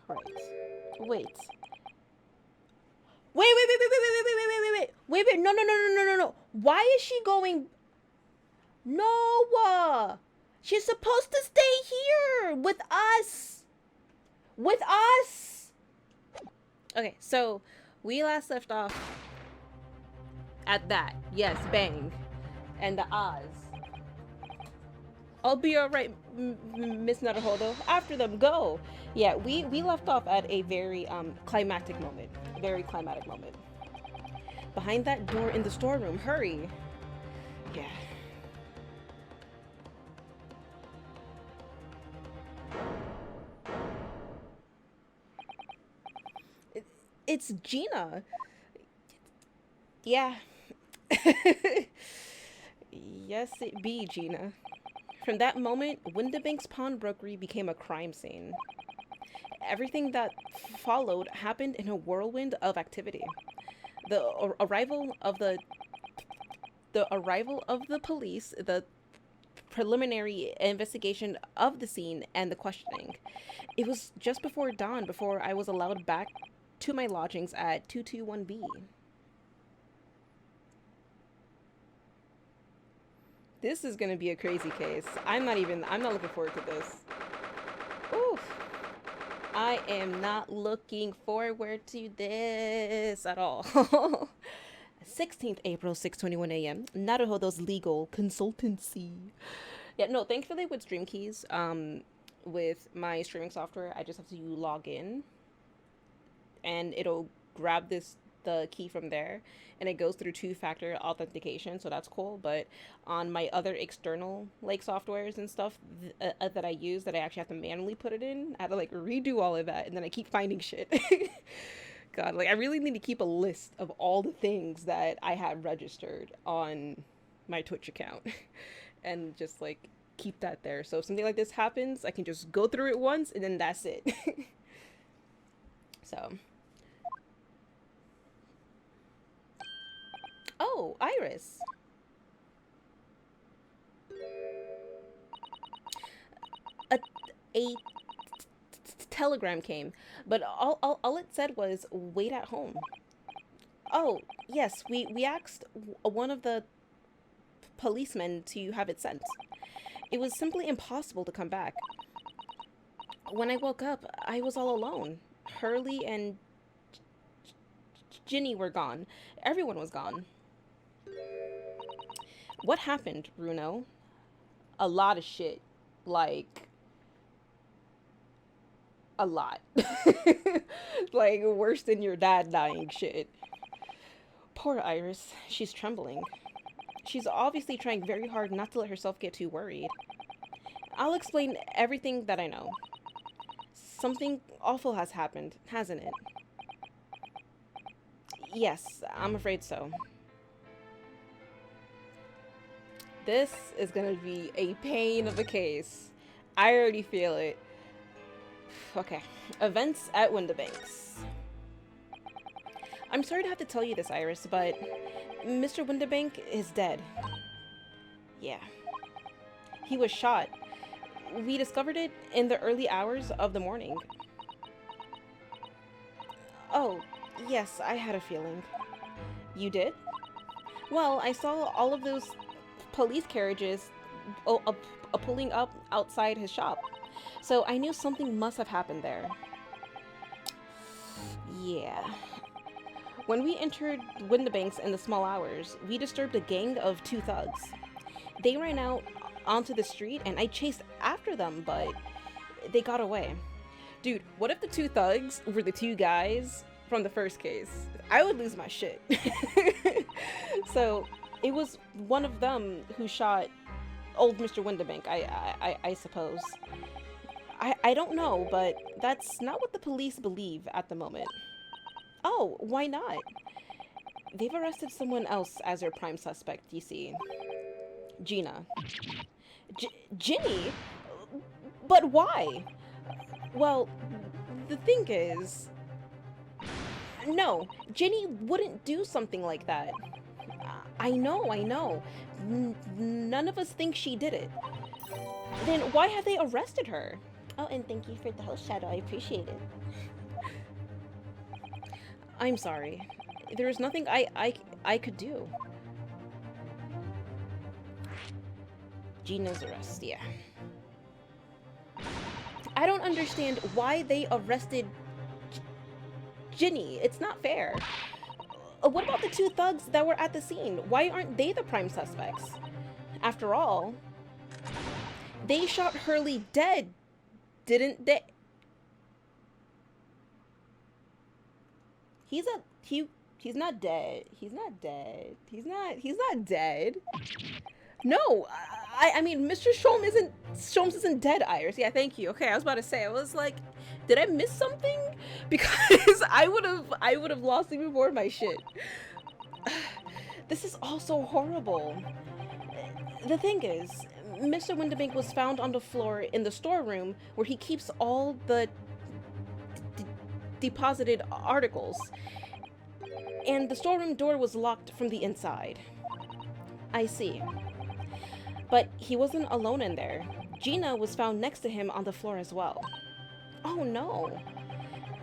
Right. Wait. Wait. No. Why is she going? No. She's supposed to stay here with us. With us. Okay, so we last left off at that. Yes, bang. And the Oz. I'll be alright, Miss Naruhodo. After them, go. Yeah, we left off at a very climactic moment. Very climatic moment. Behind that door in the storeroom, hurry. Yeah. It's Gina. Yeah. Yes, it be, Gina. From that moment, Windibank's pawnbrokery became a crime scene. Everything that followed happened in a whirlwind of activity. The arrival of the police, the preliminary investigation of the scene, and the questioning. It was just before dawn before I was allowed back to my lodgings at 221B. This is gonna be a crazy case. I'm not looking forward to this. Oof. I am not looking forward to this at all. 16th April, 6:21 a.m. Naruhodo's legal consultancy. Yeah, no, thankfully with Stream Keys, with my streaming software, I just have to log in and it'll grab the key from there, and it goes through two-factor authentication, so that's cool. But on my other external like softwares and stuff that I use, that I actually have to manually put it in, I have to like redo all of that, and then I keep finding shit. God, like I really need to keep a list of all the things that I have registered on my Twitch account and just like keep that there, so if something like this happens, I can just go through it once and then that's it. So oh, Iris. A telegram came, but all it said was wait at home. Oh, yes, we asked one of the policemen to have it sent. It was simply impossible to come back. When I woke up, I was all alone. Hurley and Ginny were gone. Everyone was gone. What happened, Bruno? A lot of shit. Like, a lot. Like, worse than your dad dying shit. Poor Iris. She's trembling. She's obviously trying very hard not to let herself get too worried. I'll explain everything that I know. Something awful has happened, hasn't it? Yes, I'm afraid so. This is gonna be a pain of a case. I already feel it. Okay. Events at Windibanks. I'm sorry to have to tell you this, Iris, but Mr. Windibank is dead. Yeah. He was shot. We discovered it in the early hours of the morning. Oh, yes, I had a feeling. You did? Well, I saw all of those police carriages pulling up outside his shop, so I knew something must have happened there. Yeah. When we entered Windibanks in the small hours, we disturbed a gang of 2 thugs. They ran out onto the street and I chased after them, but they got away. Dude, what if the 2 thugs were the 2 guys from the first case? I would lose my shit. So it was one of them who shot old Mr. Windibank, I suppose. I don't know, but that's not what the police believe at the moment. Oh, why not? They've arrested someone else as their prime suspect, you see. Gina. Ginny? But why? Well, the thing is... No, Ginny wouldn't do something like that. I know. None of us think she did it. Then why have they arrested her? Oh, and thank you for the host shadow. I appreciate it. I'm sorry. There was nothing I could do. Gina's arrest, yeah. I don't understand why they arrested Ginny. It's not fair. What about the two thugs that were at the scene? Why aren't they the prime suspects? After all, they shot Hurley dead, didn't they? He's not dead. He's not dead. He's not dead. No, I mean, Mr. Sholmes isn't dead, Iris. Yeah, thank you. Okay, I was about to say, I was like, did I miss something? Because I would have lost even more of my shit. This is all so horrible. The thing is, Mr. Windibank was found on the floor in the storeroom where he keeps all the deposited articles. And the storeroom door was locked from the inside. I see. But he wasn't alone in there. Gina was found next to him on the floor as well. Oh no.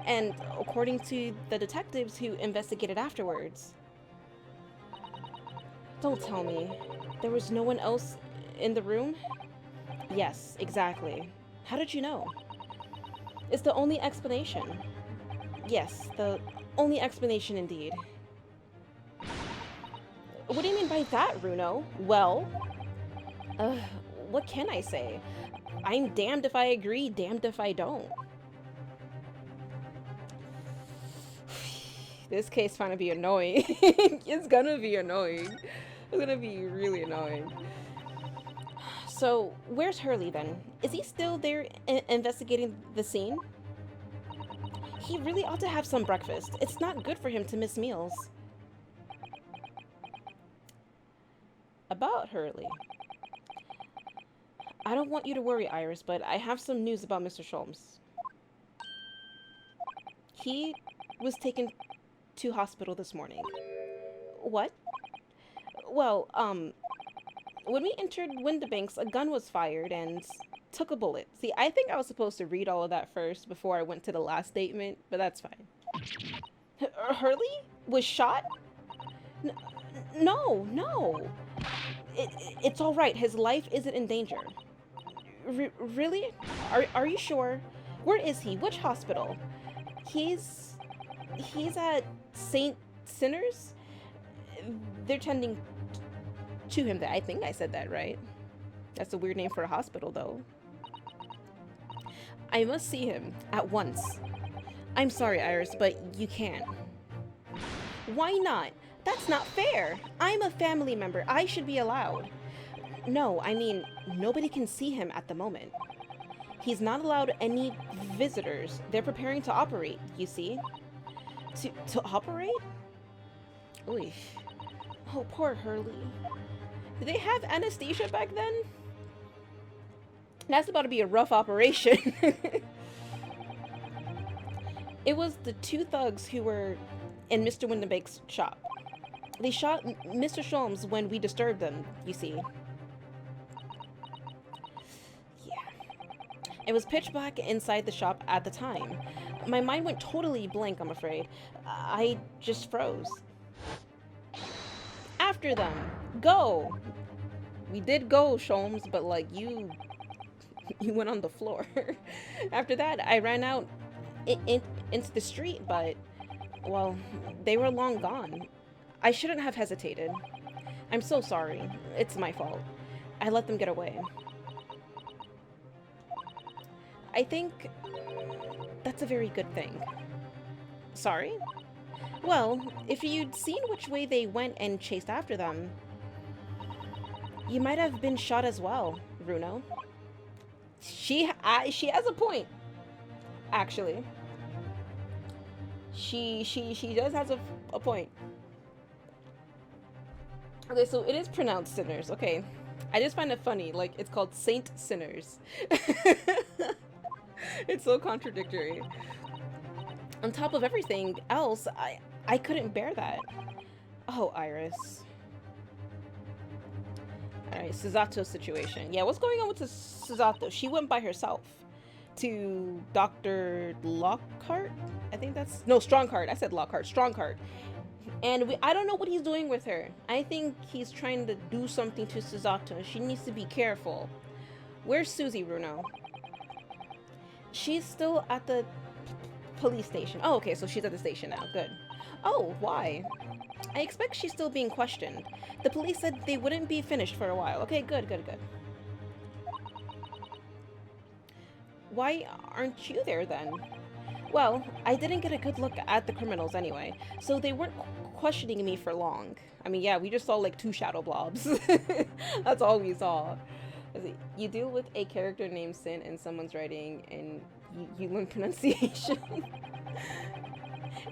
And according to the detectives who investigated afterwards. Don't tell me. There was no one else in the room? Yes, exactly. How did you know? It's the only explanation. Yes, the only explanation indeed. What do you mean by that, Runo? Well, what can I say? I'm damned if I agree, damned if I don't. This case finna be annoying. It's gonna be annoying. It's gonna be really annoying. So, where's Hurley then? Is he still there investigating the scene? He really ought to have some breakfast. It's not good for him to miss meals. About Hurley. I don't want you to worry, Iris, but I have some news about Mr. Sholmes. He was taken to hospital this morning. What? Well, when we entered Windibanks, a gun was fired and took a bullet. See, I think I was supposed to read all of that first before I went to the last statement, but that's fine. Hurley was shot? No. It's all right. His life isn't in danger. Really? Are you sure? Where is he? Which hospital? He's at St. Sinners? They're tending to him there. I think I said that right. That's a weird name for a hospital, though. I must see him at once. I'm sorry, Iris, but you can't. Why not? That's not fair. I'm a family member. I should be allowed. No, I mean, nobody can see him at the moment. He's not allowed any visitors. They're preparing to operate, you see. To operate? Oy. Oh, poor Hurley. Did they have anesthesia back then? That's about to be a rough operation. It was the two thugs who were in Mr. Windibank's shop. They shot Mr. Sholmes when we disturbed them, you see. Yeah. It was pitch black inside the shop at the time. My mind went totally blank, I'm afraid. I just froze. After them. Go! We did go, Sholmes, but like you went on the floor. After that, I ran out into the street, but, well, they were long gone. I shouldn't have hesitated. I'm so sorry. It's my fault. I let them get away. I think that's a very good thing. Sorry? Well, if you'd seen which way they went and chased after them, you might have been shot as well, Runo. She has a point, actually. She does have a point. Okay, so it is pronounced Sinners. Okay, I just find it funny. Like, it's called Saint Sinners. It's so contradictory. On top of everything else, I couldn't bear that. Oh, Iris. Alright, Susato's situation. Yeah, what's going on with Susato? She went by herself. to Dr. Lockhart. I think that's no Stronghart. I said Lockhart. Stronghart. And I don't know what he's doing with her. I think he's trying to do something to Susato. She needs to be careful. Where's Susie, Bruno? She's still at the police station. Oh, okay, so she's at the station now. Good. Oh, why? I expect she's still being questioned. The police said they wouldn't be finished for a while. Okay, good. Why aren't you there then? Well, I didn't get a good look at the criminals anyway, so they weren't questioning me for long. I mean, yeah, we just saw like 2 shadow blobs. That's all we saw. You deal with a character named Sin in someone's writing, and you learn pronunciation.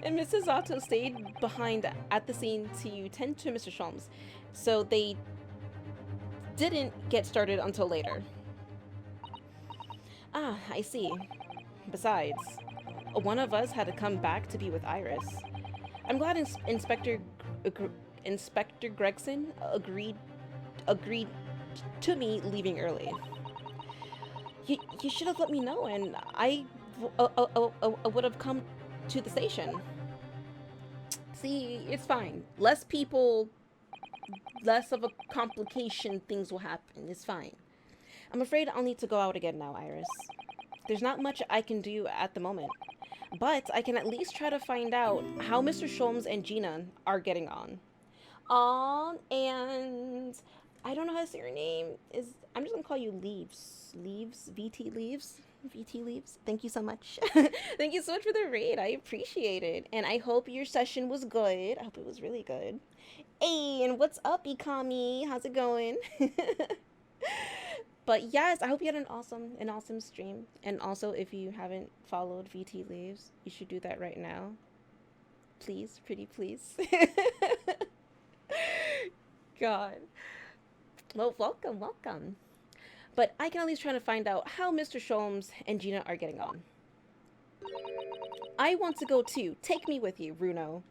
And Mrs. Zato stayed behind at the scene to tend to Mr. Sholmes, so they didn't get started until later. Ah, I see. Besides, one of us had to come back to be with Iris. I'm glad Inspector Gregson agreed to me leaving early. You should have let me know, and I would have come to the station. See, it's fine. Less people, less of a complication, things will happen. It's fine. I'm afraid I'll need to go out again now, Iris. There's not much I can do at the moment, but I can at least try to find out how Mr. Sholmes and Gina are getting on. And I don't know how to say your name. I'm just gonna call you Leaves. VT Leaves. Thank you so much. Thank you so much for the raid. I appreciate it. And I hope your session was good. I hope it was really good. Hey, and what's up, Ikami? How's it going? But yes, I hope you had an awesome stream. And also, if you haven't followed VT Leaves, you should do that right now. Please, pretty please. God. Well, welcome. But I can at least try to find out how Mr. Sholmes and Gina are getting on. I want to go too. Take me with you, Bruno.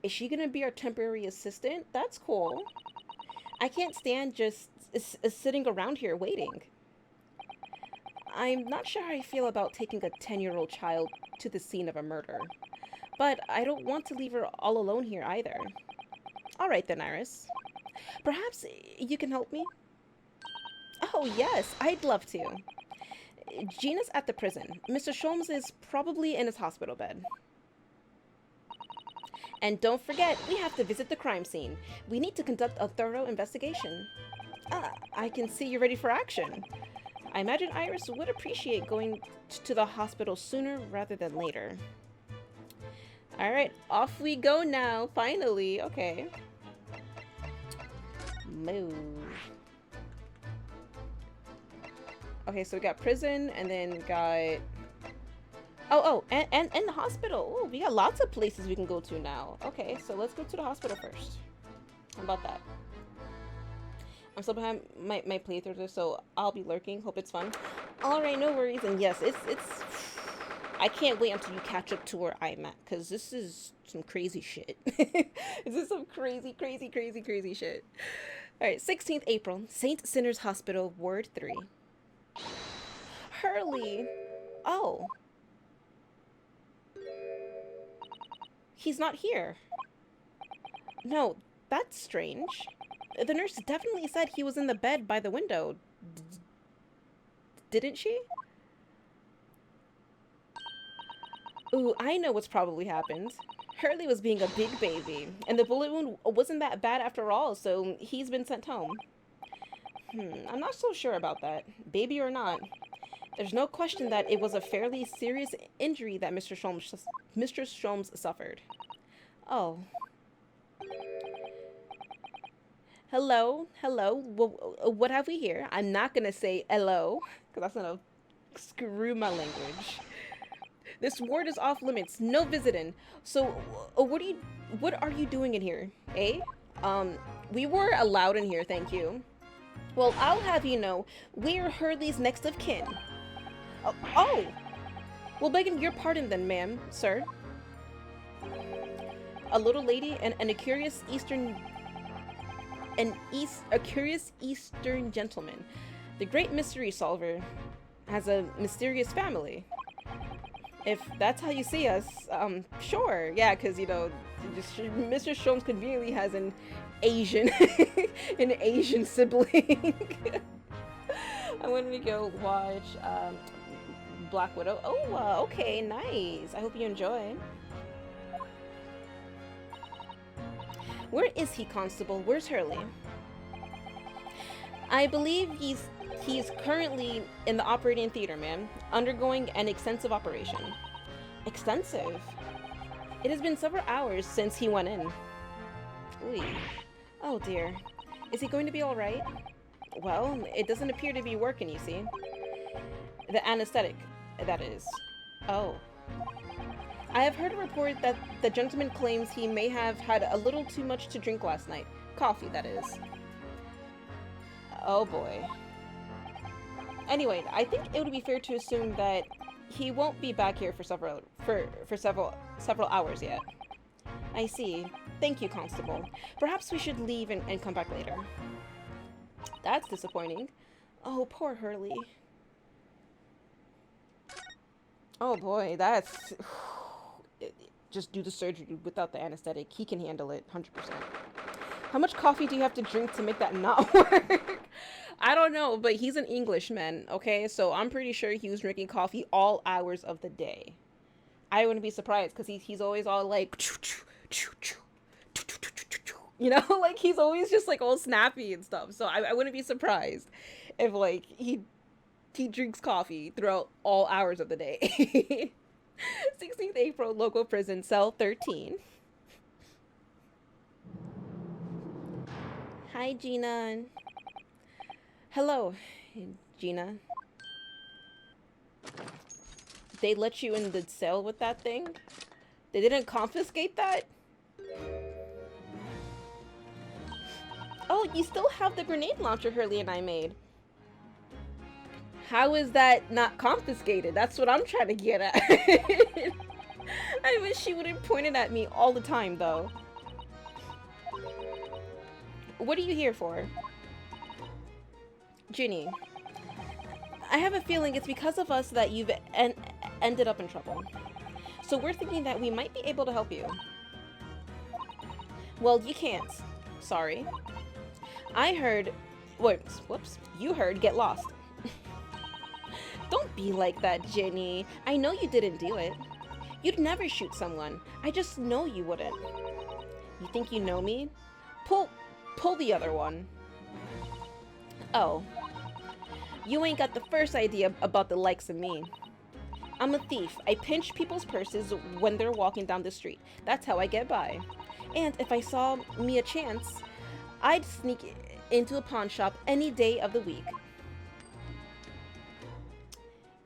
Is she gonna be our temporary assistant? That's cool. I can't stand just sitting around here waiting. I'm not sure how I feel about taking a 10-year-old child to the scene of a murder. But I don't want to leave her all alone here either. Alright then, Iris. Perhaps you can help me? Oh yes, I'd love to. Gina's at the prison. Mr. Sholmes is probably in his hospital bed. And don't forget, we have to visit the crime scene. We need to conduct a thorough investigation. I can see you're ready for action. I imagine Iris would appreciate going to the hospital sooner rather than later. Alright, off we go now, finally. Okay. Move. Okay, so we got prison, and then we got... and the hospital. Oh, we got lots of places we can go to now. Okay, so let's go to the hospital first. How about that? I'm still behind my playthrough, so I'll be lurking. Hope it's fun. Alright, no worries. And yes, it's... I can't wait until you catch up to where I'm at, because this is some crazy shit. This is some crazy shit. Alright, 16th April, St. Sinner's Hospital, Ward 3. Hurley! Oh. He's not here. No, that's strange. The nurse definitely said he was in the bed by the window. Didn't she? Ooh, I know what's probably happened. Hurley was being a big baby, and the bullet wound wasn't that bad after all, so he's been sent home. I'm not so sure about that. Baby or not, there's no question that it was a fairly serious injury that Mr. Sholmes suffered. Oh. Hello? What have we here? I'm not gonna say hello, because that's gonna screw my language. This ward is off limits. No visiting. So, what are you doing in here? Eh? We were allowed in here, thank you. Well, I'll have you know, we're Hurley's next of kin. Oh! Well, begging your pardon then, ma'am, sir. A little lady and a curious Eastern... a curious Eastern gentleman. The great mystery solver. has a mysterious family. If that's how you see us, sure, yeah, because, you know, Mr. Sholmes conveniently has an Asian, an Asian sibling. I wanted to go watch, Black Widow. Oh, okay, nice. I hope you enjoy. Where is he, Constable? Where's Hurley? I believe he's currently in the operating theater, ma'am, undergoing an extensive operation. Extensive? It has been several hours since he went in. Ooh. Oh dear. Is he going to be alright? Well, it doesn't appear to be working, you see. The anesthetic, that is. Oh. I have heard a report that the gentleman claims he may have had a little too much to drink last night. Coffee, that is. Oh boy. Anyway, I think it would be fair to assume that he won't be back here for several hours yet. I see. Thank you, Constable. Perhaps we should leave and come back later. That's disappointing. Oh, poor Hurley. Oh boy, that's... Just do the surgery without the anesthetic. He can handle it, 100%. How much coffee do you have to drink to make that not work? I don't know, but he's an Englishman, okay? So I'm pretty sure he was drinking coffee all hours of the day. I wouldn't be surprised, because he's always all like... You know, like, he's always just, like, all snappy and stuff. So I wouldn't be surprised if, like, he drinks coffee throughout all hours of the day. 16th April, local prison, cell 13. Hi, Gina. Hello, Gina. They let you in the cell with that thing? They didn't confiscate that? Oh, you still have the grenade launcher Hurley and I made. How is that not confiscated? That's what I'm trying to get at. I wish she wouldn't point it at me all the time, though. What are you here for? Ginny, I have a feeling it's because of us that you've ended up in trouble. So we're thinking that we might be able to help you. Well, you can't. Sorry. I heard... Whoops. You heard get lost. Don't be like that, Ginny. I know you didn't do it. You'd never shoot someone. I just know you wouldn't. You think you know me? Pull the other one. Oh. You ain't got the first idea about the likes of me. I'm a thief. I pinch people's purses when they're walking down the street. That's how I get by. And if I saw me a chance, I'd sneak into a pawn shop any day of the week.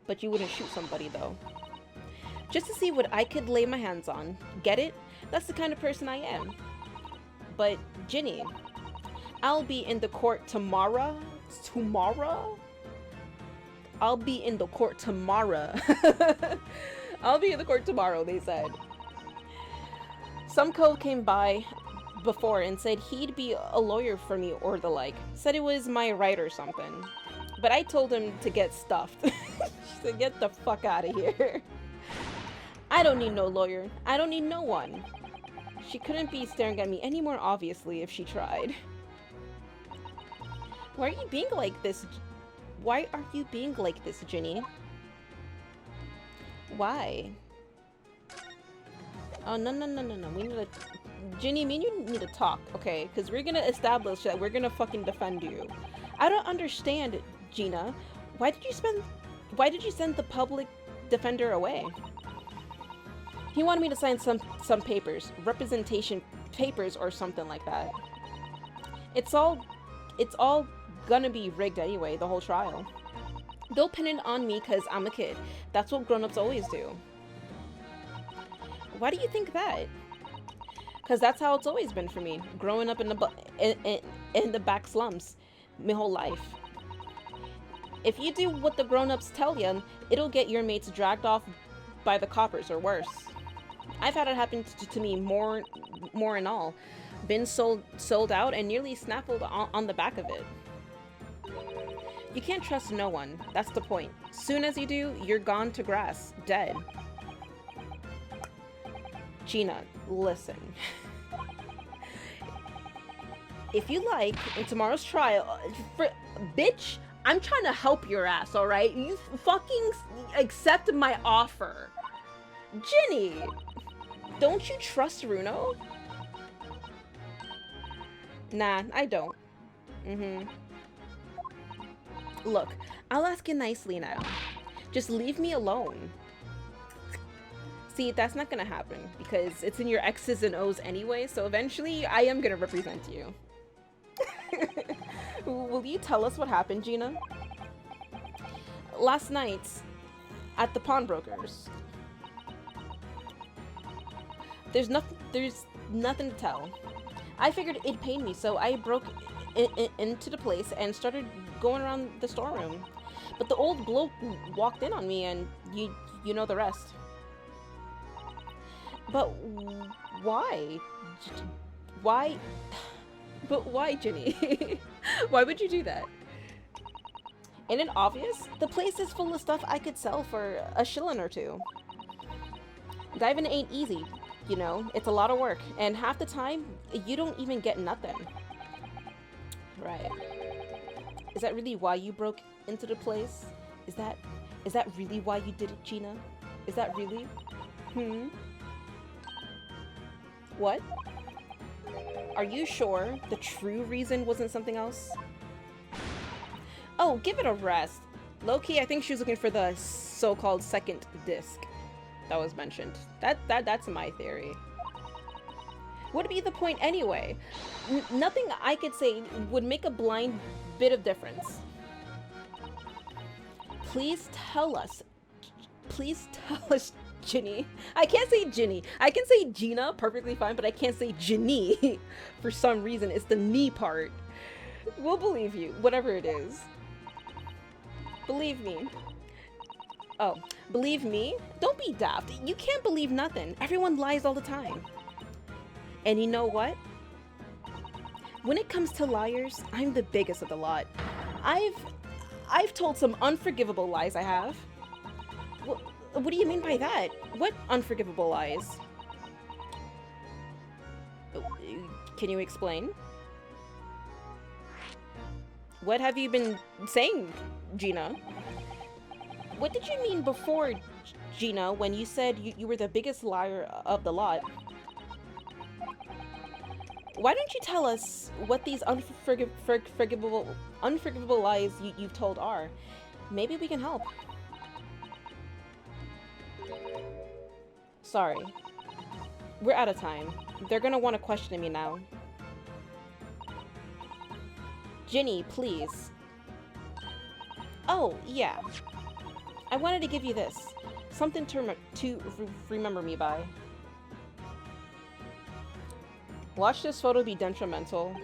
But you wouldn't shoot somebody, though. Just to see what I could lay my hands on. Get it? That's the kind of person I am. But, Ginny, I'll be in the court tomorrow? Tomorrow? I'll be in the court tomorrow. I'll be in the court tomorrow, they said. Some cove came by before and said he'd be a lawyer for me or the like. Said it was my right or something. But I told him to get stuffed. She said, get the fuck out of here. I don't need no lawyer. I don't need no one. She couldn't be staring at me any more obviously if she tried. Why are you being like this? Why are you being like this, Ginny? Why? Oh, no. We need to... Ginny, me and you need to talk, okay? Because we're gonna establish that we're gonna fucking defend you. I don't understand, Gina. Why did you send the public defender away? He wanted me to sign some papers. Representation papers or something like that. It's all gonna be rigged anyway, the whole trial. They'll pin it on me because I'm a kid. That's what grown-ups always do. Why do you think that? Because that's how it's always been for me, growing up in the back slums my whole life. If you do what the grown-ups tell you, it'll get your mates dragged off by the coppers or worse. I've had it happen to me more and all. Been sold out and nearly snaffled on the back of it. You can't trust no one. That's the point. Soon as you do, you're gone to grass. Dead. Gina, listen. If you like, in tomorrow's trial... bitch, I'm trying to help your ass, alright? You fucking accept my offer. Ginny! Don't you trust Runo? Nah, I don't. Look, I'll ask you nicely now. Just leave me alone. See, that's not gonna happen, because it's in your X's and O's anyway, so eventually I am gonna represent you. Will you tell us what happened, Gina? Last night, at the pawnbrokers. There's nothing to tell. I figured it'd pain me, so I broke into the place and started going around the storeroom. But the old bloke walked in on me, and you know the rest. But why? Why? But why, Ginny? Why would you do that? Ain't it obvious? The place is full of stuff I could sell for a shilling or two. Diving ain't easy, you know. It's a lot of work, and half the time, you don't even get nothing. Right. Is that really why you broke into the place? Is that really why you did it, Gina? Is that really? What? Are you sure the true reason wasn't something else? Oh, give it a rest. Low-key, I think she was looking for the so-called second disc that was mentioned. That's my theory. What'd be the point anyway? Nothing I could say would make a blind bit of difference. Please tell us. Please tell us, Ginny. I can't say Ginny. I can say Gina perfectly fine, but I can't say Ginny. For some reason, it's the knee part. We'll believe you, whatever it is. Believe me. Oh, believe me? Don't be daft. You can't believe nothing. Everyone lies all the time. And you know what? When it comes to liars, I'm the biggest of the lot. I've told some unforgivable lies, I have. What do you mean by that? What unforgivable lies? Can you explain? What have you been saying, Gina? What did you mean before, Gina, when you said you were the biggest liar of the lot? Why don't you tell us what these unforgivable lies you've told are? Maybe we can help. Sorry. We're out of time. They're gonna want to question me now. Ginny, please. Oh, yeah. I wanted to give you this. Something to remember me by. Watch this photo be detrimental.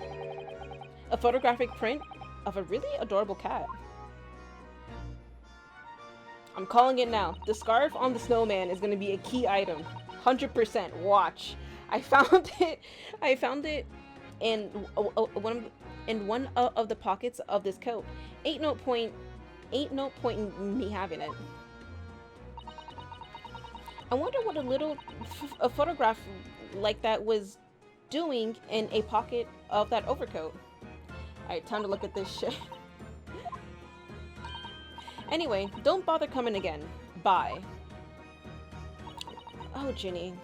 A photographic print of a really adorable cat. I'm calling it now. The scarf on the snowman is going to be a key item. 100%. Watch. I found it in one of the pockets of this coat. Ain't no point in me having it. I wonder what a photograph like that was doing in a pocket of that overcoat. Alright, time to look at this shit. Anyway, don't bother coming again. Bye. Oh, Ginny.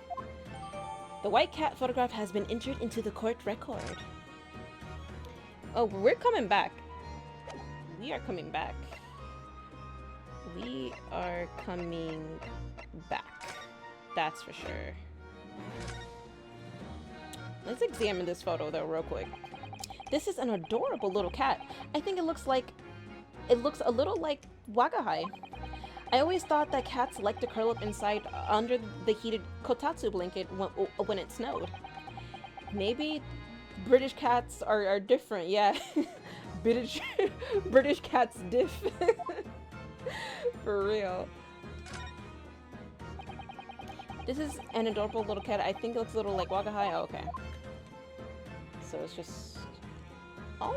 The white cat photograph has been entered into the court record. Oh, we're coming back. We are coming back. We are coming back. That's for sure. Let's examine this photo though real quick. This is an adorable little cat. I think it looks a little like Wagahai. I always thought that cats like to curl up inside under the heated kotatsu blanket when it snowed. Maybe British cats are different, yeah. British cats diff. For real. This is an adorable little cat. I think it looks a little like Wagahai. Oh, okay. So it's just... Oh,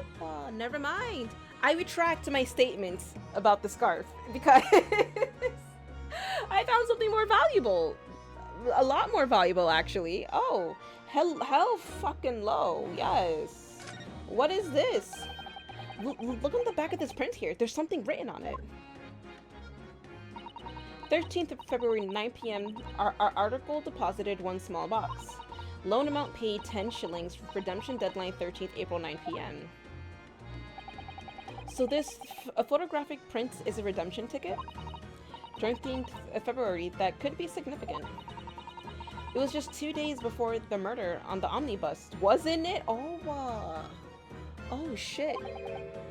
never mind. I retract my statements about the scarf because I found something more valuable. A lot more valuable, actually. Oh, hell fucking low. Yes. What is this? Look on the back of this print here. There's something written on it. 13th of February, 9 p.m. Our article deposited 1 small box. Loan amount paid 10 shillings. Redemption deadline 13th April, 9 p.m. So this a photographic print is a redemption ticket? 13th of February, that could be significant. It was just 2 days before the murder on the omnibus, wasn't it? Oh, oh shit.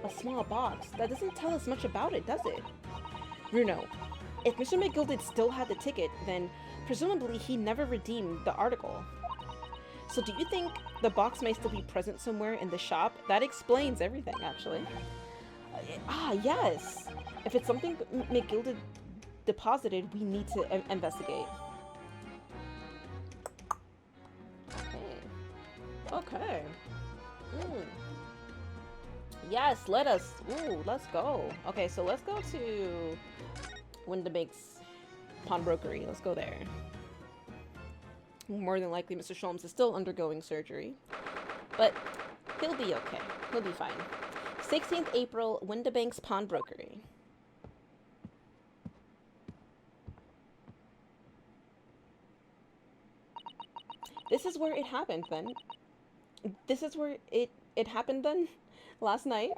A small box. That doesn't tell us much about it, does it? Bruno, if Mr. McGilded still had the ticket, then presumably he never redeemed the article. So do you think the box may still be present somewhere in the shop? That explains everything, actually. Yes. If it's something McGilded deposited, we need to investigate. Okay. Yes, let's go. Okay, so let's go to Windabank's pawnbrokery. Let's go there. More than likely, Mr. Sholmes is still undergoing surgery, but he'll be okay. He'll be fine. 16th April, Windabank's pawnbrokery. This is where it happened then. This is where it happened then? Last night?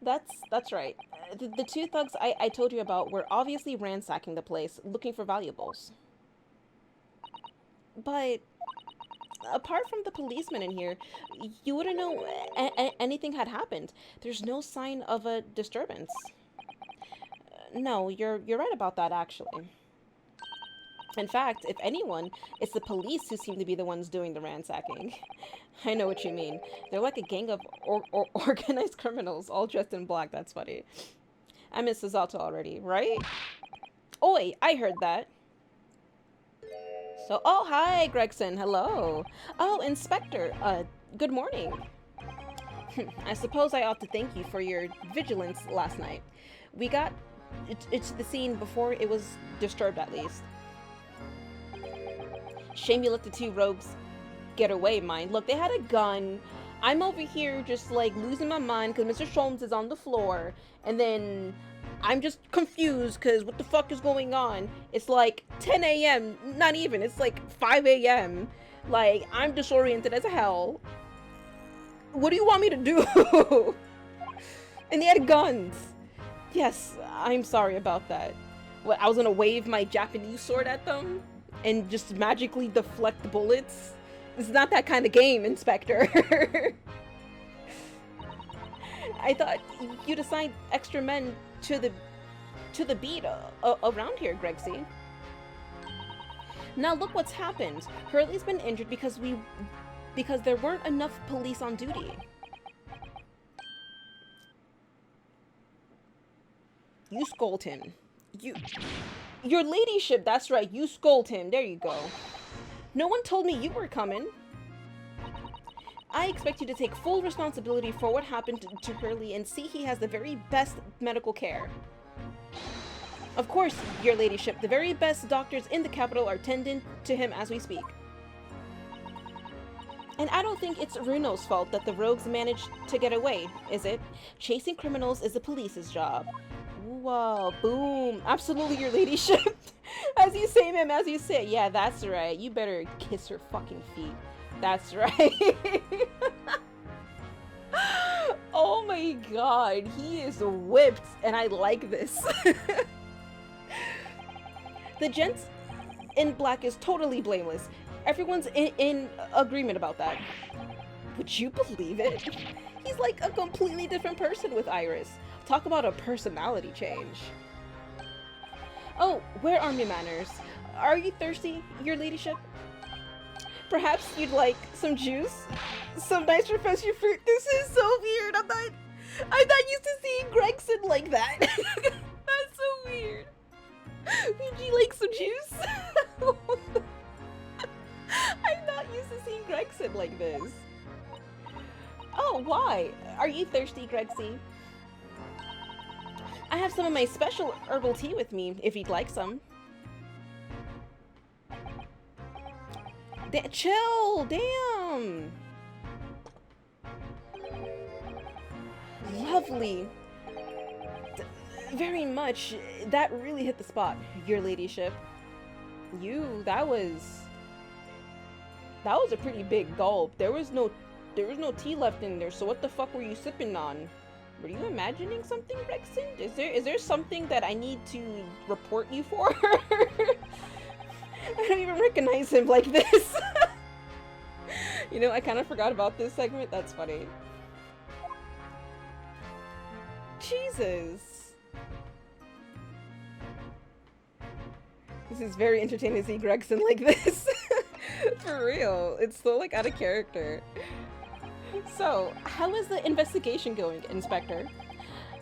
That's right. The 2 thugs I told you about were obviously ransacking the place, looking for valuables. But apart from the policeman in here, you wouldn't know anything had happened. There's no sign of a disturbance. No, you're right about that, actually. In fact, if anyone, it's the police who seem to be the ones doing the ransacking. I know what you mean. They're like a gang of organized criminals, all dressed in black. That's funny. I miss Susato already, right? Oi, I heard that. So, oh, hi, Gregson. Hello. Oh, Inspector. Good morning. I suppose I ought to thank you for your vigilance last night. We got it to the scene before it was disturbed, at least. Shame you let the 2 rogues get away, mind. Look, they had a gun. I'm over here just, like, losing my mind because Mr. Sholmes is on the floor. And then I'm just confused because what the fuck is going on? It's like 10 a.m. Not even. It's like 5 a.m. Like, I'm disoriented as hell. What do you want me to do? And they had guns. Yes, I'm sorry about that. What, I was gonna wave my Japanese sword at them and just magically deflect bullets? It's not that kind of game, Inspector. I thought you'd assign extra men to the beat around here, Gregsy. Now look what's happened. Hurley's been injured because there weren't enough police on duty. You scold him. Your ladyship, that's right, you scold him. There you go. No one told me you were coming. I expect you to take full responsibility for what happened to Hurley and see he has the very best medical care. Of course, your ladyship, the very best doctors in the capital are tending to him as we speak. And I don't think it's Runo's fault that the rogues managed to get away, is it? Chasing criminals is the police's job. Whoa, boom. Absolutely, your ladyship. As you say, ma'am, as you say. Yeah, that's right. You better kiss her fucking feet. That's right. Oh my god, he is whipped, and I like this. The gent in black is totally blameless. Everyone's in agreement about that. Would you believe it? He's like a completely different person with Iris. Talk about a personality change. Oh, where are my manners? Are you thirsty, your ladyship? Perhaps you'd like some juice? Some nice refreshing fruit? This is so weird. I'm not used to seeing Gregson like that. That's so weird. Would you like some juice? I'm not used to seeing Gregson like this. Oh, why? Are you thirsty, Gregsy? I have some of my special herbal tea with me, if you'd like some. Chill! Damn! Lovely. Very much. That really hit the spot, your ladyship. That was a pretty big gulp. There was no tea left in there, so what the fuck were you sipping on? Were you imagining something, Rexon? Is there something that I need to report you for? I don't even recognize him like this. You know, I kind of forgot about this segment. That's funny. Jesus. This is very entertaining to see Gregson like this. For real. It's so, like, out of character. So, how is the investigation going, Inspector?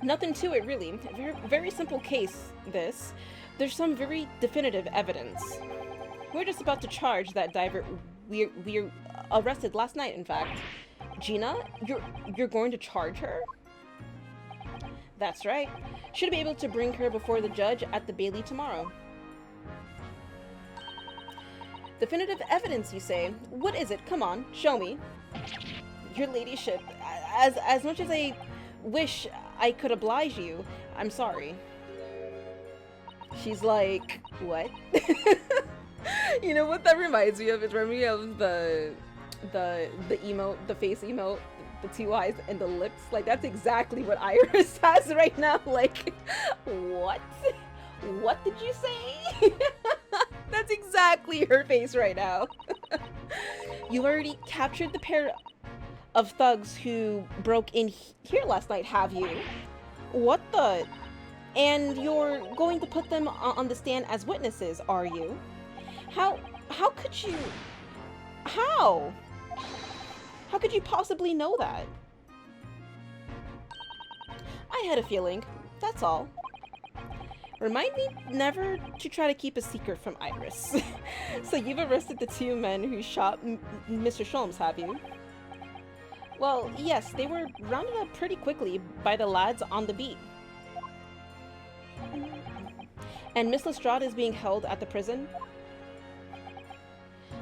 Nothing to it, really. Very simple case, this. There's some very definitive evidence. We're just about to charge that diver we arrested last night, in fact. Gina, you're going to charge her? That's right. Should be able to bring her before the judge at the Bailey tomorrow. Definitive evidence, you say? What is it? Come on, show me. Your ladyship, as much as I wish I could oblige you, I'm sorry. She's like, what? You know what that reminds me of? It reminds me of the emote, the face emote, the two eyes and the lips. Like, that's exactly what Iris has right now. Like, what? What did you say? That's exactly her face right now. You already captured the pair of thugs who broke in here last night, have you? What the? And you're going to put them on the stand as witnesses, are you? How could you? How could you possibly know that? I had a feeling, that's all. Remind me never to try to keep a secret from Iris. So you've arrested the two men who shot Mr. Sholmes, have you? Well, yes, they were rounded up pretty quickly by the lads on the beat. And Miss Lestrade is being held at the prison?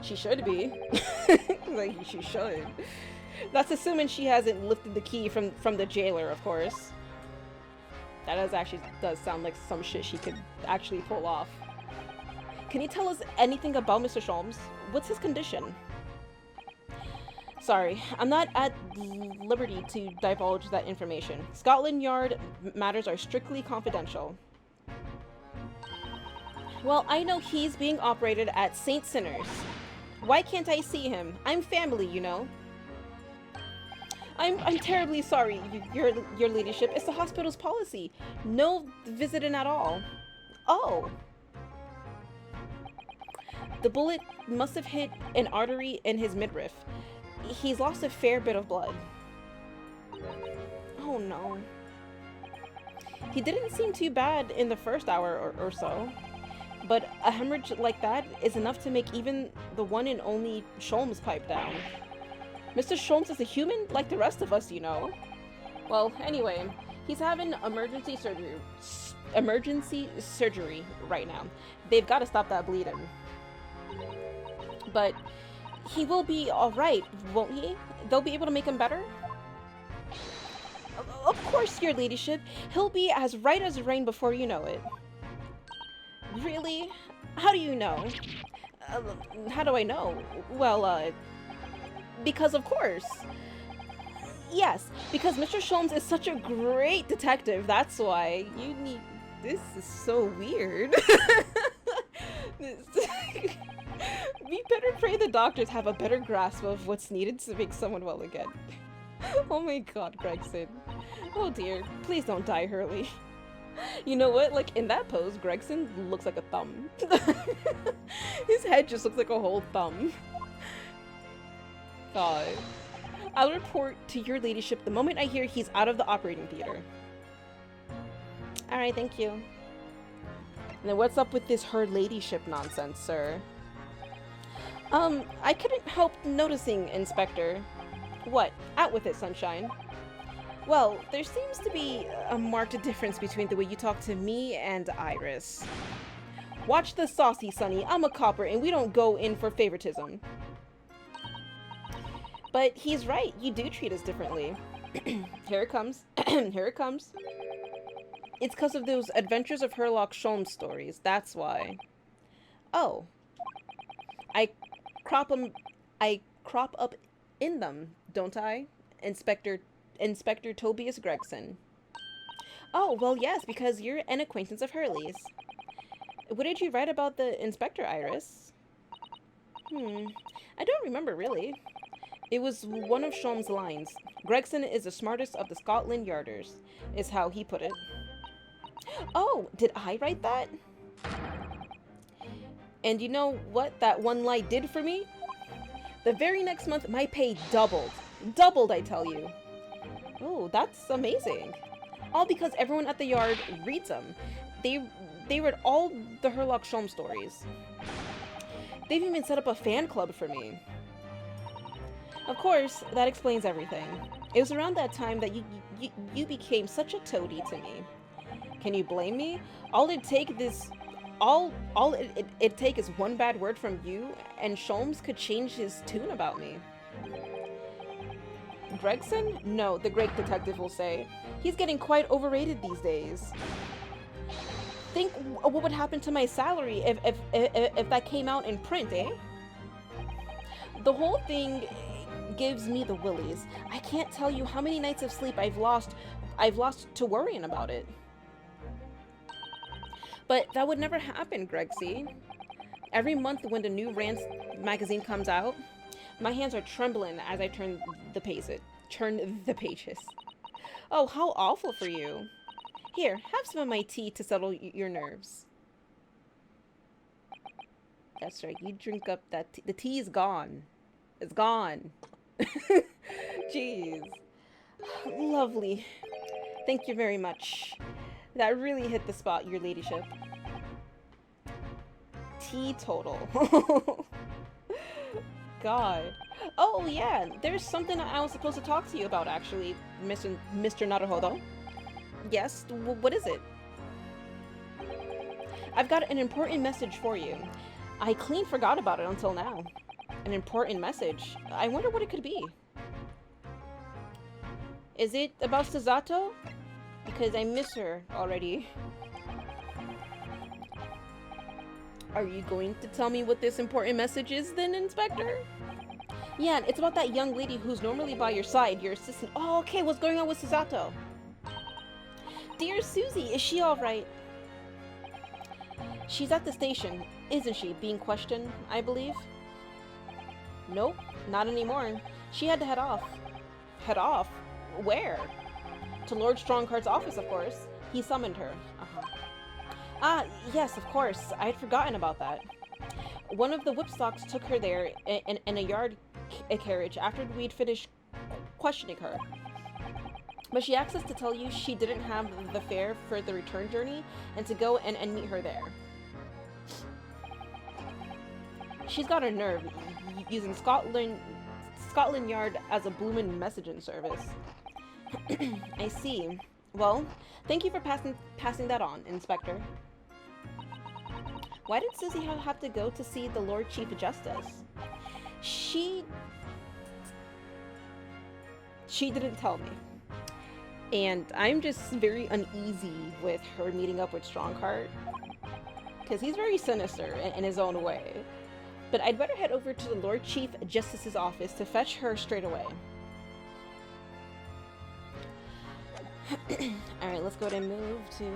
She should be. Like, she should. That's assuming she hasn't lifted the key from the jailer, of course. That does sound like some shit she could actually pull off. Can you tell us anything about Mr. Sholmes? What's his condition? Sorry, I'm not at liberty to divulge that information. Scotland Yard matters are strictly confidential. Well, I know he's being operated at St. Sinners. Why can't I see him? I'm family, you know. I'm terribly sorry, your ladyship. It's the hospital's policy. No visiting at all. Oh. The bullet must have hit an artery in his midriff. He's lost a fair bit of blood. Oh no. He didn't seem too bad in the first hour or so. But a hemorrhage like that is enough to make even the one and only Sholmes pipe down. Mr. Sholmes is a human like the rest of us, you know. Well, anyway, he's having emergency surgery right now. They've got to stop that bleeding. But he will be alright, won't he? They'll be able to make him better? Of course, your ladyship. He'll be as right as rain before you know it. Really? How do you know? How do I know? Well, because of course. Yes, because Mr. Sholmes is such a great detective, that's why. You need... This is so weird. We better pray the doctors have a better grasp of what's needed to make someone well again. Oh my god, Gregson. Oh dear, please don't die, Hurley. You know what? Like, in that pose, Gregson looks like a thumb. His head just looks like a whole thumb. God. I'll report to your ladyship the moment I hear he's out of the operating theater. Alright, thank you. And then what's up with this her ladyship nonsense, sir? I couldn't help noticing, Inspector. What? Out with it, sunshine. Well, there seems to be a marked difference between the way you talk to me and Iris. Watch the saucy, Sonny. I'm a copper and we don't go in for favoritism. But he's right. You do treat us differently. Here it comes. Here it comes. It's because of those Adventures of Herlock Sholmes stories. That's why. Oh. I crop up in them, don't I? Inspector Tobias Gregson. Oh, well, yes, because you're an acquaintance of Hurley's. What did you write about the Inspector, Iris? I don't remember, really. It was one of Sholmes' lines. Gregson is the smartest of the Scotland Yarders, is how he put it. Oh, did I write that? And you know what that one line did for me? The very next month, my pay doubled. Doubled, I tell you. Oh, that's amazing. All because everyone at the yard reads them. They read all the Herlock Sholmes stories. They've even set up a fan club for me. Of course, that explains everything. It was around that time that you became such a toady to me. Can you blame me? All it take is one bad word from you, and Sholmes could change his tune about me. Gregson? No, the great detective will say. He's getting quite overrated these days. Think what would happen to my salary if that came out in print, eh? The whole thing gives me the willies. I can't tell you how many nights of sleep I've lost to worrying about it. But that would never happen, Gregsy. Every month when the new Rance magazine comes out, my hands are trembling as I turn the pages. Oh, how awful for you. Here, have some of my tea to settle your nerves. That's right, you drink up that tea. The tea is gone. It's gone. Jeez. Lovely. Thank you very much. That really hit the spot, your ladyship. Teetotal. God. Oh, yeah, there's something I was supposed to talk to you about, actually, Mr. Naruhodo. Yes, what is it? I've got an important message for you. I clean forgot about it until now. An important message. I wonder what it could be. Is it about Susato? Because I miss her already. Are you going to tell me what this important message is then, Inspector? Yeah, it's about that young lady who's normally by your side, your assistant. Oh, okay, what's going on with Susato? Dear Susie, is she alright? She's at the station, isn't she? Being questioned, I believe? Nope, not anymore. She had to head off. Head off? Where? To Lord Strongheart's office, of course. He summoned her. Ah, yes, of course. I had forgotten about that. One of the whipstocks took her there in a yard carriage after we'd finished questioning her. But she asked us to tell you she didn't have the fare for the return journey and to go and meet her there. She's got her nerve, using Scotland Yard as a bloomin' messaging service. I see. Well, thank you for passing that on, Inspector. Why did Susie have to go to see the Lord Chief Justice? She didn't tell me. And I'm just very uneasy with her meeting up with Strongheart. Because he's very sinister in his own way. But I'd better head over to the Lord Chief Justice's office to fetch her straight away. Alright, let's go ahead and move to...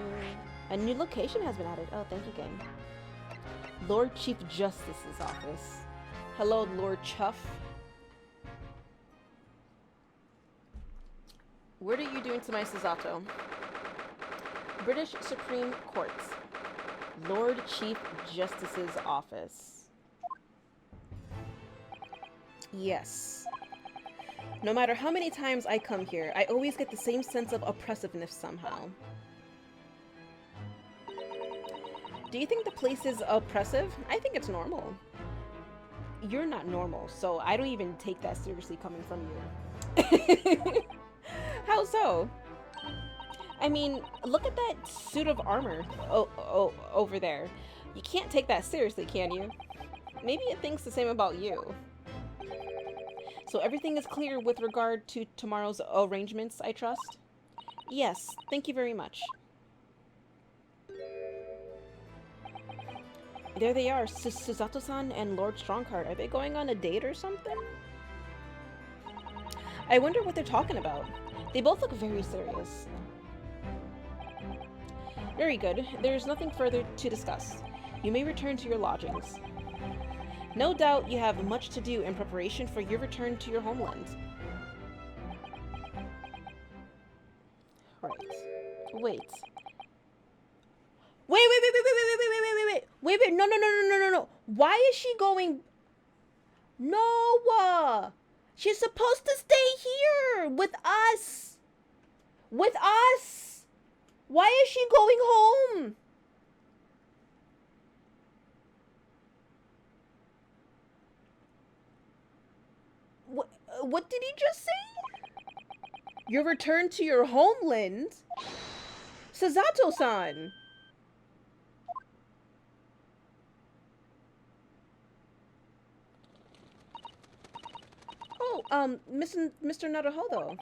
A new location has been added. Oh, thank you, game. Lord Chief Justice's office. Hello, Lord Chuff. What are you doing to my Susato? British Supreme Court. Lord Chief Justice's office. Yes. No matter how many times I come here, I always get the same sense of oppressiveness somehow. Do you think the place is oppressive? I think it's normal. You're not normal, so I don't even take that seriously coming from you. How so? I mean, look at that suit of armor over there. You can't take that seriously, can you? Maybe it thinks the same about you. So everything is clear with regard to tomorrow's arrangements, I trust? Yes, thank you very much. There they are, Susato-san and Lord Strongheart. Are they going on a date or something? I wonder what they're talking about. They both look very serious. Very good. There's nothing further to discuss. You may return to your lodgings. No doubt you have much to do in preparation for your return to your homeland. Right. Wait. Wait, no. Why is she going? No! She's supposed to stay here with us! With us! Why is she going home? What did he just say? Your return to your homeland? Susato-san! Oh, Mr. Naruhodo.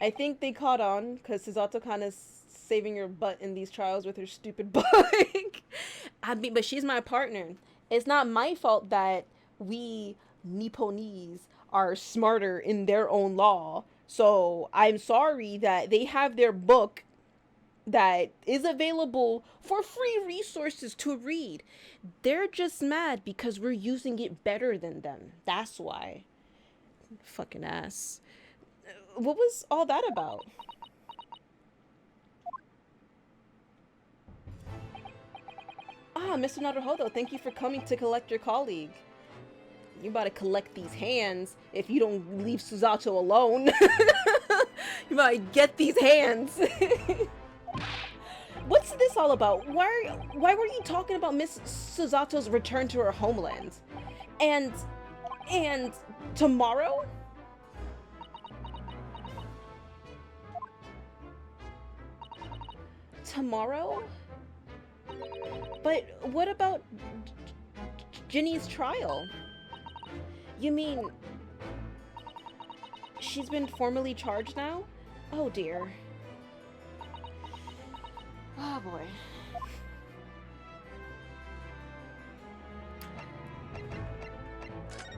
I think they caught on because Susato kind of saving her butt in these trials with her stupid bike. I mean, but she's my partner. It's not my fault that we Nipponese are smarter in their own law. So I'm sorry that they have their book that is available for free resources to read. They're just mad because we're using it better than them. That's why. Fucking ass. What was all that about? Ah, Mr. Naruhodo, thank you for coming to collect your colleague. You about to collect these hands if you don't leave Susato alone. You about to get these hands. What's this all about? Why were you talking about Miss Susato's return to her homeland? And tomorrow? Tomorrow? But what about Ginny's trial? You mean she's been formally charged now? Oh dear. Oh boy.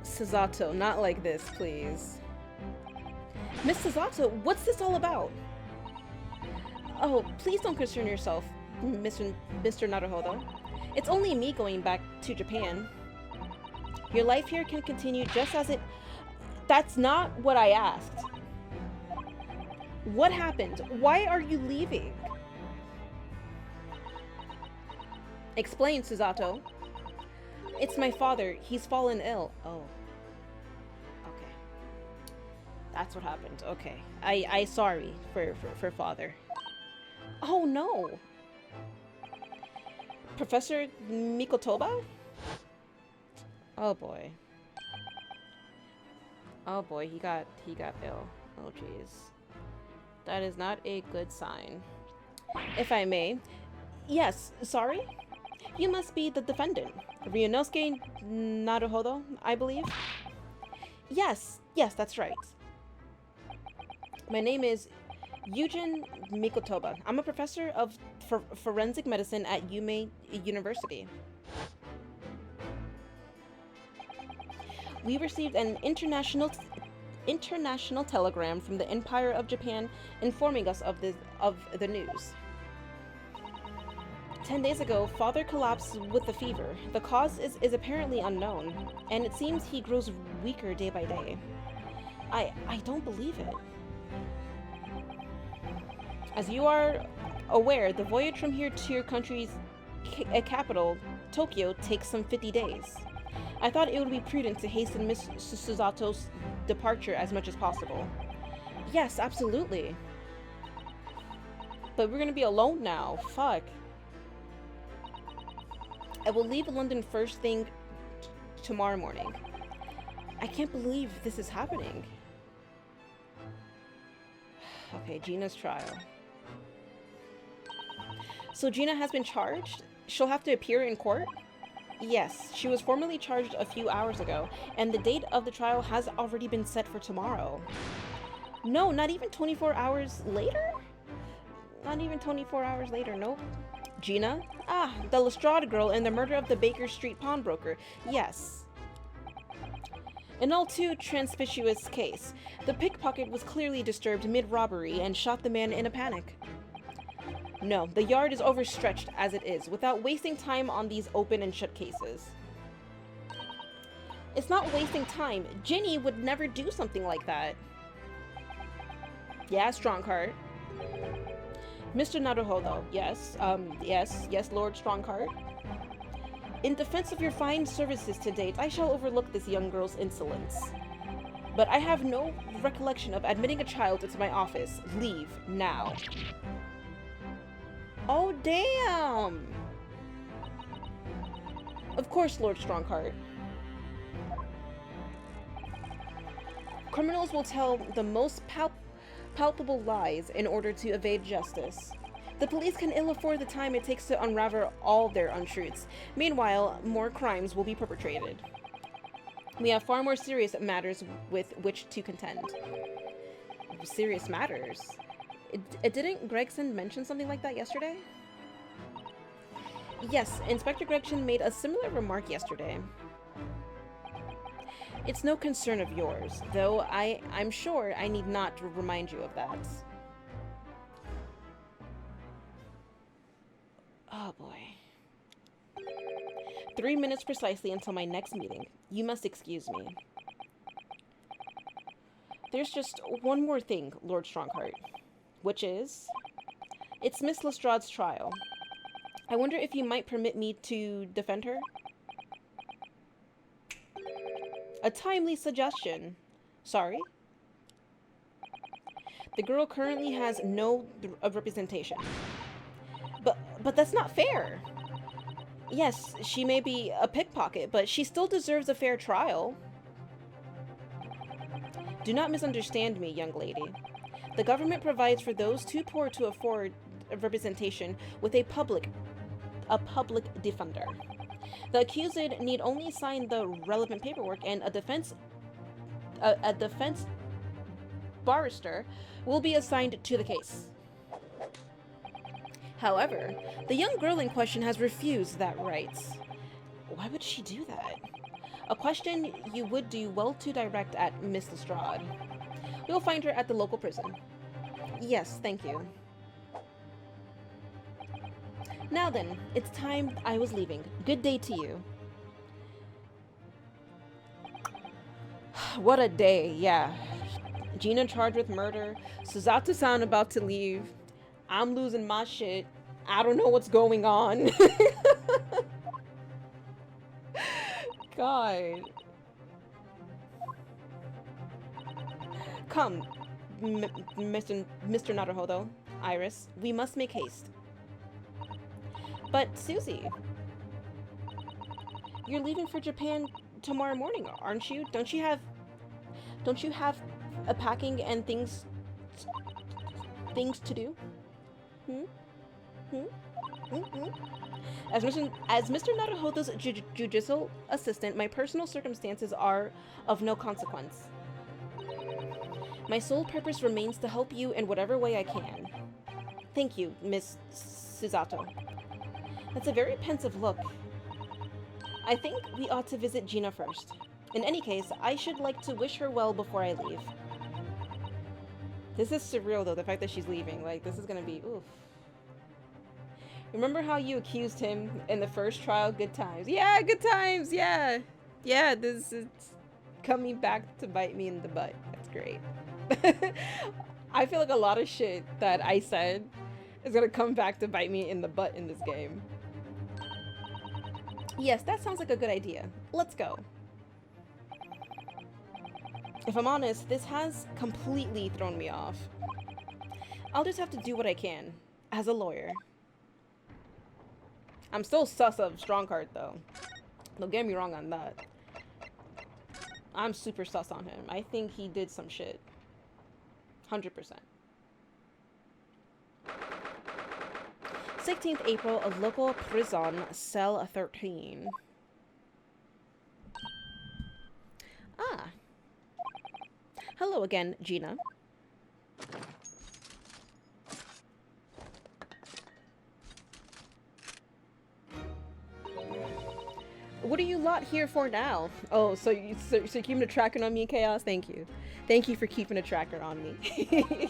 Susato, not like this, please. Miss Susato, what's this all about? Oh, please don't concern yourself, Mr. Naruhodo. It's only me going back to Japan. Your life here can continue just as it... That's not what I asked. What happened? Why are you leaving? Explain, Susato. It's my father. He's fallen ill. Oh. Okay. That's what happened. Okay. I sorry for father. Oh no. Professor Mikotoba? Oh boy. Oh boy, he got ill. Oh jeez. That is not a good sign. If I may. Yes, sorry? You must be the defendant. Ryunosuke Naruhodo, I believe? Yes, that's right. My name is Yujin Mikotoba. I'm a professor of forensic medicine at Yume University. We received an international telegram from the Empire of Japan informing us of the news. 10 days ago, father collapsed with a fever. The cause is apparently unknown, and it seems he grows weaker day by day. I don't believe it. As you are aware, the voyage from here to your country's capital, Tokyo, takes some 50 days. I thought it would be prudent to hasten Miss Susato's departure as much as possible. Yes, absolutely. But we're gonna be alone now. Fuck. I will leave London first thing tomorrow morning. I can't believe this is happening. Okay, Gina's trial. So Gina has been charged? She'll have to appear in court? Yes, she was formally charged a few hours ago, and the date of the trial has already been set for tomorrow. No, not even 24 hours later? Not even 24 hours later, nope. Gina? Ah, the Lestrade girl and the murder of the Baker Street pawnbroker. Yes. An all too conspicuous case. The pickpocket was clearly disturbed mid-robbery and shot the man in a panic. No, the yard is overstretched as it is, without wasting time on these open and shut cases. It's not wasting time. Ginny would never do something like that. Yeah, Strongheart. Mr. Naruhodo, yes, yes, Lord Strongheart. In defense of your fine services to date, I shall overlook this young girl's insolence. But I have no recollection of admitting a child into my office. Leave, now. Oh, damn! Of course, Lord Strongheart. Criminals will tell the most palpable lies in order to evade justice. The police can ill afford the time it takes to unravel all their untruths. Meanwhile, more crimes will be perpetrated. We have far more serious matters with which to contend. Serious matters? Didn't Gregson mention something like that yesterday? Yes, Inspector Gregson made a similar remark yesterday. It's no concern of yours, though I'm sure I need not remind you of that. Oh boy. 3 minutes precisely until my next meeting. You must excuse me. There's just one more thing, Lord Strongheart. Which is? It's Miss Lestrade's trial. I wonder if you might permit me to defend her? A timely suggestion. Sorry? The girl currently has no representation. But that's not fair. Yes, she may be a pickpocket, but she still deserves a fair trial. Do not misunderstand me, young lady. The government provides for those too poor to afford a representation with a public defender. The accused need only sign the relevant paperwork, and a defense barrister will be assigned to the case. However, the young girl in question has refused that right. Why would she do that? A question you would do well to direct at Miss Lestrade. You'll find her at the local prison. Yes, thank you. Now then, it's time I was leaving. Good day to you. What a day, yeah. Gina charged with murder. Susato-san about to leave. I'm losing my shit. I don't know what's going on. God. Come, Mr. Naruhodo, Iris, we must make haste. But, Susie, you're leaving for Japan tomorrow morning, aren't you? Don't you have a packing and things to do? As Mr. Naruhodo's judicial assistant, my personal circumstances are of no consequence. My sole purpose remains to help you in whatever way I can. Thank you, Miss Susato. That's a very pensive look. I think we ought to visit Gina first. In any case, I should like to wish her well before I leave. This is surreal, though, the fact that she's leaving. Like, this is gonna be, oof. Remember how you accused him in the first trial? Good times. Yeah, good times, yeah. Yeah, this is coming back to bite me in the butt. That's great. I feel like a lot of shit that I said is gonna come back to bite me in the butt in this game. Yes, that sounds like a good idea. Let's go. If I'm honest, this has completely thrown me off. I'll just have to do what I can, as a lawyer. I'm still sus of Strongheart, though. Don't get me wrong on that. I'm super sus on him. I think he did some shit. 100%. 16th April of local prison, cell 13. Ah. Hello again, Gina. What are you lot here for now? Oh, so you're keeping a tracker on me, Chaos? Thank you. Thank you for keeping a tracker on me.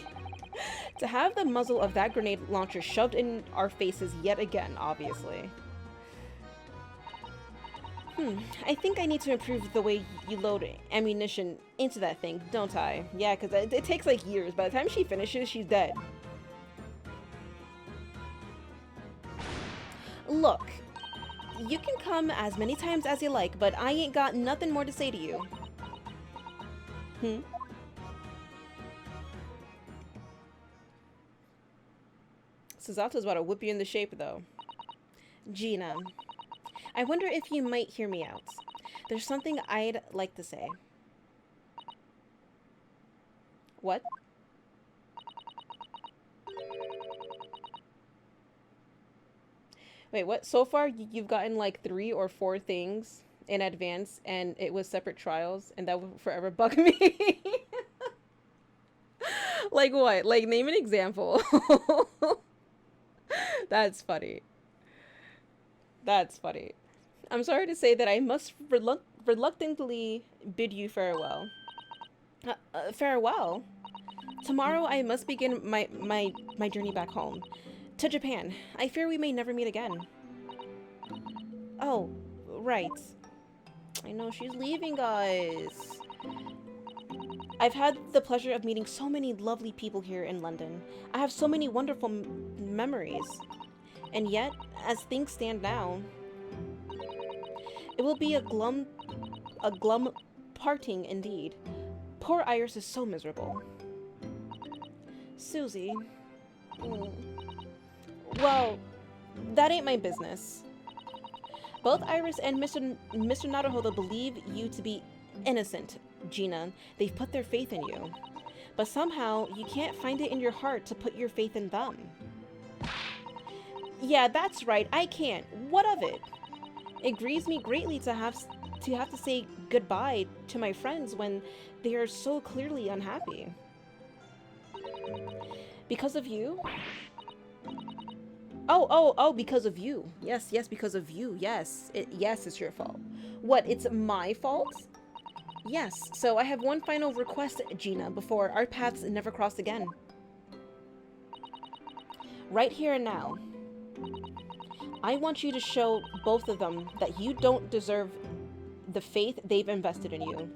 To have the muzzle of that grenade launcher shoved in our faces yet again, obviously. I think I need to improve the way you load ammunition into that thing, don't I? Yeah, because it takes like years. By the time she finishes, she's dead. Look, you can come as many times as you like, but I ain't got nothing more to say to you. Susato's about to whip you in the shape, though. Gina, I wonder if you might hear me out. There's something I'd like to say. What? Wait, what? So far, you've gotten like 3 or 4 things in advance, and it was separate trials, and that would forever bug me. Like what? Like, name an example. That's funny. That's funny. I'm sorry to say that I must reluctantly bid you farewell. Farewell? Tomorrow I must begin my journey back home. To Japan. I fear we may never meet again. Oh, right. I know she's leaving us. I've had the pleasure of meeting so many lovely people here in London. I have so many wonderful memories. And yet, as things stand now, it will be a glum parting indeed. Poor Iris is so miserable. Susie. Well, that ain't my business. Both Iris and Mr. Naruhodo believe you to be innocent, Gina. They've put their faith in you. But somehow, you can't find it in your heart to put your faith in them. Yeah, that's right, I can't. What of it? It grieves me greatly to have to say goodbye to my friends when they are so clearly unhappy. Because of you? Oh, because of you. Yes, because of you. Yes, it's your fault. What, it's my fault? Yes, so I have one final request, Gina, before our paths never cross again. Right here and now. I want you to show both of them that you don't deserve the faith they've invested in you.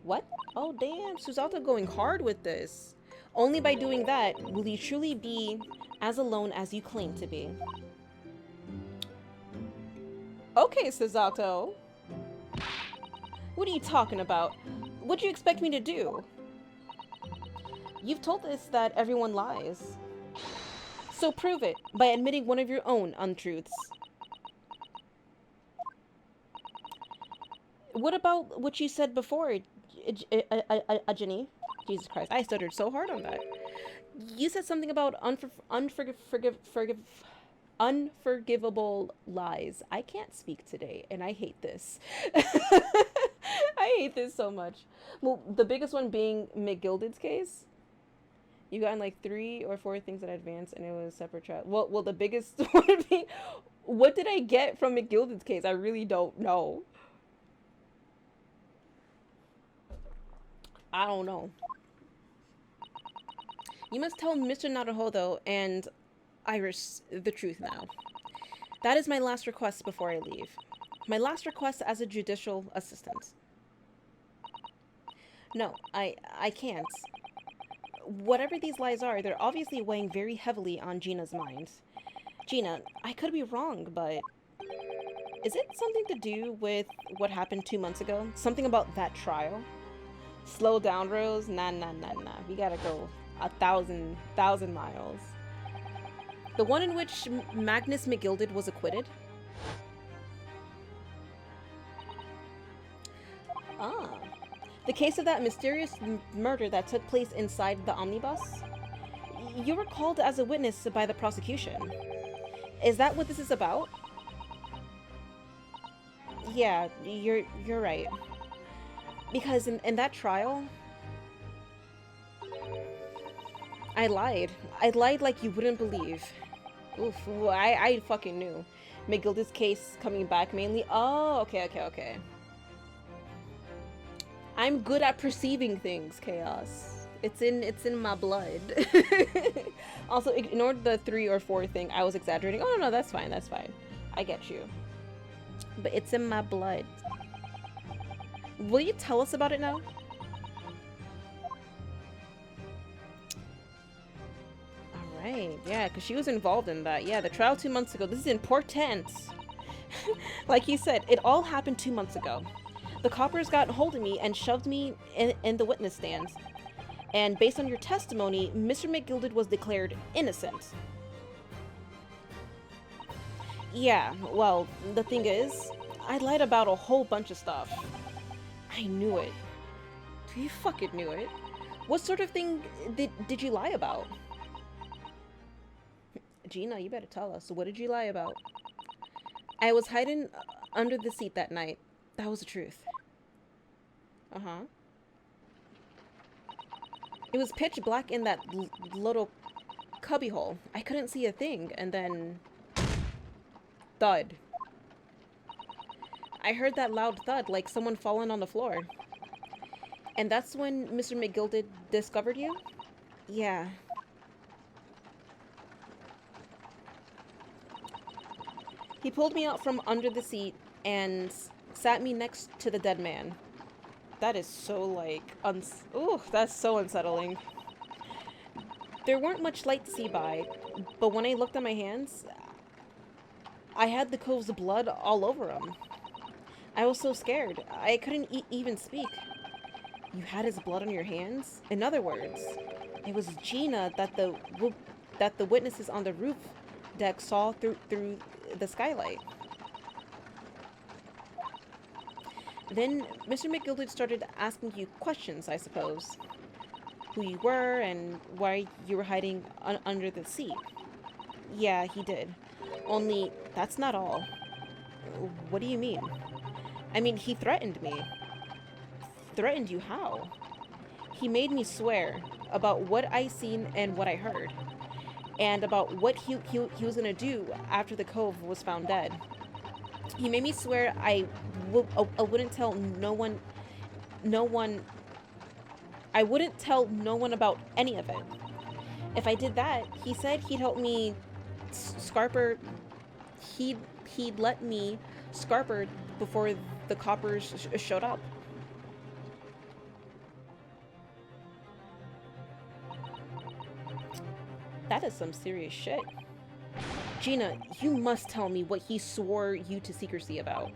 What? Oh, damn. Susato going hard with this. Only by doing that will you truly be as alone as you claim to be. Okay, Susato. What are you talking about? What do you expect me to do? You've told us that everyone lies. So prove it by admitting one of your own untruths. What about what you said before, Jenny? Jesus Christ, I stuttered so hard on that. You said something about unforgivable lies. I can't speak today, and I hate this. I hate this so much. Well, the biggest one being McGilded's case. You got in like 3 or 4 things in advance, and it was separate trial. Well, the biggest one would be, what did I get from McGilded's case? I really don't know. I don't know. You must tell Mr. Naruhodo and Iris the truth now. That is my last request before I leave. My last request as a judicial assistant. No, I can't. Whatever these lies are, they're obviously weighing very heavily on Gina's mind. Gina, I could be wrong, but is it something to do with what happened 2 months ago? Something about that trial? Slow down, Rose. Nah. We gotta go 1,000 miles. The one in which Magnus McGilded was acquitted? Ah. The case of that mysterious murder that took place inside the omnibus? You were called as a witness by the prosecution. Is that what this is about? Yeah, you're right. Because in that trial, I lied. I lied like you wouldn't believe. Oof, I fucking knew. McGilda's case coming back mainly. Oh, okay. I'm good at perceiving things, Chaos. It's in my blood. Also, ignore the 3 or 4 thing. I was exaggerating. Oh no, that's fine. I get you. But it's in my blood. Will you tell us about it now? Alright, yeah, because she was involved in that. Yeah, the trial 2 months ago. This is important. Like he said, it all happened 2 months ago. The coppers got hold of me and shoved me in the witness stands. And based on your testimony, Mr. McGilded was declared innocent. Yeah, well, the thing is, I lied about a whole bunch of stuff. I knew it. You fucking knew it. What sort of thing did you lie about? Gina, you better tell us. What did you lie about? I was hiding under the seat that night. That was the truth. Uh-huh. It was pitch black in that little cubbyhole. I couldn't see a thing, and then... thud. I heard that loud thud, like someone falling on the floor. And that's when Mr. McGilded discovered you? Yeah. He pulled me out from under the seat and sat me next to the dead man. That is so, like, ooh, that's so unsettling. There weren't much light to see by, but when I looked at my hands, I had the cove's blood all over them. I was so scared. I couldn't even speak. You had his blood on your hands? In other words, it was Gina that the witnesses on the roof deck saw through the skylight. Then Mr. McGilded started asking you questions, I suppose. Who you were and why you were hiding under the seat. Yeah, he did. Only, that's not all. What do you mean? I mean, he threatened me. Threatened you how? He made me swear about what I seen and what I heard. And about what he was gonna do after the cove was found dead. He made me swear I wouldn't tell no one, I wouldn't tell no one about any of it. If I did that, he said he'd help me he'd let me scarper before the coppers showed up. That is some serious shit. Gina, you must tell me what he swore you to secrecy about.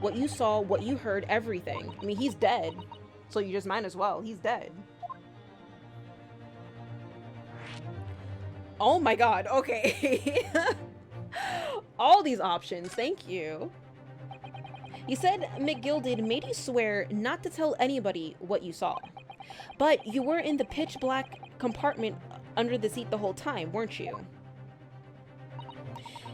What you saw, what you heard, everything. I mean, he's dead, so you just might as well. He's dead. Oh my god, okay. All these options, thank you. You said McGilded made you swear not to tell anybody what you saw. But you were in the pitch black compartment under the seat the whole time, weren't you?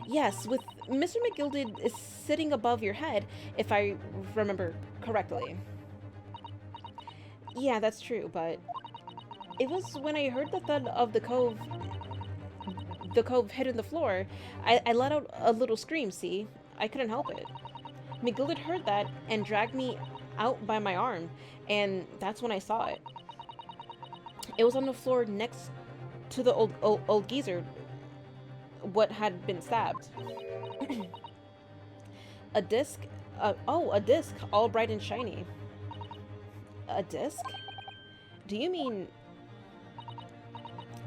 Yes, with Mr. McGilded is sitting above your head, if I remember correctly. Yeah, that's true, but it was when I heard the thud of the cove hitting the floor, I let out a little scream, see? I couldn't help it. McGilded heard that and dragged me out by my arm, and that's when I saw it. It was on the floor next to the old geezer, what had been stabbed. A disc? A disc, all bright and shiny. A disc? Do you mean...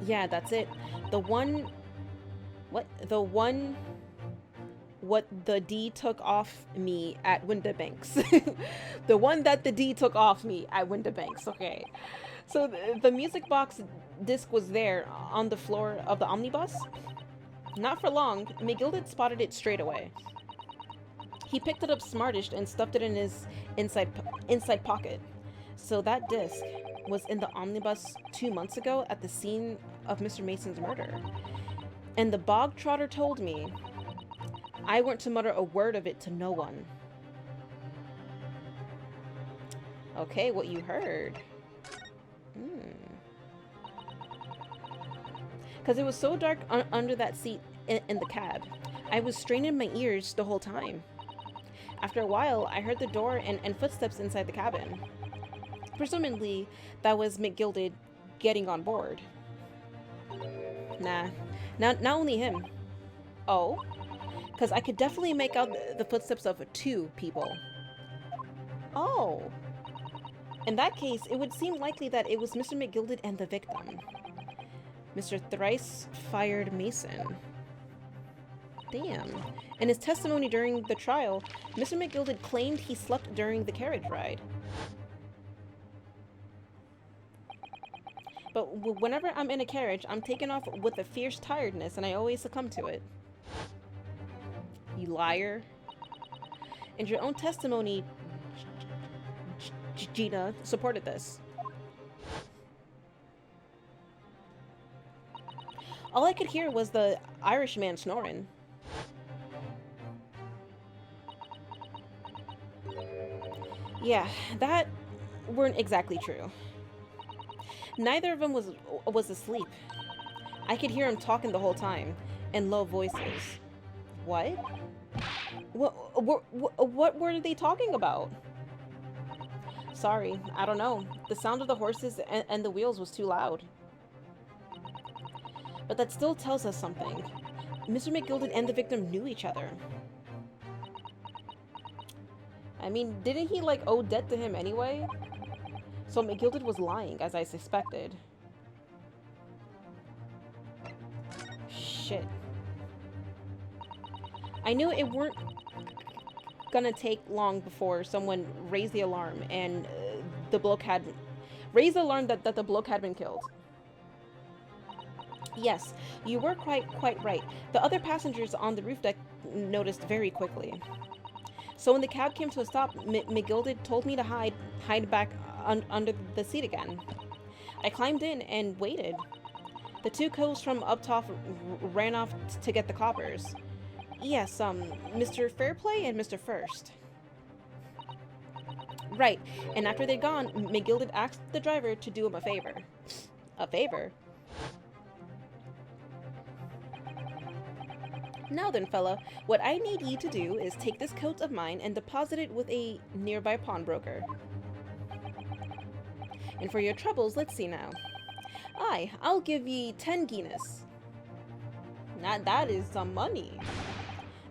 Yeah, that's it. The one... What? The one... What the D took off me at Windabanks. The one that the D took off me at Windabanks, okay. So the music box disc was there on the floor of the omnibus. Not for long, McGilded spotted it straight away. He picked it up smartish and stuffed it in his inside pocket. So that disc was in the omnibus 2 months ago at the scene of Mr. Mason's murder. And the bog trotter told me I weren't to mutter a word of it to no one. Okay, what you heard. Because it was so dark under that seat in the cab. I was straining my ears the whole time. After a while, I heard the door and footsteps inside the cabin. Presumably, that was McGilded getting on board. Nah, not only him. Oh? Because I could definitely make out the footsteps of 2 people. Oh. In that case, it would seem likely that it was Mr. McGilded and the victim. Mr. Thrice-Fired Mason. Damn. In his testimony during the trial, Mr. McGilded claimed he slept during the carriage ride. But whenever I'm in a carriage, I'm taken off with a fierce tiredness, and I always succumb to it. You liar. And your own testimony, Gina, supported this. All I could hear was the Irishman snoring. Yeah, that weren't exactly true. Neither of them was asleep. I could hear him talking the whole time, in low voices. What? What were they talking about? Sorry, I don't know. The sound of the horses and the wheels was too loud. But that still tells us something. Mr. McGilded and the victim knew each other. I mean, didn't he, like, owe debt to him anyway? So McGilded was lying, as I suspected. Shit. I knew it weren't gonna take long before someone raised the alarm and the bloke had... raised the alarm that the bloke had been killed. Yes, you were quite right. The other passengers on the roof deck noticed very quickly. So when the cab came to a stop, McGilded told me to hide back under the seat again. I climbed in and waited. The 2 coves from up top ran off to get the coppers. Yes, Mr. Fairplay and Mr. First. Right, and after they'd gone, McGilded asked the driver to do him a favor. A favor? Now then, fella, what I need ye to do is take this coat of mine and deposit it with a nearby pawnbroker. And for your troubles, let's see now. Aye, I'll give ye 10 guineas. That is some money.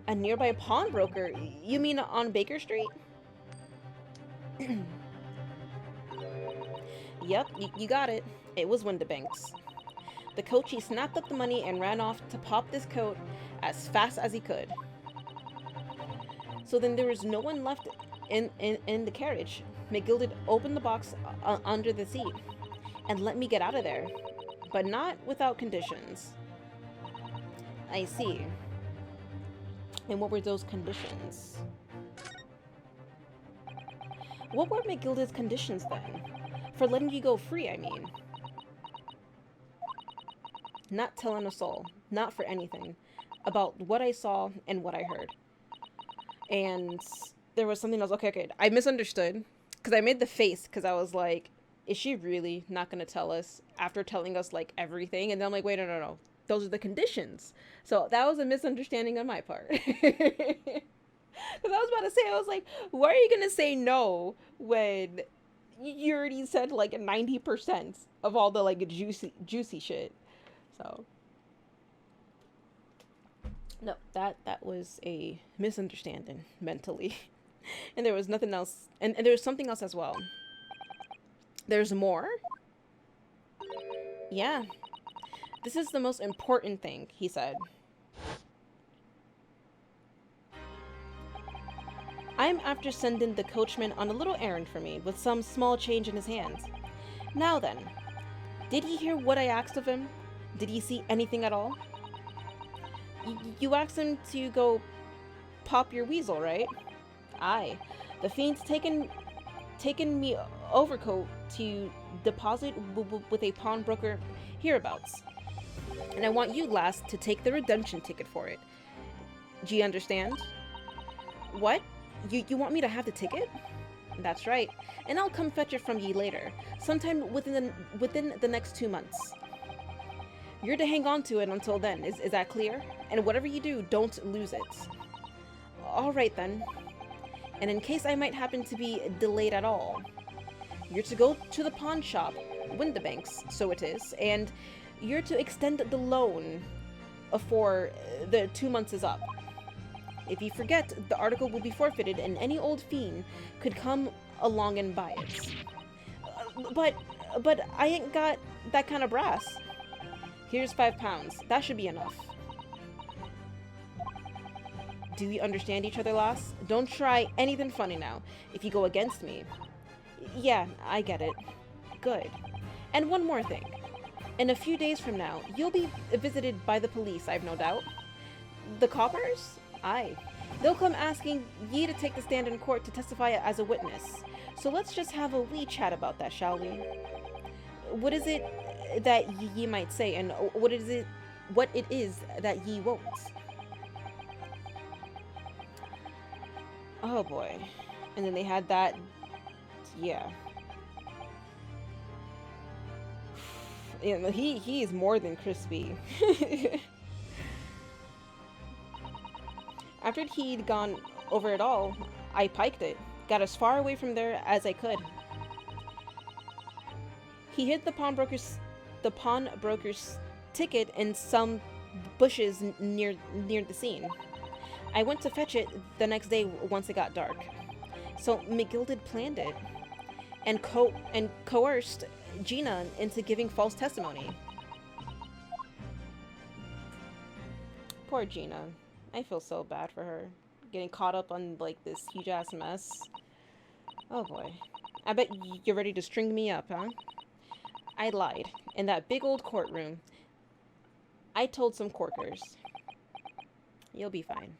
A nearby pawnbroker? You mean on Baker Street? Yep, you got it. It was Windibanks. The coachee snapped up the money and ran off to pop this coat as fast as he could. So then there was no one left in the carriage. McGilded opened the box under the seat and let me get out of there, but not without conditions. I see. And what were those conditions? What were McGilded's conditions then? For letting you go free, I mean. Not telling a soul, not for anything, about what I saw and what I heard. And there was something else. Okay, I misunderstood. Because I made the face, because I was like, is she really not going to tell us after telling us, like, everything? And then I'm like, wait, no. Those are the conditions. So that was a misunderstanding on my part. Because I was about to say, I was like, why are you going to say no when you already said, like, 90% of all the, like, juicy shit? So, no, that was a misunderstanding mentally. And there was nothing else. And there was something else as well. There's more? Yeah. This is the most important thing, he said. I'm after sending the coachman on a little errand for me with some small change in his hands. Now then, did he hear what I asked of him? Did he see anything at all? You asked him to go pop your weasel, right? Aye. The fiend's taken me overcoat to deposit with a pawnbroker hereabouts. And I want you, lass, to take the redemption ticket for it. Do you understand? What? You want me to have the ticket? That's right. And I'll come fetch it from ye later, sometime within the next 2 months. You're to hang on to it until then, is that clear? And whatever you do, don't lose it. Alright then. And in case I might happen to be delayed at all, you're to go to the pawn shop, Windibanks, so it is, and you're to extend the loan before the 2 months is up. If you forget, the article will be forfeited and any old fiend could come along and buy it. But I ain't got that kind of brass. Here's £5. That should be enough. Do we understand each other, lass? Don't try anything funny now. If you go against me... Yeah, I get it. Good. And one more thing. In a few days from now, you'll be visited by the police, I've no doubt. The coppers? Aye. They'll come asking ye to take the stand in court to testify as a witness. So let's just have a wee chat about that, shall we? What is it that ye might say, and what it is that ye won't? Oh boy. And then they had that... Yeah. You know, he is more than crispy. After he'd gone over it all, I piked it. Got as far away from there as I could. He hid the pawnbroker's ticket in some bushes near the scene. I went to fetch it the next day once it got dark. So McGilded planned it and coerced Gina into giving false testimony. Poor Gina. I feel so bad for her. Getting caught up on, like, this huge-ass mess. Oh boy. I bet you're ready to string me up, huh? I lied. In that big old courtroom. I told some corkers. You'll be fine.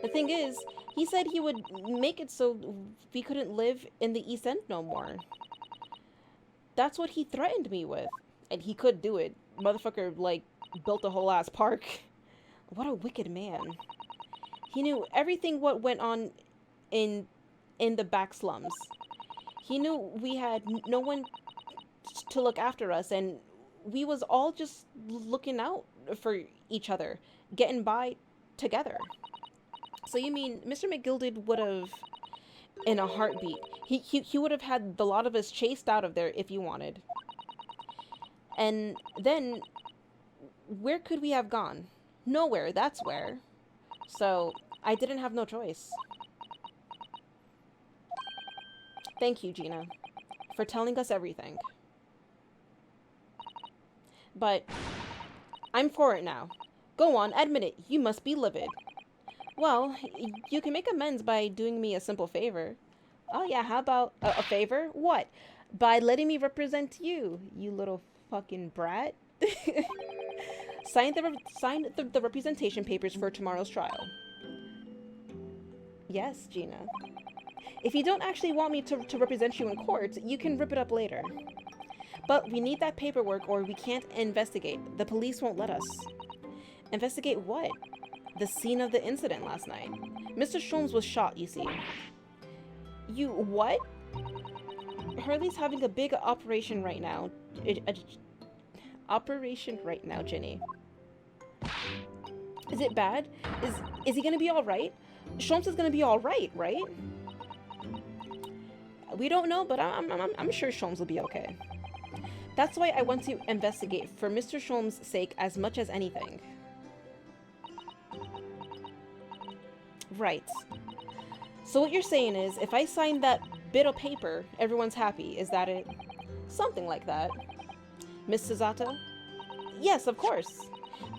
The thing is, he said he would make it so we couldn't live in the East End no more. That's what he threatened me with. And he could do it. Motherfucker, like, built a whole ass park. What a wicked man. He knew everything what went on in the back slums. He knew we had no one to look after us, and we was all just looking out for each other, getting by together. So you mean Mr. McGilded would have, in a heartbeat, he would have had the lot of us chased out of there if you wanted. And then, where could we have gone? Nowhere, that's where. So, I didn't have no choice. Thank you, Gina, for telling us everything. But, I'm for it now. Go on, admit it, you must be livid. Well, you can make amends by doing me a simple favor. Oh yeah, how about a favor? What? By letting me represent you, you little fucking brat. Sign the representation papers for tomorrow's trial. Yes, Gina. If you don't actually want me to represent you in court, you can rip it up later. But we need that paperwork or we can't investigate. The police won't let us. Investigate what? The scene of the incident last night. Mr. Sholmes was shot, you see. You what? Hurley's having a big operation right now. Operation right now, Jenny. Is it bad? Is he gonna be alright? Sholmes is gonna be alright, right? We don't know, but I'm sure Sholmes will be okay. That's why I want to investigate for Mr. Sholmes' sake as much as anything. Right. So what you're saying is, if I sign that bit of paper, everyone's happy, is that it? Something like that. Miss Susato? Yes, of course.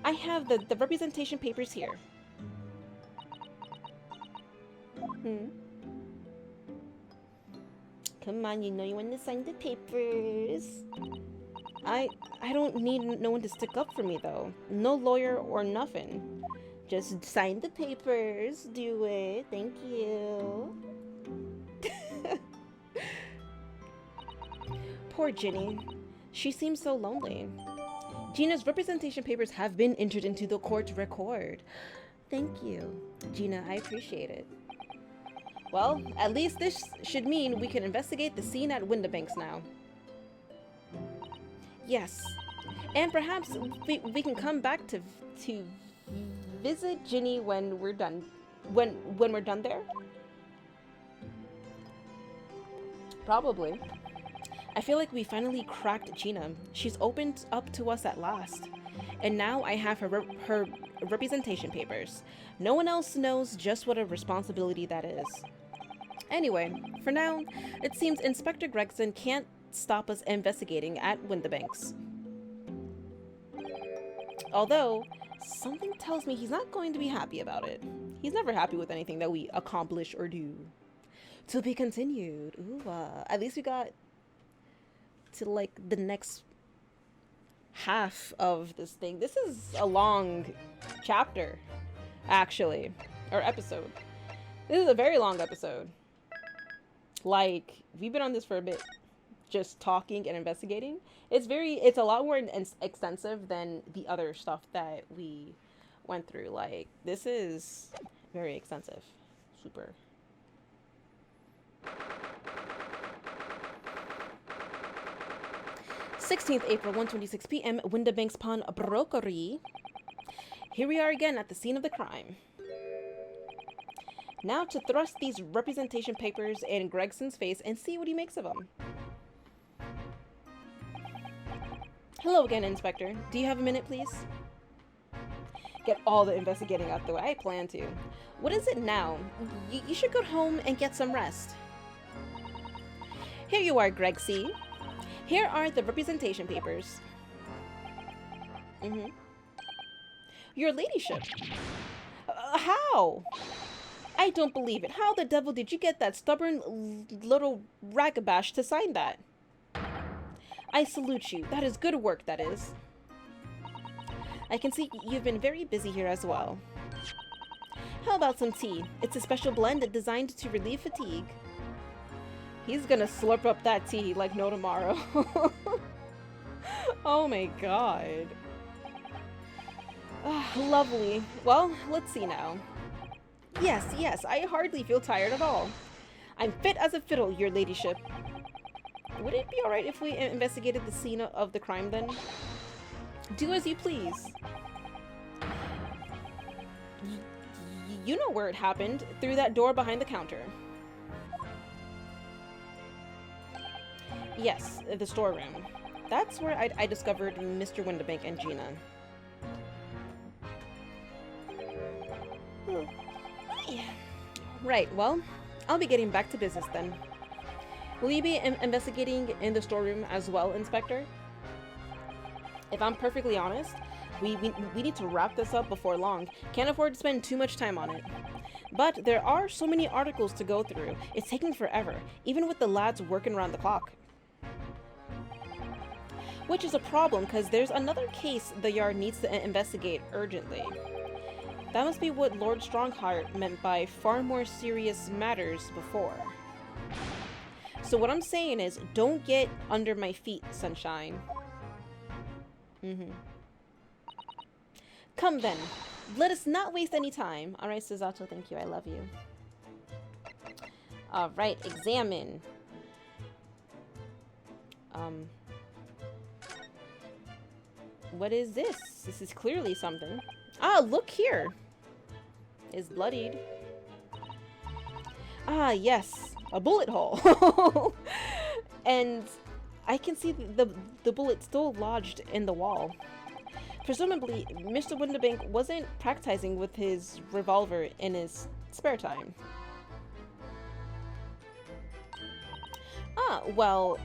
I have the representation papers here. Come on, you know you want to sign the papers. I don't need no one to stick up for me, though. No lawyer or nothing. Just sign the papers. Do it. Thank you. Poor Ginny. She seems so lonely. Gina's representation papers have been entered into the court record. Thank you, Gina. I appreciate it. Well, at least this should mean we can investigate the scene at Windibanks now. Yes. And perhaps we can come back to visit Ginny when we're done. When we're done there? Probably. I feel like we finally cracked Gina. She's opened up to us at last. And now I have her representation papers. No one else knows just what a responsibility that is. Anyway, for now, it seems Inspector Gregson can't stop us investigating at Windibanks. Although, something tells me he's not going to be happy about it. He's never happy with anything that we accomplish or do. To be continued. Ooh, at least we got to, like, the next half of this thing. This is a long chapter, actually. Or episode. This is a very long episode. Like, we've been on this for a bit. Just talking and investigating. It's a lot more extensive than the other stuff that we went through. Like, this is very extensive. Super. April 1:26 p.m. Windibanks Pawn Brokery. Here we are again at the scene of the crime. Now to thrust these representation papers in Gregson's face and see what he makes of them. Hello again, Inspector. Do you have a minute, please? Get all the investigating out the way. I plan to. What is it now? You should go home and get some rest. Here you are, Greg C. Here are the representation papers. Your ladyship. How? I don't believe it. How the devil did you get that stubborn little ragabash to sign that? I salute you. That is good work, that is. I can see you've been very busy here as well. How about some tea? It's a special blend designed to relieve fatigue. He's gonna slurp up that tea like no tomorrow. Oh my god. Lovely. Well, let's see now. Yes, I hardly feel tired at all. I'm fit as a fiddle, your ladyship. Would it be alright if we investigated the scene of the crime then? Do as you please. You know where it happened, through that door behind the counter. Yes, the storeroom. That's where I discovered Mr. Windibank and Gina. Right, well, I'll be getting back to business then. Will you be investigating in the storeroom as well, Inspector? If I'm perfectly honest, we need to wrap this up before long. Can't afford to spend too much time on it. But there are so many articles to go through. It's taking forever, even with the lads working around the clock. Which is a problem, because there's another case the Yard needs to investigate urgently. That must be what Lord Strongheart meant by far more serious matters before. So what I'm saying is, don't get under my feet, sunshine. Come then. Let us not waste any time. Alright, Susato, thank you. I love you. Alright, examine. What is this? This is clearly something. Ah, look here. It's bloodied. Ah, yes. A bullet hole. And I can see the bullet still lodged in the wall. Presumably, Mr. Windibank wasn't practicing with his revolver in his spare time. Ah, well,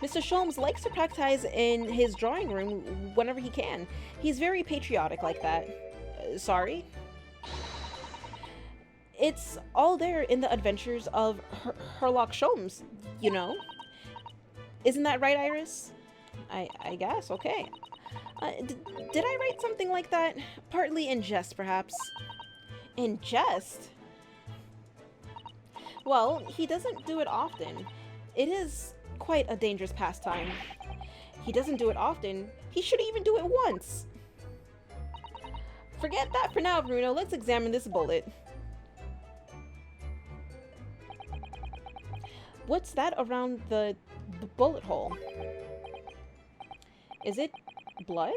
Mr. Sholmes likes to practice in his drawing room whenever he can. He's very patriotic like that. Sorry? It's all there in the adventures of Herlock Sholmes, you know? Isn't that right, Iris? I guess, okay. Did I write something like that? Partly in jest, perhaps. In jest? Well, he doesn't do it often. It is quite a dangerous pastime. He doesn't do it often, He should even do it once. Forget that for now, Bruno. Let's examine this bullet. What's that around the bullet hole? Is it blood?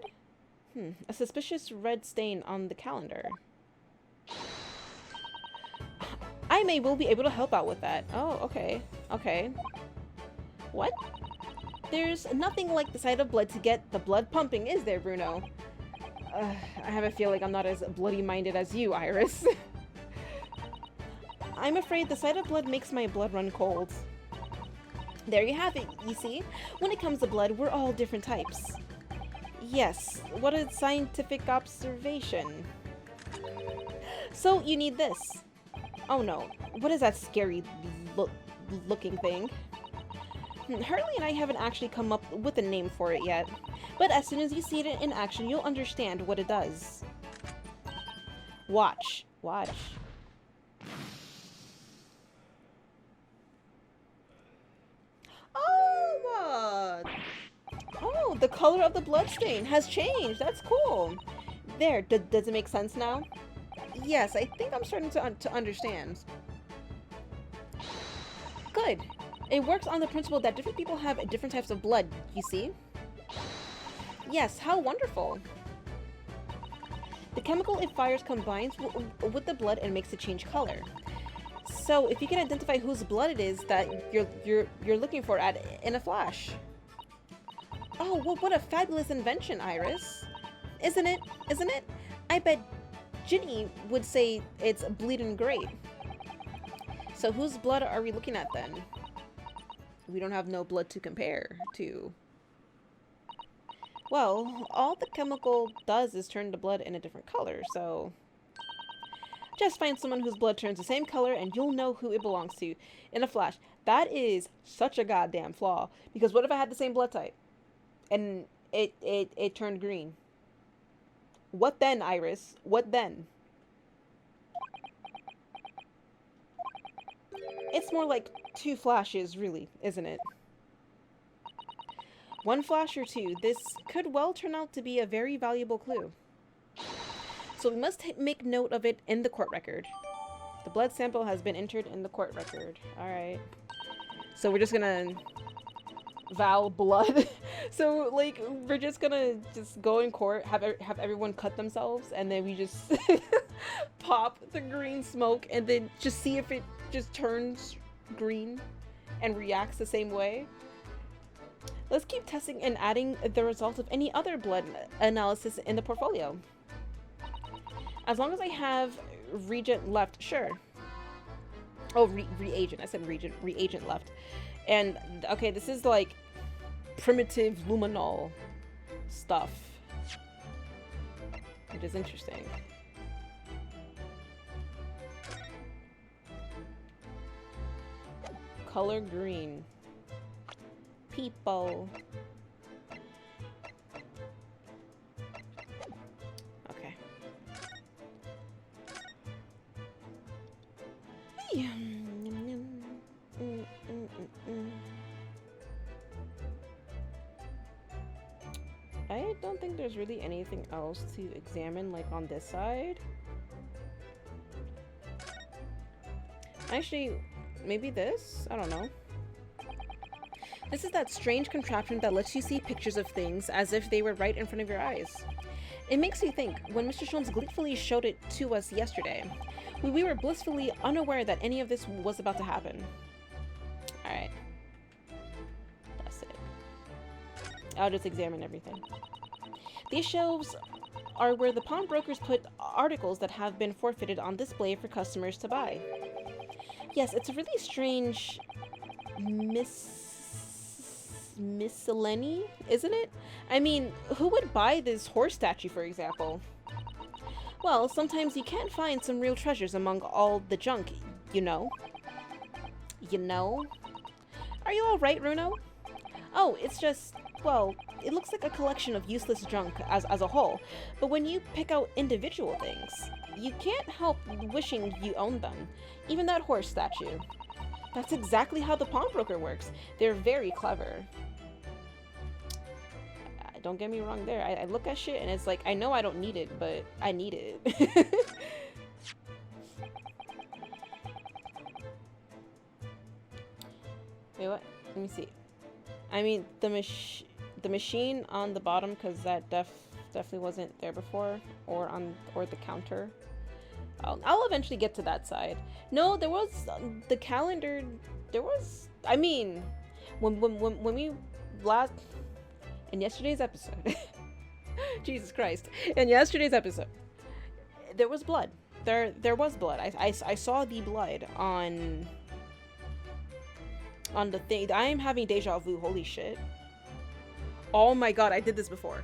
A suspicious red stain on the calendar. I may well be able to help out with that. Oh, okay. Okay. What? There's nothing like the sight of blood to get the blood pumping, is there, Bruno? I have a feeling I'm not as bloody-minded as you, Iris. I'm afraid the sight of blood makes my blood run cold. There you have it, you see? When it comes to blood, we're all different types. Yes, what a scientific observation. So, you need this. Oh no, what is that scary looking thing? Hurley and I haven't actually come up with a name for it yet, but as soon as you see it in action, you'll understand what it does. Watch. Watch. Oh, the color of the bloodstain has changed. That's cool. There, does it make sense now? Yes, I think I'm starting to understand. Good. It works on the principle that different people have different types of blood, you see? Yes, how wonderful. The chemical it fires combines with the blood and makes it change color. So, if you can identify whose blood it is that you're looking for in a flash. Oh, well, what a fabulous invention, Iris. Isn't it? Isn't it? I bet Ginny would say it's bleeding great. So whose blood are we looking at then? We don't have no blood to compare to. Well, all the chemical does is turn the blood in a different color, so... Just find someone whose blood turns the same color and you'll know who it belongs to in a flash. That is such a goddamn flaw. Because what if I had the same blood type? And it turned green. What then, Iris? What then? It's more like 2 flashes, really, isn't it? 1 flash or 2. This could well turn out to be a very valuable clue. So we must make note of it in the court record. The blood sample has been entered in the court record. Alright. So we're just gonna... vow blood. So, like, we're just gonna go in court, have everyone cut themselves, and then we just pop the green smoke, and then just see if it just turns green and reacts the same way. Let's keep testing and adding the result of any other blood analysis in the portfolio. As long as I have reagent left, sure. Oh, reagent. I said reagent left. And, okay, this is like primitive luminol stuff, which is interesting. Color green. People. Okay. I don't think there's really anything else to examine, like, on this side. Actually, maybe this? I don't know. This is that strange contraption that lets you see pictures of things as if they were right in front of your eyes. It makes you think, when Mr. Sholmes gleefully showed it to us yesterday, we were blissfully unaware that any of this was about to happen. Alright. That's it. I'll just examine everything. These shelves are where the pawnbrokers put articles that have been forfeited on display for customers to buy. Yes, it's a really strange miscellany, isn't it? I mean, who would buy this horse statue, for example? Well, sometimes you can't find some real treasures among all the junk, you know. You know? Are you alright, Runo? Oh, it's just, well, it looks like a collection of useless junk as a whole, but when you pick out individual things, you can't help wishing you owned them. Even that horse statue. That's exactly how the pawnbroker works. They're very clever. Don't get me wrong there. I look at shit and it's like, I know I don't need it, but I need it. Wait, what? Let me see. I mean, the machine on the bottom, because that definitely wasn't there before, or the counter. I'll eventually get to that side. No, there was the calendar. There was. I mean, when we last in yesterday's episode, Jesus Christ, in yesterday's episode, there was blood. There was blood. I saw the blood on the thing. I am having deja vu. Holy shit. Oh my god, I did this before.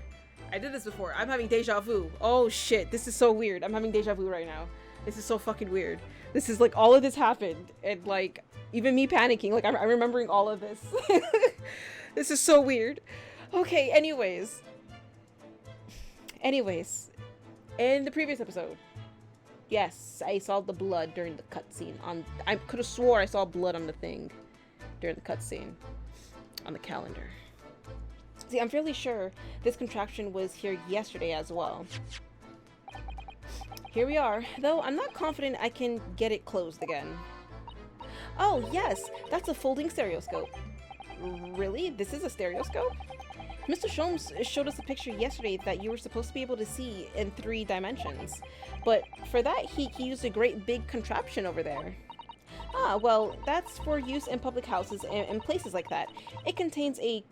I'm having deja vu. Oh shit, this is so weird. I'm having deja vu right now. This is so fucking weird. This is like, all of this happened, and like, even me panicking, like, I'm remembering all of this. This is so weird. Okay, anyways, in the previous episode, yes, I saw the blood during the cutscene. I could have swore I saw blood on the thing during the cutscene on the calendar. See, I'm fairly sure this contraption was here yesterday as well. Here we are, though I'm not confident I can get it closed again. Oh, yes, that's a folding stereoscope. Really? This is a stereoscope? Mr. Sholmes showed us a picture yesterday that you were supposed to be able to see in 3 dimensions. But for that, he used a great big contraption over there. Ah, well, that's for use in public houses and places like that. It contains a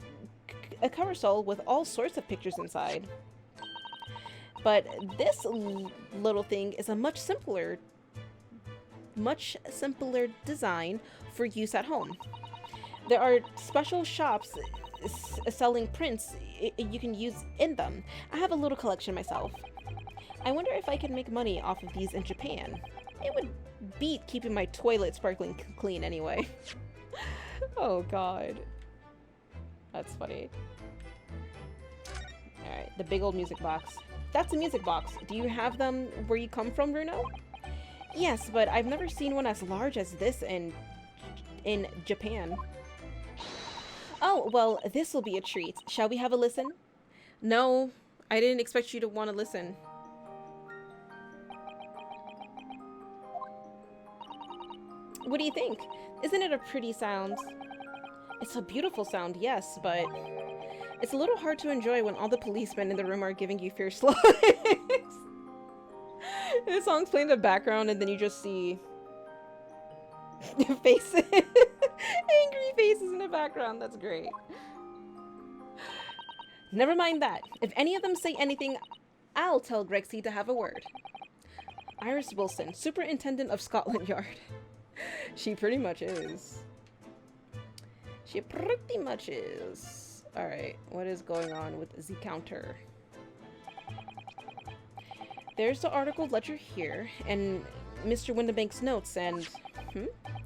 carousel with all sorts of pictures inside. But this little thing is a much simpler design for use at home. There are special shops selling prints you can use in them. I have a little collection myself. I wonder if I can make money off of these in Japan. It would beat keeping my toilet sparkling clean anyway. Oh god. That's funny. Alright, the big old music box. That's a music box. Do you have them where you come from, Bruno? Yes, but I've never seen one as large as this in Japan. Oh, well, this will be a treat. Shall we have a listen? No, I didn't expect you to want to listen. What do you think? Isn't it a pretty sound? It's a beautiful sound, yes, but it's a little hard to enjoy when all the policemen in the room are giving you fierce looks. The song's playing in the background and then you just see faces. Angry faces in the background. That's great. Never mind that. If any of them say anything, I'll tell Grexy to have a word. Iris Wilson, Superintendent of Scotland Yard. She pretty much is. She pretty much is. Alright, what is going on with the counter? There's the article ledger here, and Mr. Windibank's notes, and...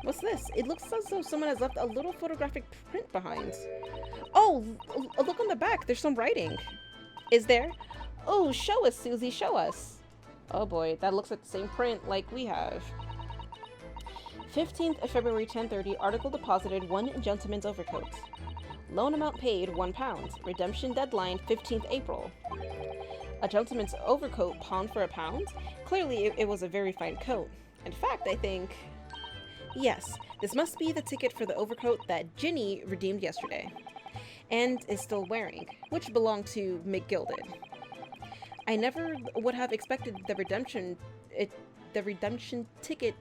What's this? It looks as though someone has left a little photographic print behind. Oh, look on the back. There's some writing. Is there? Oh, show us, Susie, show us. Oh boy, that looks like the same print like we have. 15th of February, 10:30, article deposited, 1 gentleman's overcoat. Loan amount paid, £1. Redemption deadline, 15th April. A gentleman's overcoat pawned for £1? Clearly, it was a very fine coat. In fact, I think... Yes, this must be the ticket for the overcoat that Ginny redeemed yesterday. And is still wearing, which belonged to McGilded. I never would have expected the redemption ticket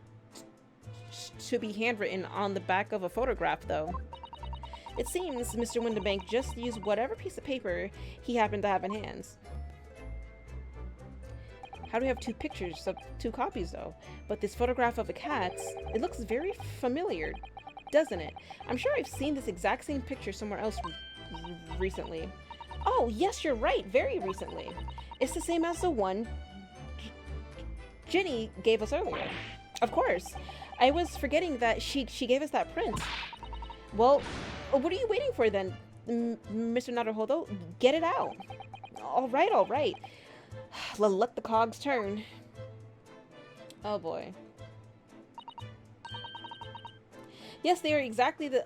to be handwritten on the back of a photograph, though. It seems Mr. Windibank just used whatever piece of paper he happened to have in hands. How do we have 2 pictures of 2 copies, though? But this photograph of a cat, it looks very familiar, doesn't it? I'm sure I've seen this exact same picture somewhere else recently. Oh, yes, you're right, very recently. It's the same as the one Ginny gave us earlier. Of course. I was forgetting that she gave us that print. Well, what are you waiting for then, Mr. Naruhodo? Get it out. All right. Let the cogs turn. Oh boy. Yes, they are exactly the...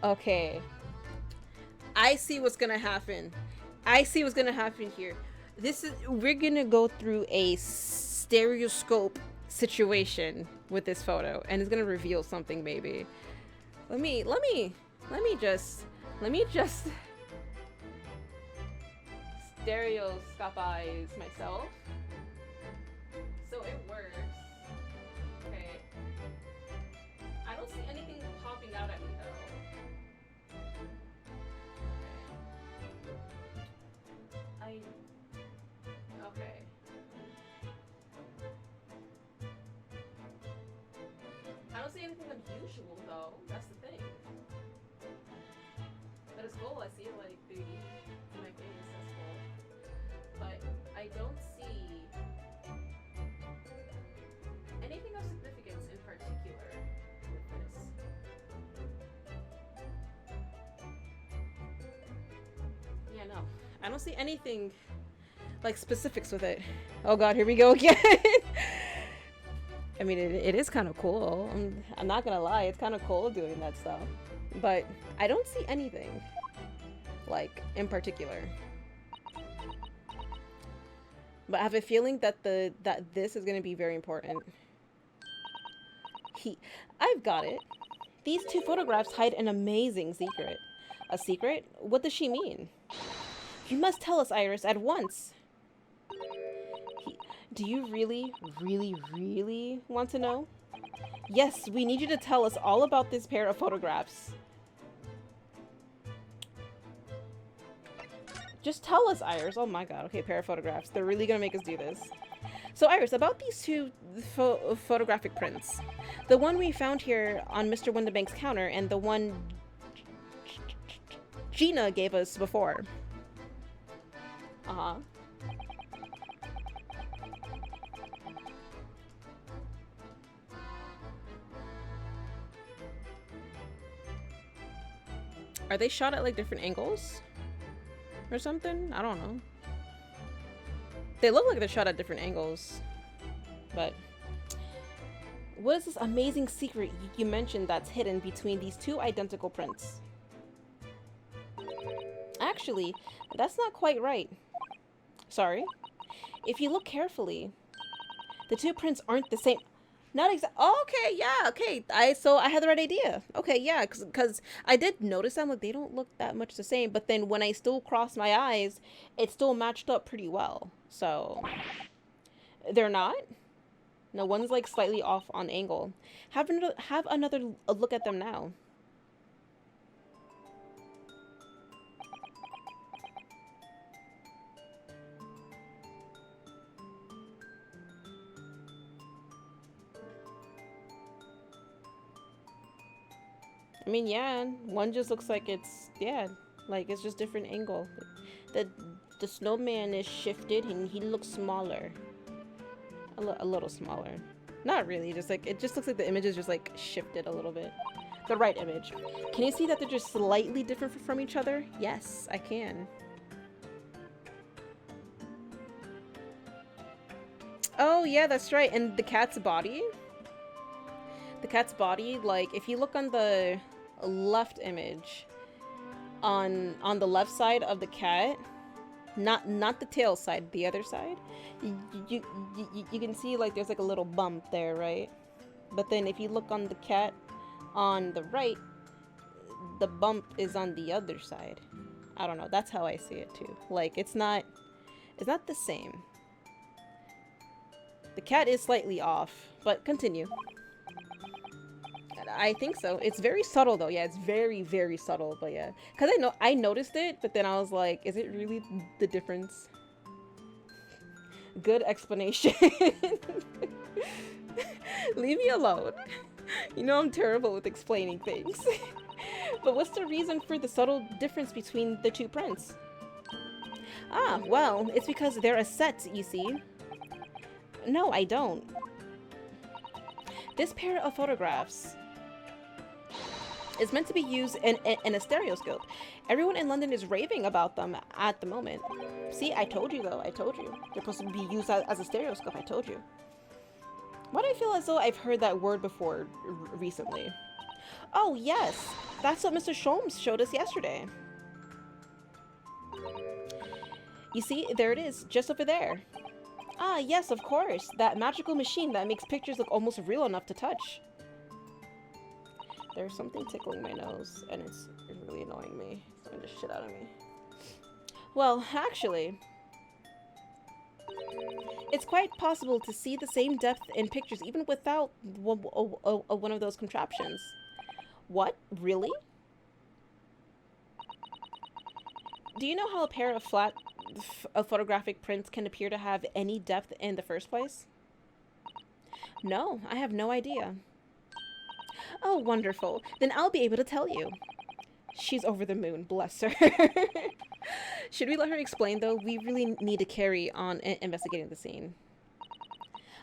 Okay. I see what's gonna happen. I see what's gonna happen here. We're gonna go through a stereoscope situation with this photo, and it's gonna reveal something maybe. Let me just stereoscopize myself so it works. Okay. I don't see anything popping out at me though. Okay. I don't see anything unusual though. That's the thing. But it's cool. I see it like 3D in my face. That's cool. But I don't see anything of significance in particular with this. Yeah, no. I don't see anything like specifics with it. Oh god, here we go again. I mean, it is kind of cool. I'm not gonna lie, it's kind of cool doing that stuff. But I don't see anything like in particular. But I have a feeling that this is gonna be very important. I've got it. These two photographs hide an amazing secret. A secret? What does she mean? You must tell us, Iris, at once. Do you really, really, really want to know? Yes, we need you to tell us all about this pair of photographs. Just tell us, Iris. Oh my god. Okay, pair of photographs. They're really gonna make us do this. So, Iris, about these two photographic prints. The one we found here on Mr. Windabank's counter and the one Gina gave us before. Uh-huh. Are they shot at like different angles? Or something? I don't know. They look like they're shot at different angles. But what is this amazing secret you mentioned that's hidden between these two identical prints? Actually, that's not quite right. Sorry. If you look carefully, the two prints aren't the same. Not exact. Oh, okay, yeah, okay. So I had the right idea. Okay, yeah, because I did notice them, like they don't look that much the same. But then when I still crossed my eyes, it still matched up pretty well. So they're not. No, one's like slightly off on angle. Have another look at them now. I mean, yeah, one just looks like it's, yeah, like it's just different angle. The snowman is shifted and he looks smaller. A little smaller. Not really, just like, it just looks like the image is just like shifted a little bit. The right image. Can you see that they're just slightly different from each other? Yes, I can. Oh, yeah, that's right. And the cat's body? The cat's body, like, if you look on the left image, on the left side of the cat, not the tail side, the other side, you can see like there's like a little bump there, right? But then if you look on the cat on the right, the bump is on the other side. I don't know, that's how I see it too. Like it's not the same. The cat is slightly off, but continue. I think so. It's very subtle though. Yeah, it's very, very subtle, but yeah. Cause I noticed it, but then I was like, is it really the difference? Good explanation. Leave me alone. You know I'm terrible with explaining things. But what's the reason for the subtle difference between the two prints? Ah, well, it's because they're a set, you see. No, I don't. This pair of photographs is meant to be used in a stereoscope. Everyone in London is raving about them at the moment. See, I told you though, I told you. They're supposed to be used as a stereoscope, I told you. Why do I feel as though I've heard that word before recently? Oh yes, that's what Mr. Sholmes showed us yesterday. You see, there it is, just over there. Ah, yes, of course. That magical machine that makes pictures look almost real enough to touch. There's something tickling my nose, and it's really annoying me. It's annoying the shit out of me. Well, actually, it's quite possible to see the same depth in pictures even without one of those contraptions. What? Really? Do you know how a pair of photographic prints can appear to have any depth in the first place? No, I have no idea. Oh, wonderful. Then I'll be able to tell you. She's over the moon, bless her. Should we let her explain, though? We really need to carry on investigating the scene.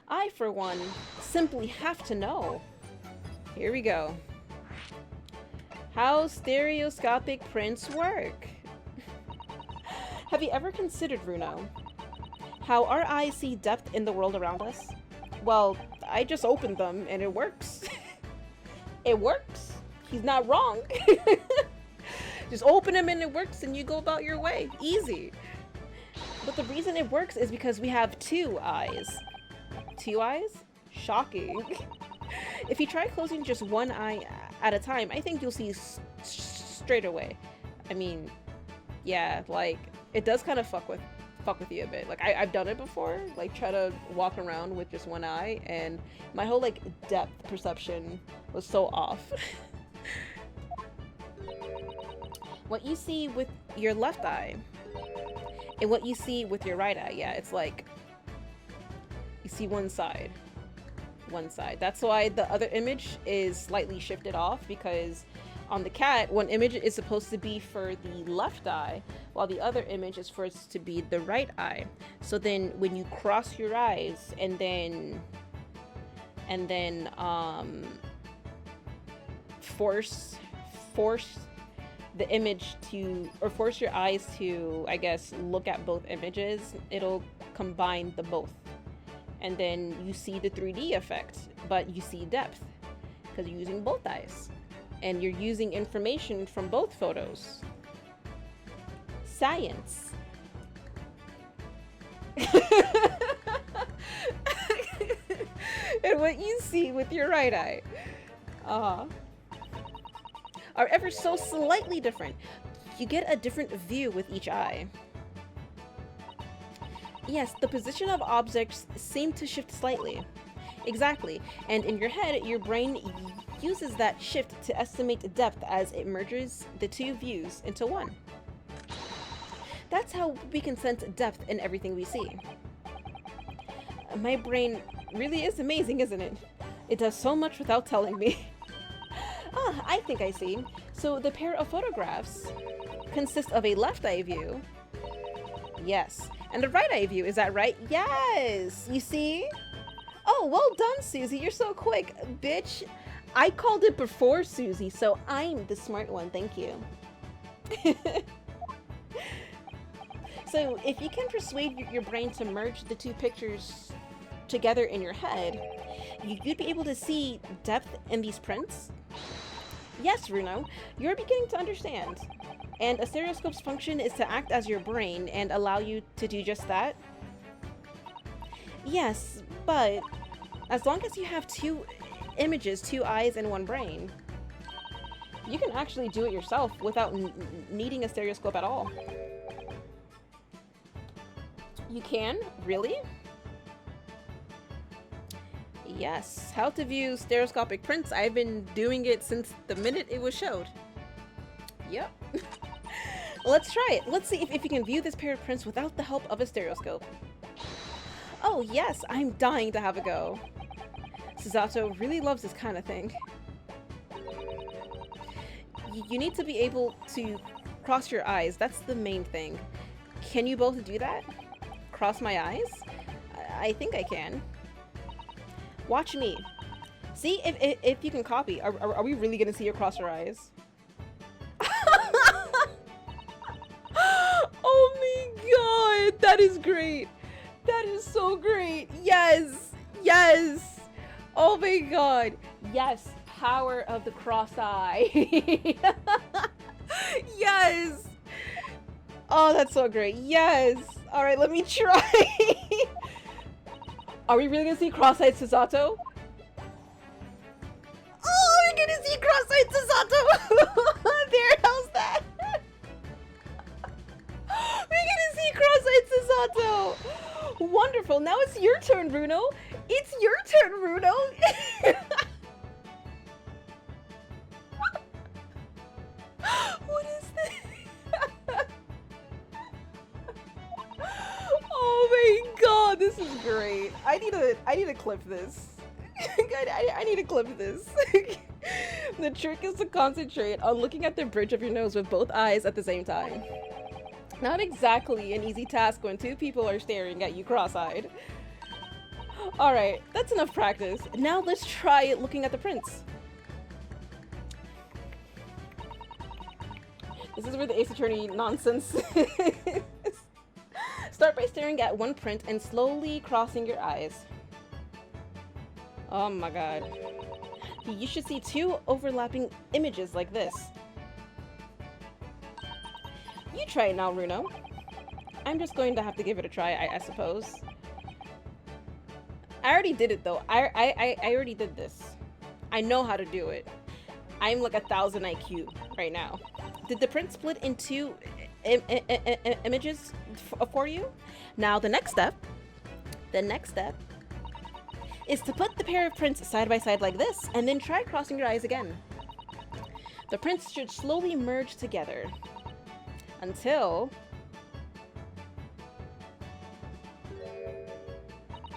I, for one, simply have to know. Here we go. How stereoscopic prints work. Have you ever considered, Runo, how our eyes see depth in the world around us? Well, I just opened them and it works. It works. He's not wrong. Just open them and it works and you go about your way. Easy. But the reason it works is because we have two eyes. Two eyes? Shocking. If you try closing just one eye at a time, I think you'll see straight away. I mean, yeah, like, it does kind of fuck with you a bit. Like, I've done it before, like, try to walk around with just one eye, and my whole, like, depth perception was so off. What you see with your left eye and what you see with your right eye, yeah, it's like you see one side. That's why the other image is slightly shifted off, because on the cat, one image is supposed to be for the left eye, while the other image is for it to be the right eye. So then when you cross your eyes and then force the image to, or force your eyes to, I guess, look at both images, it'll combine the both. And then you see the 3D effect, but you see depth because you're using both eyes. And you're using information from both photos. Science. And what you see with your right eye are ever so slightly different. You get a different view with each eye. Yes, the position of objects seem to shift slightly. Exactly. And in your head, your brain uses that shift to estimate depth as it merges the two views into one. That's how we can sense depth in everything we see. My brain really is amazing, isn't it? It does so much without telling me. Ah, I think I see. So the pair of photographs consist of a left eye view. Yes. And a right eye view, is that right? Yes! You see? Oh, well done, Susie. You're so quick. Bitch, I called it before Susie, so I'm the smart one. Thank you. So if you can persuade your brain to merge the two pictures together in your head, you'd be able to see depth in these prints. Yes, Runo, you're beginning to understand. And a stereoscope's function is to act as your brain and allow you to do just that. Yes, but as long as you have two images, two eyes, and one brain, you can actually do it yourself without needing a stereoscope at all. You can? Really? Yes. How to view stereoscopic prints. I've been doing it since the minute it was showed. Yep. Let's try it. Let's see if you can view this pair of prints without the help of a stereoscope. Oh yes, I'm dying to have a go. Susato really loves this kind of thing. You need to be able to cross your eyes. That's the main thing. Can you both do that? Cross my eyes? I think I can. Watch me. See if you can copy. Are we really gonna see her cross her eyes? Oh my god, that is great. That is so great. Yes, yes. Oh my god. Yes, power of the cross eye. Yes. Oh, that's so great. Yes. Alright, let me try. Are we really gonna see cross-eyed Susato? Oh, we're gonna see cross-eyed Susato! There, how's that? We're gonna see cross-eyed Susato! Wonderful, now it's your turn, Bruno! It's your turn, Bruno! What is this? Oh my god, this is great. I need to clip this. I need to clip this. The trick is to concentrate on looking at the bridge of your nose with both eyes at the same time. Not exactly an easy task when two people are staring at you cross-eyed. Alright, that's enough practice. Now let's try it looking at the prints. This is where the Ace Attorney nonsense is. Start by staring at one print and slowly crossing your eyes. Oh my god. You should see two overlapping images like this. You try it now, Bruno. I'm just going to have to give it a try, I suppose. I already did it though. I already did this. I know how to do it. I'm like 1,000 IQ right now. Did the print split in two images for you? Now the next step is to put the pair of prints side by side like this, and then try crossing your eyes again. The prints should slowly merge together until...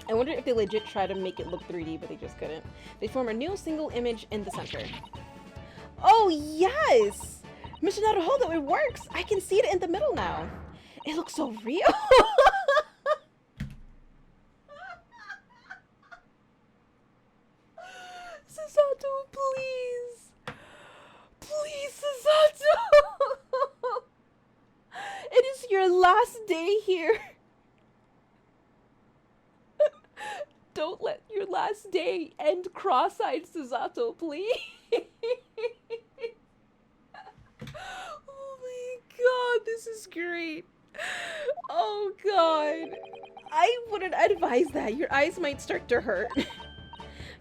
I wonder if they legit try to make it look 3D, but they just couldn't. They form a new single image in the center. Oh yes! Mr. Naruhodo, it works! I can see it in the middle now. It looks so real! Susato, please! Please, Susato! It is your last day here! Don't let your last day end cross-eyed, Susato, please! Oh my god, this is great! Oh god! I wouldn't advise that, your eyes might start to hurt.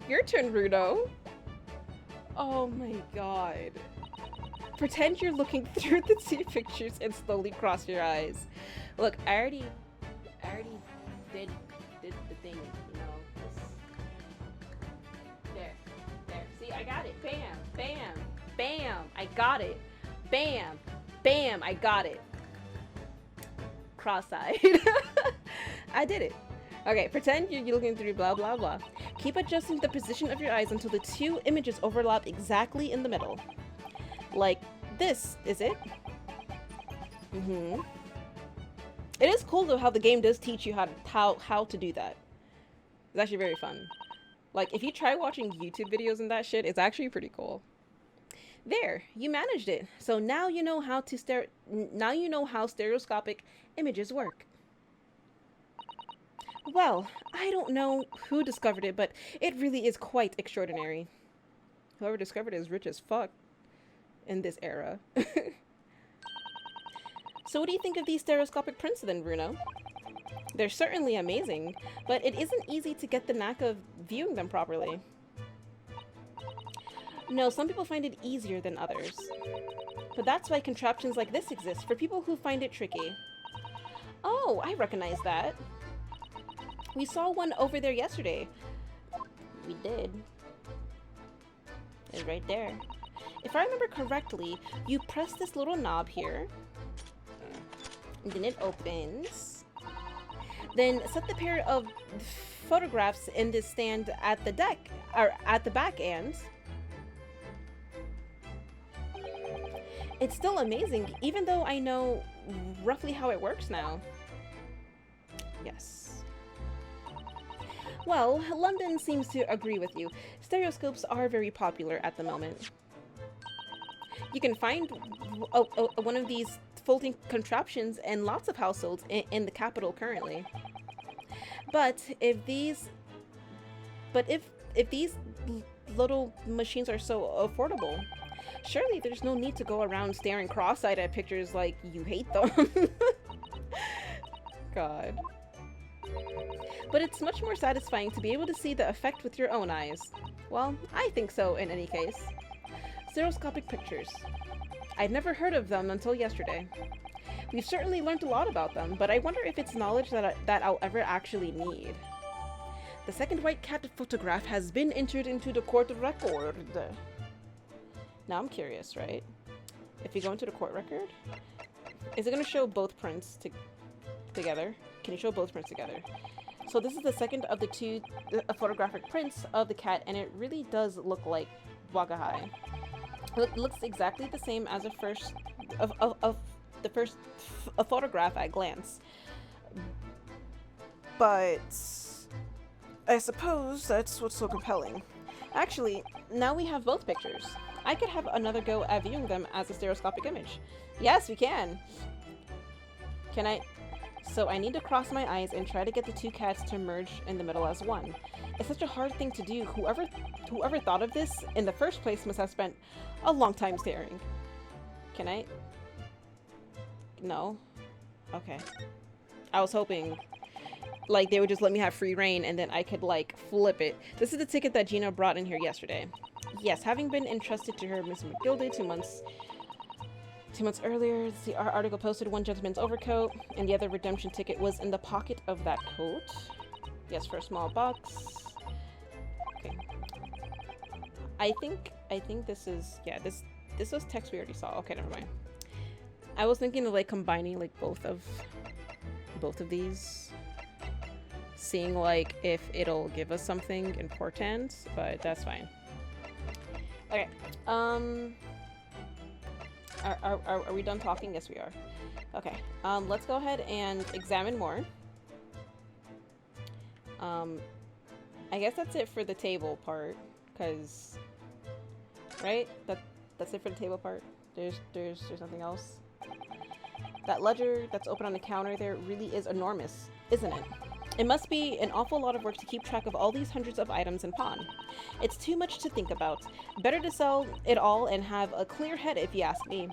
Your turn, Bruno. Oh my god. Pretend you're looking through the two pictures and slowly cross your eyes. Look, I already did the thing, you know. There. See, I got it. Bam, bam, bam. I got it. Bam, bam. I got it. Cross-eyed. I did it. Okay, pretend you're looking through blah blah blah. Keep adjusting the position of your eyes until the two images overlap exactly in the middle. Like this, is it? It is cool though how the game does teach you how to do that. It's actually very fun. Like if you try watching YouTube videos and that shit, it's actually pretty cool. There, you managed it. So now you know how stereoscopic images work. Well, I don't know who discovered it, but it really is quite extraordinary. Whoever discovered it is rich as fuck in this era. So what do you think of these stereoscopic prints then, Bruno? They're certainly amazing, but it isn't easy to get the knack of viewing them properly. No, some people find it easier than others. But that's why contraptions like this exist, for people who find it tricky. Oh, I recognize that. We saw one over there yesterday. We did. It's right there. If I remember correctly, you press this little knob here, and then it opens. Then set the pair of photographs in this stand at the deck, or at the back end. It's still amazing, even though I know roughly how it works now. Yes. Well, London seems to agree with you. Stereoscopes are very popular at the moment. You can find one of these folding contraptions in lots of households in the capital currently. But if these little machines are so affordable, surely there's no need to go around staring cross-eyed at pictures like you hate them. God. But it's much more satisfying to be able to see the effect with your own eyes. Well, I think so in any case. Stereoscopic pictures. I'd never heard of them until yesterday. We've certainly learned a lot about them, but I wonder if it's knowledge that I'll ever actually need. The second white cat photograph has been entered into the court record. Now I'm curious, right? If you go into the court record, is it going to show both prints together? Can you show both prints together? So this is the second of the two photographic prints of the cat, and it really does look like Wagahai. It looks exactly the same as the first photograph at glance. But I suppose that's what's so compelling. Actually, now we have both pictures. I could have another go at viewing them as a stereoscopic image. Yes, we can! Can I? So I need to cross my eyes and try to get the two cats to merge in the middle as one. It's such a hard thing to do. Whoever thought of this in the first place must have spent a long time staring. Can I? No? Okay. I was hoping, like, they would just let me have free reign and then I could, like, flip it. This is the ticket that Gina brought in here yesterday. Yes, having been entrusted to her, Miss McGildy, 2 months earlier, our article posted one gentleman's overcoat, and the other redemption ticket was in the pocket of that coat. Yes, for a small box. Okay. I think this is, yeah, this was text we already saw. Okay, never mind. I was thinking of, like, combining, like, both of these, seeing, like, if it'll give us something important, but that's fine. Okay, are we done talking? Yes, we are. Okay, let's go ahead and examine more. I guess that's it for the table part, because, right? That's it for the table part. There's nothing else. That ledger that's open on the counter there really is enormous, isn't it? It must be an awful lot of work to keep track of all these hundreds of items in pawn. It's too much to think about. Better to sell it all and have a clear head if you ask me.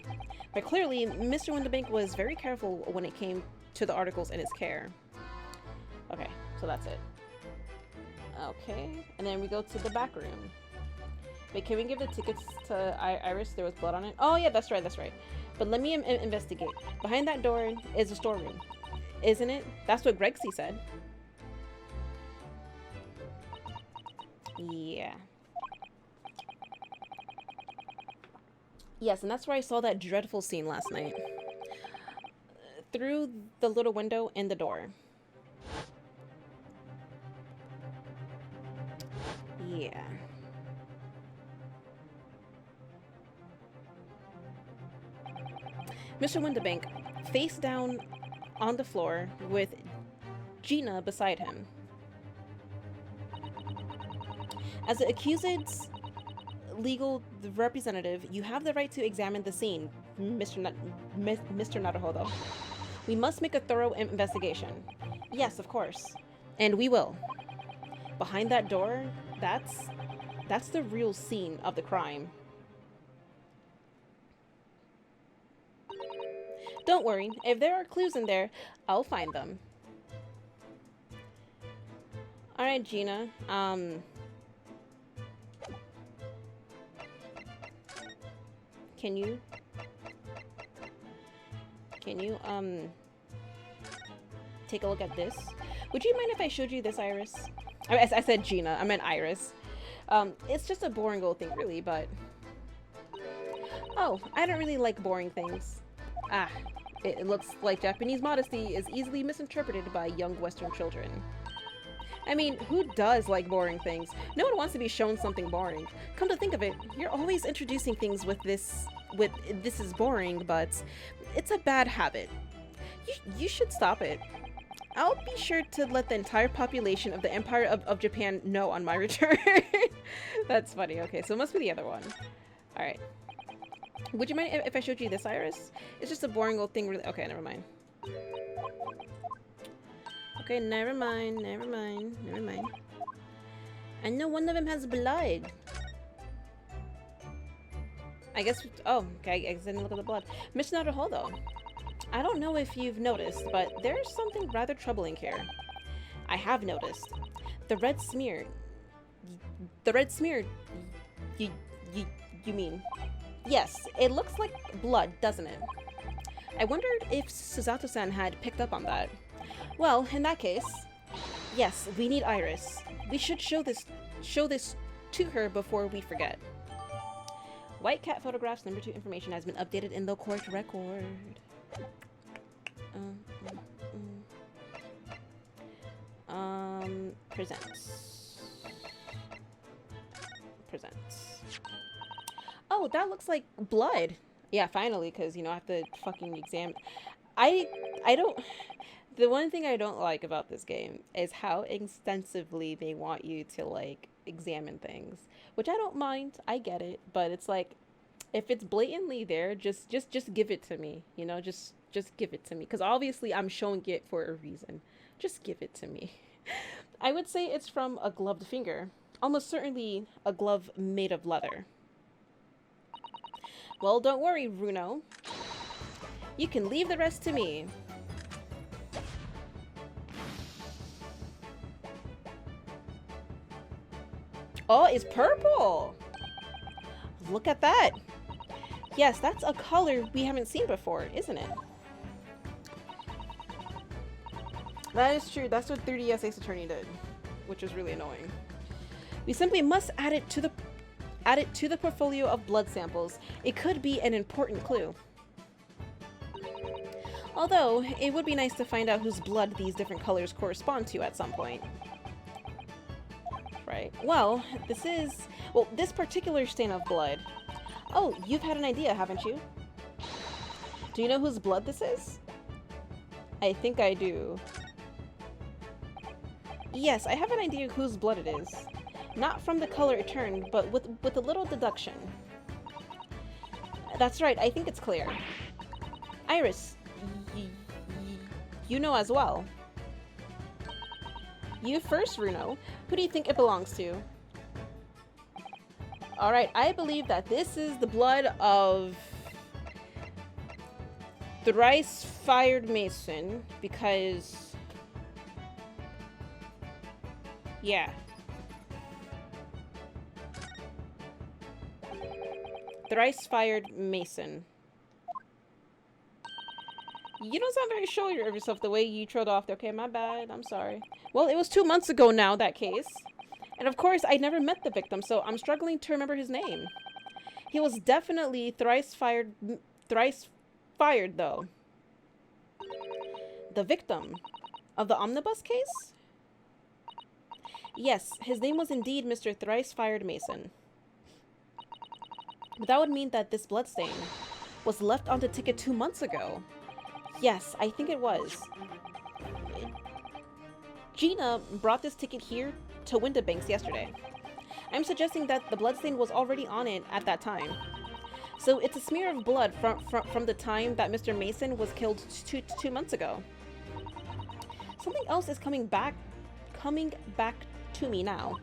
But clearly, Mr. Windabank was very careful when it came to the articles in his care. Okay, so that's it. Okay, and then we go to the back room. Wait, can we give the tickets to Iris? There was blood on it. Oh yeah, that's right, that's right. But let me investigate. Behind that door is a storeroom, isn't it? That's what Gregsy said. Yeah. Yes, and that's where I saw that dreadful scene last night. Through the little window in the door. Yeah. Mr. Windabank, face down on the floor with Gina beside him. As the accused's legal representative, you have the right to examine the scene, Mr. Naruhodo. We must make a thorough investigation. Yes, of course. And we will. Behind that door, that's the real scene of the crime. Don't worry, if there are clues in there, I'll find them. Alright, Gina, Can you, take a look at this? Would you mind if I showed you this, Iris? I said Gina, I meant Iris. It's just a boring old thing, really, but... Oh, I don't really like boring things. Ah, it looks like Japanese modesty is easily misinterpreted by young Western children. I mean, who does like boring things? No one wants to be shown something boring. Come to think of it, you're always introducing things with this is boring, but it's a bad habit. You should stop it. I'll be sure to let the entire population of the Empire of Japan know on my return. That's funny. Okay, so it must be the other one. Alright. Would you mind if I showed you this, Iris? It's just a boring old thing, really. Okay, never mind. Okay, never mind. I know one of them has blood. I guess, oh, okay, I guess I didn't look at the blood. Mr. Naruhodo, I don't know if you've noticed, but there's something rather troubling here. I have noticed. The red smear. The red smear. You, you, you mean? Yes, it looks like blood, doesn't it? I wondered if Susato-san had picked up on that. Well, in that case, yes, we need Iris. We should show this to her before we forget. White cat photographs number 2 information has been updated in the court record. Presents. Oh, that looks like blood. Yeah, finally, because, you know, I have to fucking examine. I don't... The one thing I don't like about this game is how extensively they want you to, like, examine things. Which I don't mind. I get it. But it's like, if it's blatantly there, just give it to me. You know, just give it to me. Because obviously I'm showing it for a reason. Just give it to me. I would say it's from a gloved finger. Almost certainly a glove made of leather. Well, don't worry, Bruno. You can leave the rest to me. Oh, it's purple! Look at that! Yes, that's a color we haven't seen before, isn't it? That is true. That's what 3DS Ace Attorney did, which is really annoying. We simply must add it to the portfolio of blood samples. It could be an important clue. Although, it would be nice to find out whose blood these different colors correspond to at some point. Right. Well, this particular stain of blood. Oh, you've had an idea, haven't you? Do you know whose blood this is? I think I do. Yes, I have an idea whose blood it is. Not from the color it turned, but with a little deduction. That's right, I think it's clear. Iris, you know as well. You first, Runo. Who do you think it belongs to? Alright, I believe that this is the blood of thrice-fired Mason, because... yeah. Thrice-fired Mason. You don't sound very sure of yourself the way you trailed off there. Okay, my bad. I'm sorry. Well, it was 2 months ago now, that case. And of course, I never met the victim, so I'm struggling to remember his name. He was definitely thrice-fired, though. The victim of the omnibus case? Yes, his name was indeed Mr. Thrice-Fired Mason. But that would mean that this bloodstain was left on the ticket 2 months ago. Yes, I think it was. Gina brought this ticket here to Windibanks yesterday. I'm suggesting that the bloodstain was already on it at that time. So it's a smear of blood from the time that Mr. Mason was killed two months ago. Something else is coming back to me now.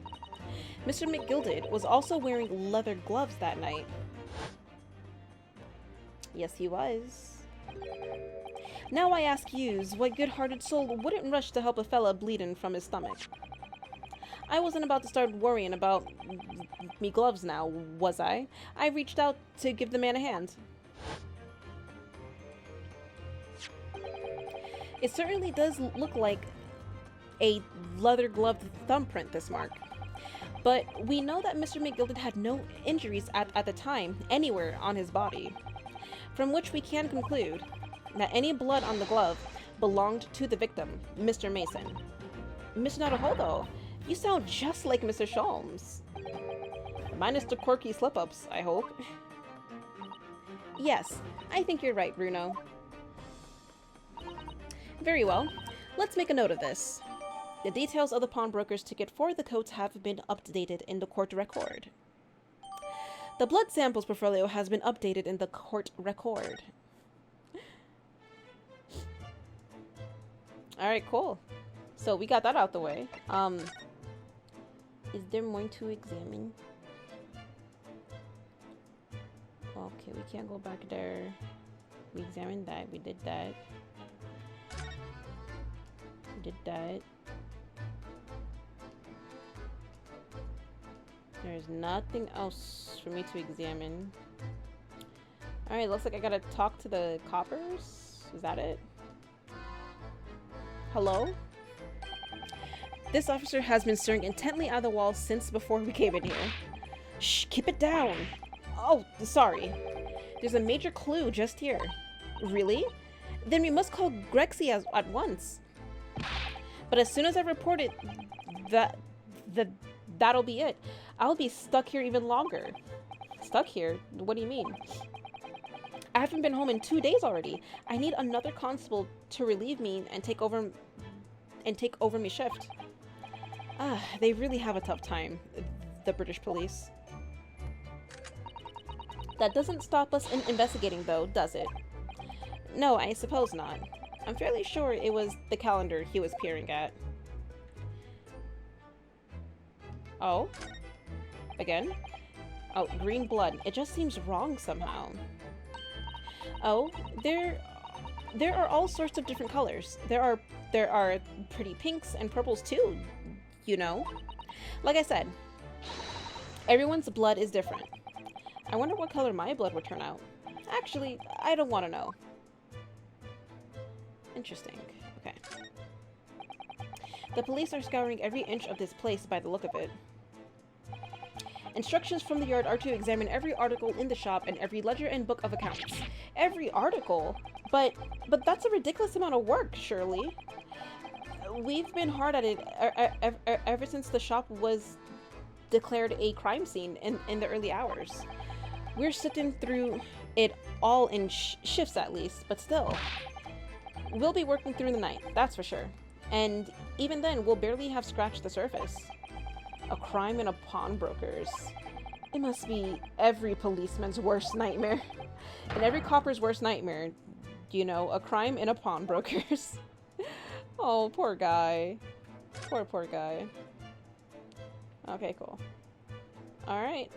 Mr. McGilded was also wearing leather gloves that night. Yes, he was. Now I ask yous, what good-hearted soul wouldn't rush to help a fella bleeding from his stomach? I wasn't about to start worrying about me gloves now, was I? I reached out to give the man a hand. It certainly does look like a leather-gloved thumbprint, this mark. But we know that Mr. McGilded had no injuries at the time, anywhere on his body. From which we can conclude that any blood on the glove belonged to the victim, Mr. Mason. Mr. Naruhodo, you sound just like Mr. Sholmes. Minus the quirky slip-ups, I hope. Yes, I think you're right, Bruno. Very well. Let's make a note of this. The details of the pawnbroker's ticket for the coats have been updated in the court record. The blood samples portfolio has been updated in the court record. Alright, cool. So we got that out the way. Is there more to examine? Okay, we can't go back there. We examined that. We did that. We did that. There's nothing else for me to examine. Alright, looks like I gotta talk to the coppers. Is that it? Hello? This officer has been staring intently at the wall since before we came in here. Shh, keep it down. Oh, sorry. There's a major clue just here. Really? Then we must call Grexy at once. But as soon as I report it, that'll be it. I'll be stuck here even longer. Stuck here? What do you mean? I haven't been home in 2 days already. I need another constable to relieve me and take over my shift. They really have a tough time, the British police. That doesn't stop us in investigating though, does it? No, I suppose not. I'm fairly sure it was the calendar he was peering at. Oh? Again? Oh, green blood. It just seems wrong somehow. Oh, there are all sorts of different colors. There are pretty pinks and purples too, you know? Like I said, everyone's blood is different. I wonder what color my blood would turn out. Actually, I don't want to know. Interesting. Okay. The police are scouring every inch of this place by the look of it. Instructions from the yard are to examine every article in the shop and every ledger and book of accounts. Every article? But that's a ridiculous amount of work, surely. We've been hard at it ever since the shop was declared a crime scene in the early hours. We're sitting through it all in shifts at least, but still. We'll be working through the night, that's for sure. And even then, we'll barely have scratched the surface. A crime in a pawnbroker's. It must be every policeman's worst nightmare. And every copper's worst nightmare. You know, a crime in a pawnbroker's. Oh, poor guy. Poor guy. Okay, cool. Alright,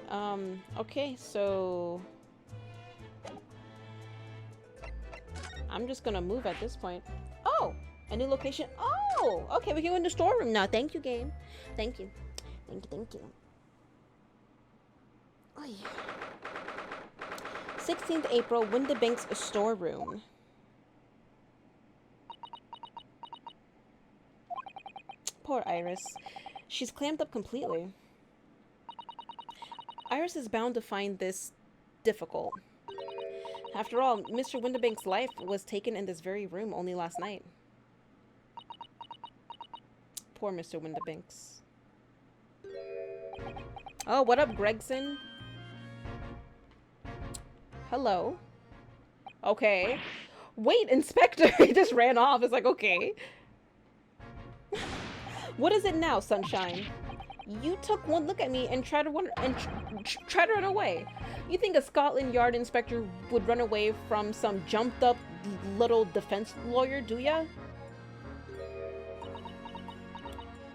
okay, so... I'm just gonna move at this point. Oh! A new location. Oh! Okay, we can go in the storeroom now. Thank you, game. Thank you. Thank you. Oy. 16th April, Windabank's storeroom. Poor Iris. She's clammed up completely. Iris is bound to find this difficult. After all, Mr. Windabank's life was taken in this very room only last night. Poor Mr. Windabanks. Oh, what up, Gregson? Hello. Okay. Wait, Inspector! He just ran off. It's like, okay. What is it now, Sunshine? You took one look at me and tried to run away. You think a Scotland Yard inspector would run away from some jumped up little defense lawyer, do ya?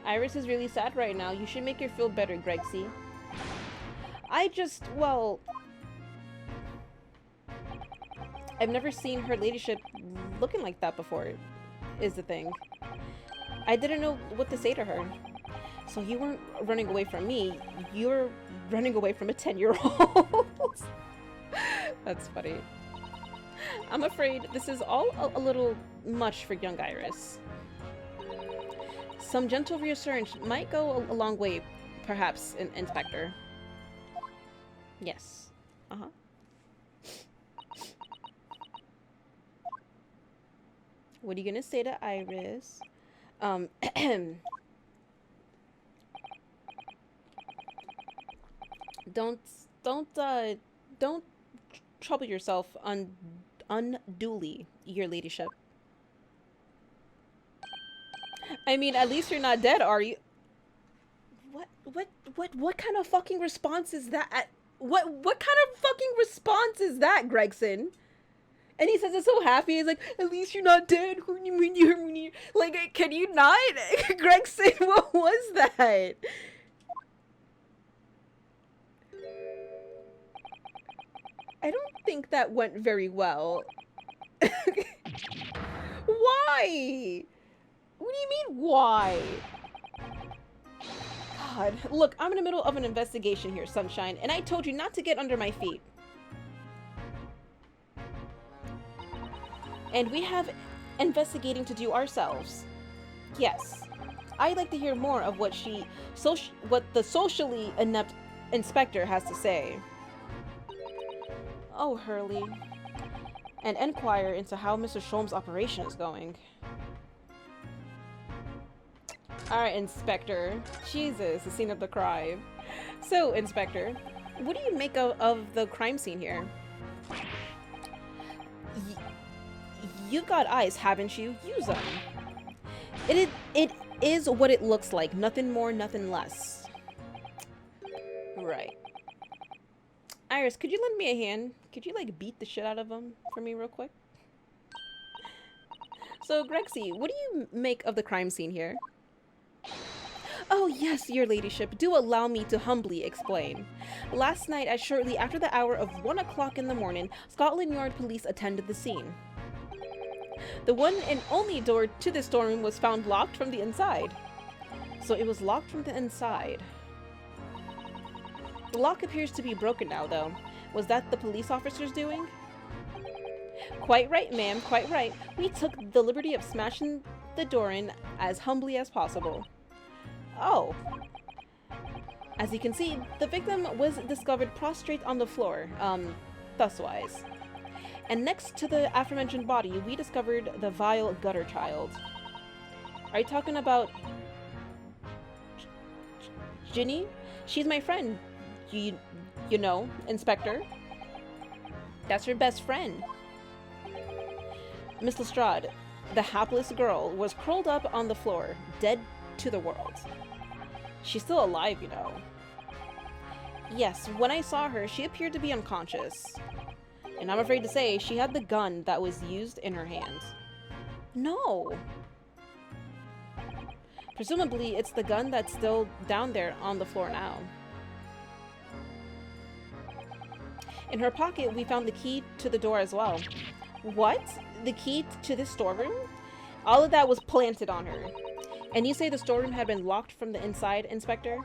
Iris is really sad right now. You should make her feel better, Gregsy. Well... I've never seen her ladyship looking like that before, is the thing. I didn't know what to say to her. So you weren't running away from me, you were running away from a 10-year-old. That's funny. I'm afraid this is all a little much for young Iris. Some gentle reassurance might go a long way, perhaps, Inspector. Yes. Uh-huh. What are you gonna say to Iris? Don't trouble yourself unduly, your ladyship. I mean, at least you're not dead, are you? What kind of fucking response is that? What kind of fucking response is that, Gregson? And he says it so happy. He's like, at least you're not dead. Like, can you not? Gregson, what was that? I don't think that went very well. Why? What do you mean, why? God, look, I'm in the middle of an investigation here, Sunshine, and I told you not to get under my feet. And we have investigating to do ourselves. Yes. I'd like to hear more of what the socially inept inspector has to say. Oh, Hurley. And inquire into how Mr. Sholmes' operation is going. Alright, Inspector. Jesus, the scene of the crime. So, Inspector, what do you make of the crime scene here? You've got eyes, haven't you? Use them. It is what it looks like. Nothing more, nothing less. Right. Iris, could you lend me a hand? Could you, like, beat the shit out of him for me real quick? So, Grexy, what do you make of the crime scene here? Oh, yes, your ladyship. Do allow me to humbly explain. Last night, at shortly after the hour of 1 o'clock in the morning, Scotland Yard police attended the scene. The one and only door to the storeroom was found locked from the inside. So it was locked from the inside. The lock appears to be broken now, though. Was that the police officers doing? Quite right, ma'am, quite right. We took the liberty of smashing the door in as humbly as possible. Oh. As you can see, the victim was discovered prostrate on the floor, thuswise. And next to the aforementioned body, we discovered the vile gutter child. Are you talking about Ginny? She's my friend. You know, Inspector. That's her best friend. Miss Lestrade, the hapless girl, was curled up on the floor, dead to the world. She's still alive, you know. Yes, when I saw her, she appeared to be unconscious. And I'm afraid to say, she had the gun that was used in her hand. No! Presumably, it's the gun that's still down there on the floor now. In her pocket, we found the key to the door as well. What? The key to the storeroom? All of that was planted on her. And you say the storeroom had been locked from the inside, Inspector?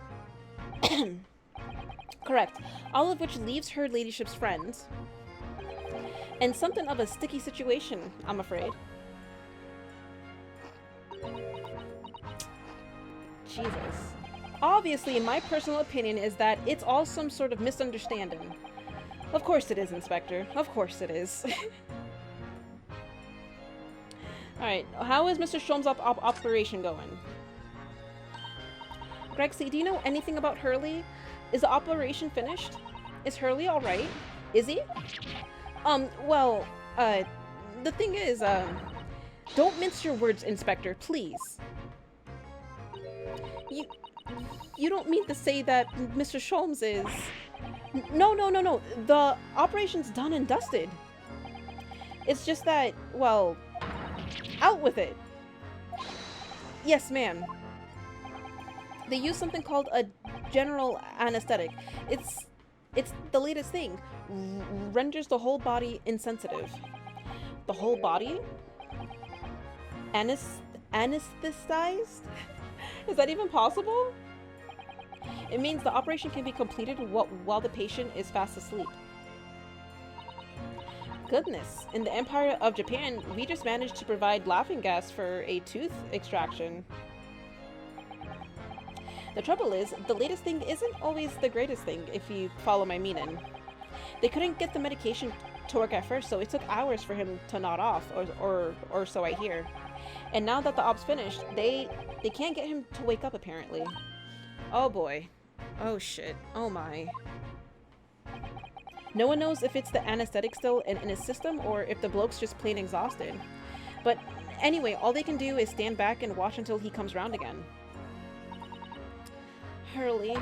Correct. All of which leaves her ladyship's friends. And something of a sticky situation, I'm afraid. Jesus. Obviously, my personal opinion is that it's all some sort of misunderstanding. Of course it is, Inspector. Of course it is. Alright, how is Mr. Sholmes' operation going? Grexy, do you know anything about Hurley? Is the operation finished? Is Hurley alright? Is he? Well, the thing is, don't mince your words, Inspector, please. You don't mean to say that Mr. Sholmes is... No. The operation's done and dusted. It's just that, well, out with it. Yes, ma'am. They use something called a general anesthetic. It's the latest thing. Renders the whole body insensitive. The whole body? Anesthetized? Is that even possible? It means the operation can be completed while the patient is fast asleep. Goodness, in the Empire of Japan, we just managed to provide laughing gas for a tooth extraction. The trouble is, the latest thing isn't always the greatest thing, if you follow my meaning. They couldn't get the medication to work at first, so it took hours for him to nod off, or so I hear. And now that the op's finished, they can't get him to wake up, apparently. Oh boy. Oh shit. Oh my. No one knows if it's the anesthetic still in his system, or if the bloke's just plain exhausted. But anyway, all they can do is stand back and watch until he comes round again. Hurley.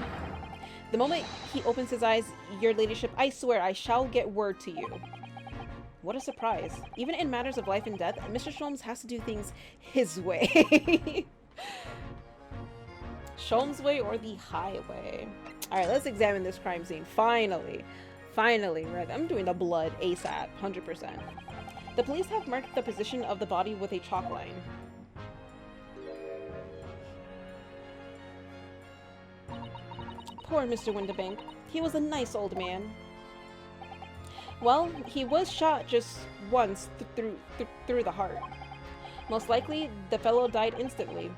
The moment he opens his eyes, your ladyship, I swear I shall get word to you. What a surprise. Even in matters of life and death, Mr. Sholmes has to do things his way. Sholmes' way or the highway? Alright, let's examine this crime scene. Finally. Finally, right? I'm doing the blood ASAP, 100%. The police have marked the position of the body with a chalk line. Poor Mr. Windibank. He was a nice old man. Well, he was shot just once through the heart. Most likely, the fellow died instantly.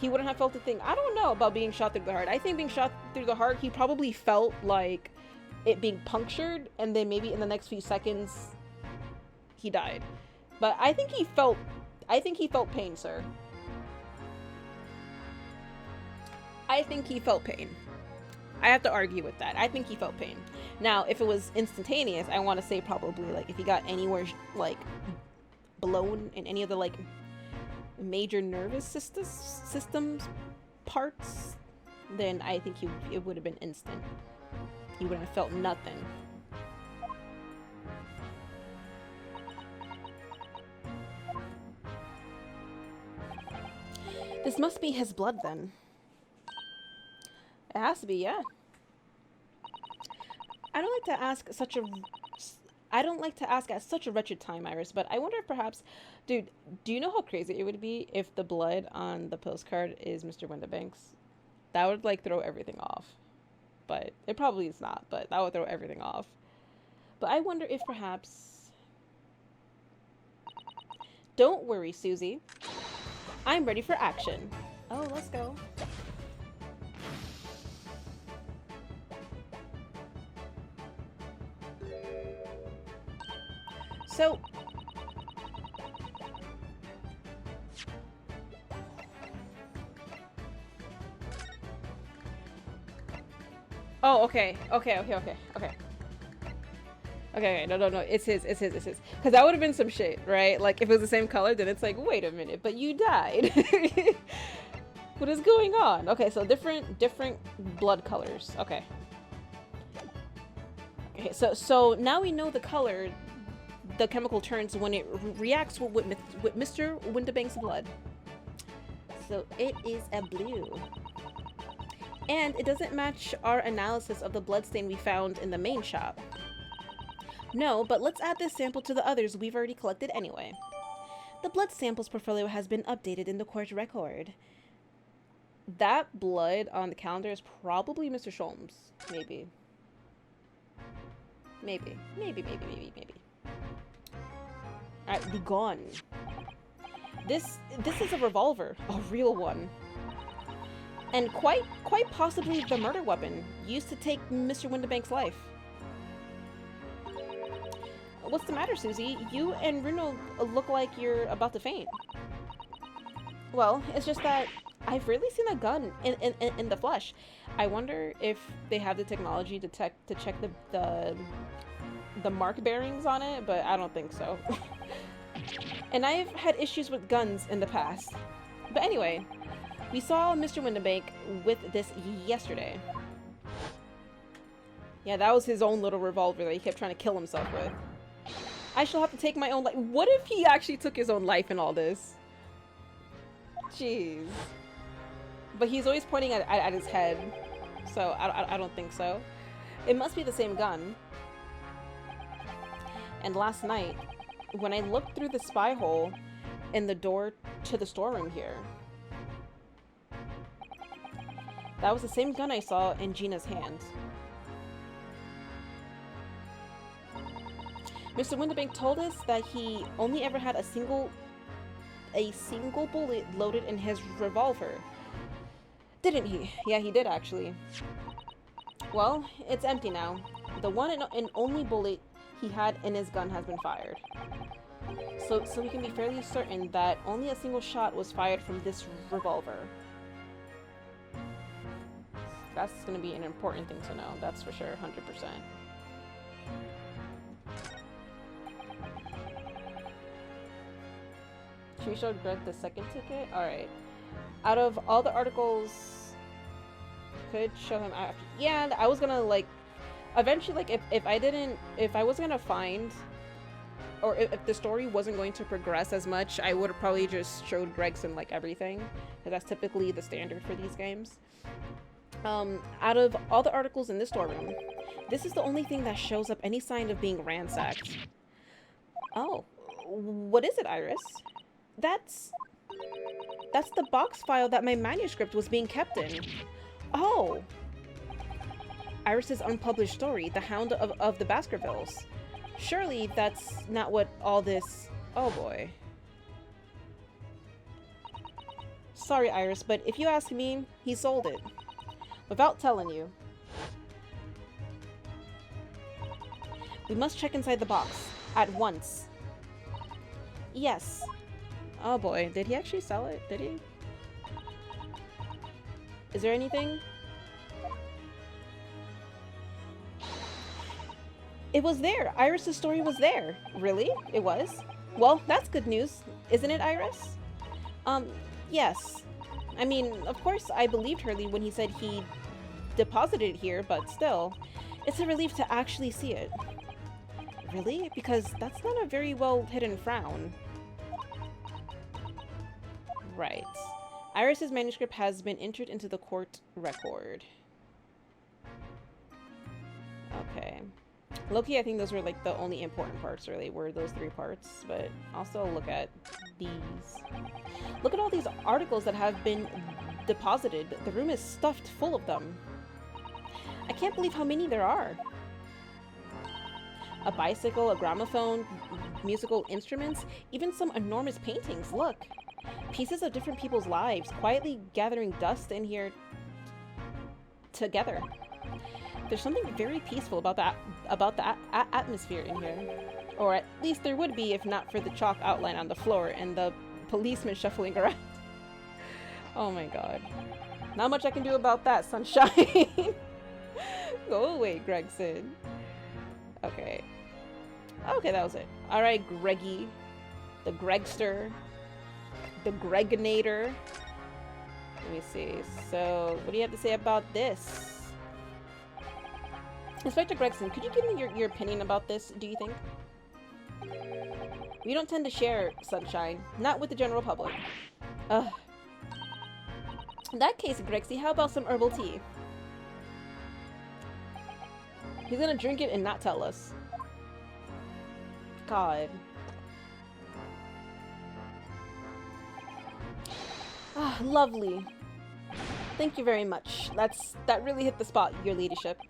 He wouldn't have felt a thing. I don't know about being shot through the heart. I think being shot through the heart, he probably felt like it being punctured, and then maybe in the next few seconds, he died. But I think he felt pain, sir. I think he felt pain. I have to argue with that. I think he felt pain. Now, if it was instantaneous, I want to say probably, like, if he got anywhere, like, blown in any of the, like, major nervous systems parts, then I think it would have been instant. He wouldn't have felt nothing. This must be his blood, then. It has to be, yeah. I don't like to ask at such a wretched time, Iris, but I wonder if perhaps... Dude, do you know how crazy it would be if the blood on the postcard is Mr. Windibank's? That would, like, throw everything off. But it probably is not, but that would throw everything off. But I wonder if perhaps... Don't worry, Susie. I'm ready for action. Oh, let's go. So... Oh, okay. Okay. No. It's his. Because that would have been some shit, right? Like, if it was the same color, then it's like, wait a minute, but you died. What is going on? Okay, so different blood colors. Okay. Okay, so now we know the color the chemical turns when it reacts with Mr. Windibank's blood. So it is a blue. And it doesn't match our analysis of the bloodstain we found in the main shop. No, but let's add this sample to the others we've already collected anyway. The blood samples portfolio has been updated in the court record. That blood on the calendar is probably Mr. Sholmes. Maybe. Alright, be gone. This is a revolver. A real one. And quite possibly the murder weapon used to take Mr. Windibank's life. What's the matter, Susie? You and Bruno look like you're about to faint. Well, it's just that I've rarely seen a gun in the flesh. I wonder if they have the technology to check the mark bearings on it, but I don't think so. And I've had issues with guns in the past. But anyway, we saw Mr. Windibank with this yesterday. Yeah, that was his own little revolver that he kept trying to kill himself with. I shall have to take my own life. What if he actually took his own life in all this? Jeez. But he's always pointing at his head. So I don't think so. It must be the same gun. And last night, when I looked through the spy hole in the door to the storeroom here, that was the same gun I saw in Gina's hand. Mr. Windibank told us that he only ever had a single bullet loaded in his revolver. Didn't he? Yeah, he did actually. Well, it's empty now. The one and only bullet he had in his gun has been fired. So we can be fairly certain that only a single shot was fired from this revolver. That's going to be an important thing to know, that's for sure, 100%. Should we show Greg the second ticket? Alright. Out of all the articles, could show him after. Yeah, I was gonna, like, eventually, like, if I wasn't gonna find, or if the story wasn't going to progress as much, I would have probably just showed Gregson, like, everything. Because that's typically the standard for these games. Out of all the articles in this storeroom, This is the only thing that shows up any sign of being ransacked. Oh, what is it, Iris? That's the box file that my manuscript was being kept in. Oh! Iris's unpublished story, The Hound of the Baskervilles. Surely that's not what all this... Oh boy. Sorry, Iris, but if you ask me, he sold it. Without telling you. We must check inside the box. At once. Yes. Oh boy, did he actually sell it? Did he? Is there anything? It was there. Iris's story was there. Really? It was? Well, that's good news. Isn't it, Iris? Yes. I mean, of course I believed Hurley when he said he deposited it here, but still. It's a relief to actually see it. Really? Because that's not a very well hidden frown. Right. Iris's manuscript has been entered into the court record. Okay. Low-key, I think those were like the only important parts, really, were those 3 parts, but also look at these. Look at all these articles that have been deposited. The room is stuffed full of them. I can't believe how many there are. A bicycle, a gramophone, musical instruments, even some enormous paintings. Look. Pieces of different people's lives, quietly gathering dust in here together. There's something very peaceful about the atmosphere in here. Or at least there would be if not for the chalk outline on the floor and the policeman shuffling around. Oh my god. Not much I can do about that, sunshine. Go away, Gregson. Okay. Okay, that was it. Alright, Greggy. The Gregster. The Gregonator. Let me see. So, what do you have to say about this? Inspector Gregson, could you give me your opinion about this, do you think? We don't tend to share, Sunshine. Not with the general public. Ugh. In that case, Grexy, how about some herbal tea? He's gonna drink it and not tell us. God. Ah, lovely. Thank you very much. That really hit the spot, your ladyship.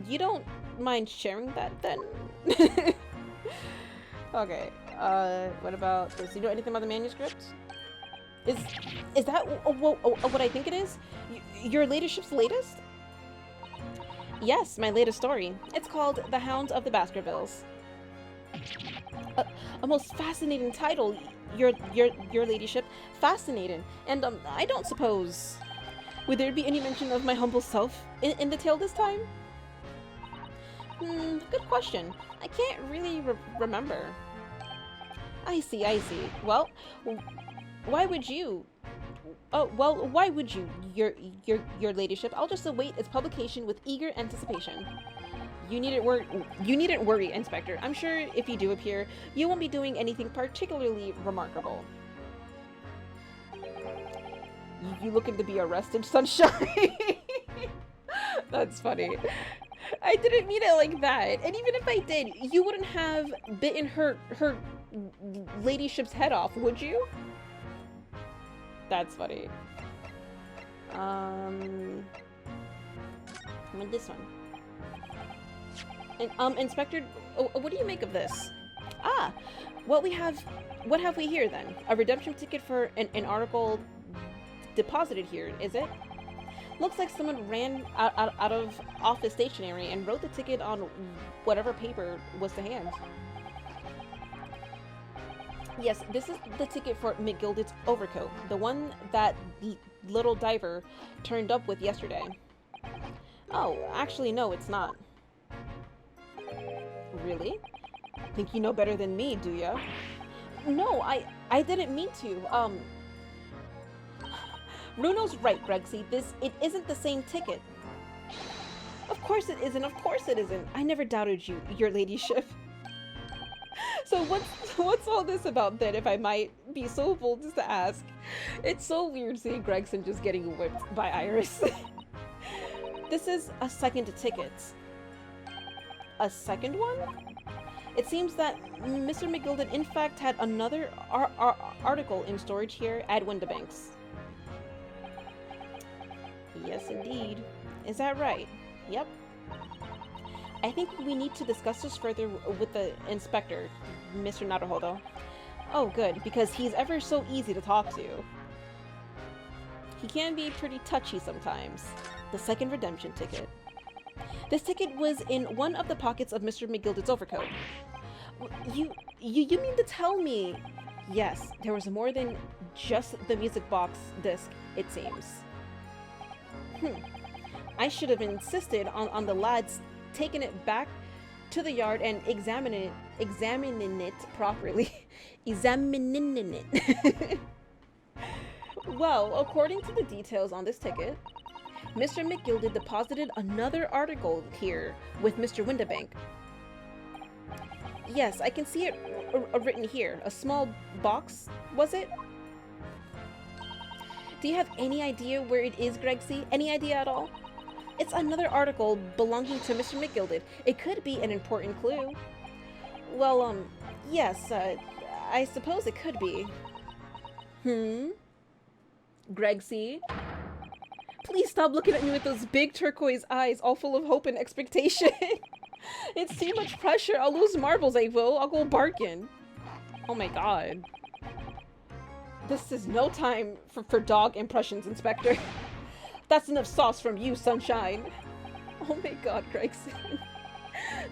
You don't mind sharing that, then? Okay. What about this? You know anything about the manuscript? Is that what I think it is? Your ladyship's latest? Yes, my latest story. It's called The Hound of the Baskervilles. A most fascinating title, your ladyship. Fascinating. And I don't suppose... Would there be any mention of my humble self in the tale this time? Good question. I can't really remember. I see. Well, why would you? Oh, well, why would you, your ladyship? I'll just await its publication with eager anticipation. You needn't worry, Inspector. I'm sure if you do appear, you won't be doing anything particularly remarkable. You looking to be arrested, Sunshine? That's funny. I didn't mean it like that. And even if I did, you wouldn't have bitten her ladyship's head off, would you? That's funny. This one. And, Inspector, what do you make of this? Ah, what have we here then? A redemption ticket for an article deposited here, is it? Looks like someone ran out of office stationery and wrote the ticket on whatever paper was to hand. Yes, this is the ticket for McGilded's overcoat, the one that little diver turned up with yesterday. Oh, actually no, it's not. Really? Think you know better than me, do ya? No, I didn't mean to. Runo's right, Gregsy. It isn't the same ticket. Of course it isn't. Of course it isn't. I never doubted you, your ladyship. So what's all this about then, if I might be so bold as to ask? It's so weird seeing Gregson just getting whipped by Iris. This is a second ticket. A second one? It seems that Mr. McGilded in fact had another article in storage here at Windibanks. Yes, indeed. Is that right? Yep. I think we need to discuss this further with the inspector, Mr. Naruhodo. Oh, good, because he's ever so easy to talk to. He can be pretty touchy sometimes. The second redemption ticket. This ticket was in one of the pockets of Mr. McGilded's overcoat. You mean to tell me? Yes, there was more than just the music box disc, it seems. I should have insisted on the lads taking it back to the yard and examining it properly. Examining it. Well, according to the details on this ticket, Mr. McGilded deposited another article here with Mr. Windibank. Yes, I can see it written here. A small box, was it? Do you have any idea where it is, Gregsy? Any idea at all? It's another article belonging to Mr. McGilded. It could be an important clue. Well, yes, I suppose it could be. Gregsy? Please stop looking at me with those big turquoise eyes, all full of hope and expectation. It's too much pressure. I'll lose marbles, I will. I'll go barking. Oh my god. This is no time for dog impressions, Inspector. That's enough sauce from you, Sunshine. Oh my god, Gregson.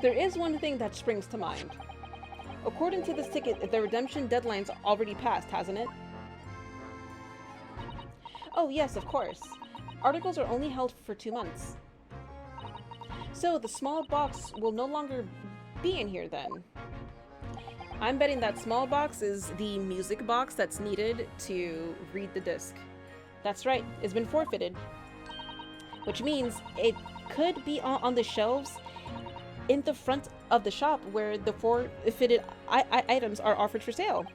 There is one thing that springs to mind. According to this ticket, the redemption deadline's already passed, hasn't it? Oh yes, of course. Articles are only held for 2 months. So the small box will no longer be in here then. I'm betting that small box is the music box that's needed to read the disc. That's right, it's been forfeited. Which means it could be on the shelves in the front of the shop where the forfeited items are offered for sale.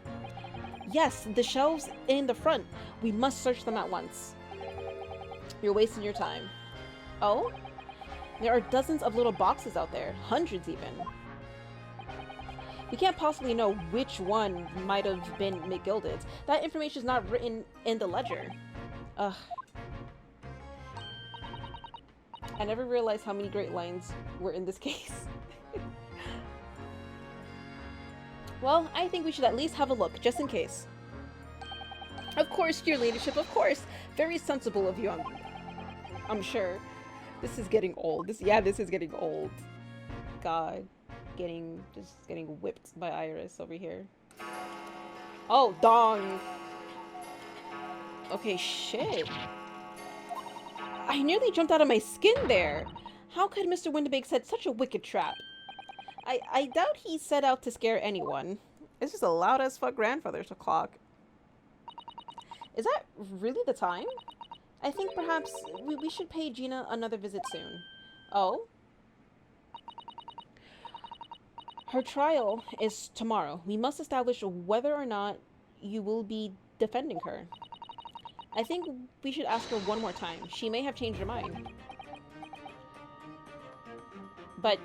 Yes, the shelves in the front. We must search them at once. You're wasting your time. Oh? There are dozens of little boxes out there, hundreds even. We can't possibly know which one might have been McGilded's. That information is not written in the ledger. Ugh. I never realized how many great lines were in this case. Well, I think we should at least have a look, just in case. Of course, your ladyship, of course. Very sensible of you, I'm sure. This is getting old. This is getting old. God. Just getting whipped by Iris over here. Oh, dong! Okay, shit. I nearly jumped out of my skin there. How could Mr. Windibank set such a wicked trap? I doubt he set out to scare anyone. It's just a loud as fuck grandfather's clock. Is that really the time? I think perhaps we should pay Gina another visit soon. Oh? Her trial is tomorrow. We must establish whether or not you will be defending her. I think we should ask her one more time. She may have changed her mind. But...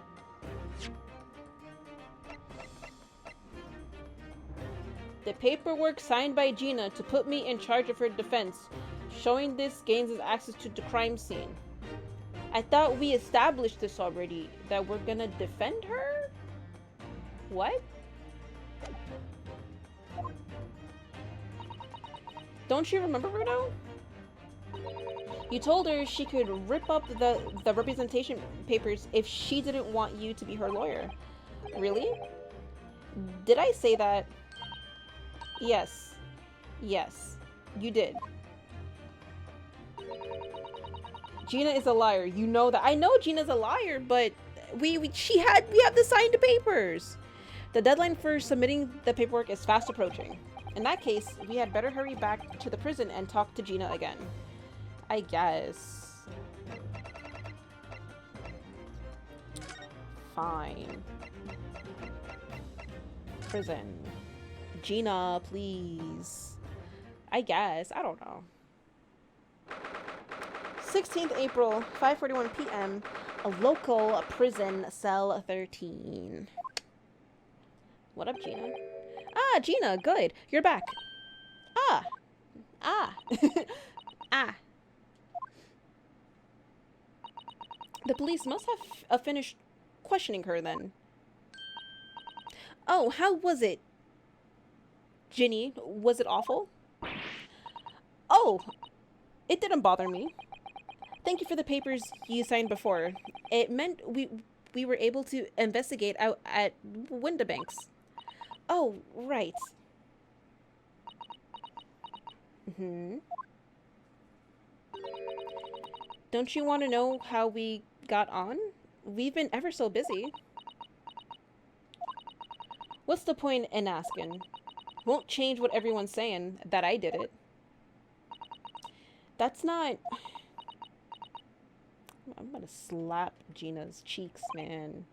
the paperwork signed by Gina to put me in charge of her defense, showing this gains us access to the crime scene. I thought we established this already, that we're gonna defend her? What? Don't you remember, Bruno? You told her she could rip up the representation papers if she didn't want you to be her lawyer. Really? Did I say that? Yes. Yes. You did. Gina is a liar. You know that. I know Gina's a liar, but we have the signed papers. The deadline for submitting the paperwork is fast approaching. In that case, we had better hurry back to the prison and talk to Gina again. I guess. Fine. Prison. Gina, please. I guess. I don't know. 16th April, 5:41 p.m., a local prison, cell 13. What up, Gina? Ah, Gina, good. You're back. Ah. Ah. Ah. The police must have finished questioning her then. Oh, how was it? Ginny, was it awful? Oh, it didn't bother me. Thank you for the papers you signed before. It meant we were able to investigate out at Windabanks. Oh, right. Mm-hmm. Don't you want to know how we got on? We've been ever so busy. What's the point in asking? Won't change what everyone's saying, that I did it. That's not... I'm gonna slap Gina's cheeks, man.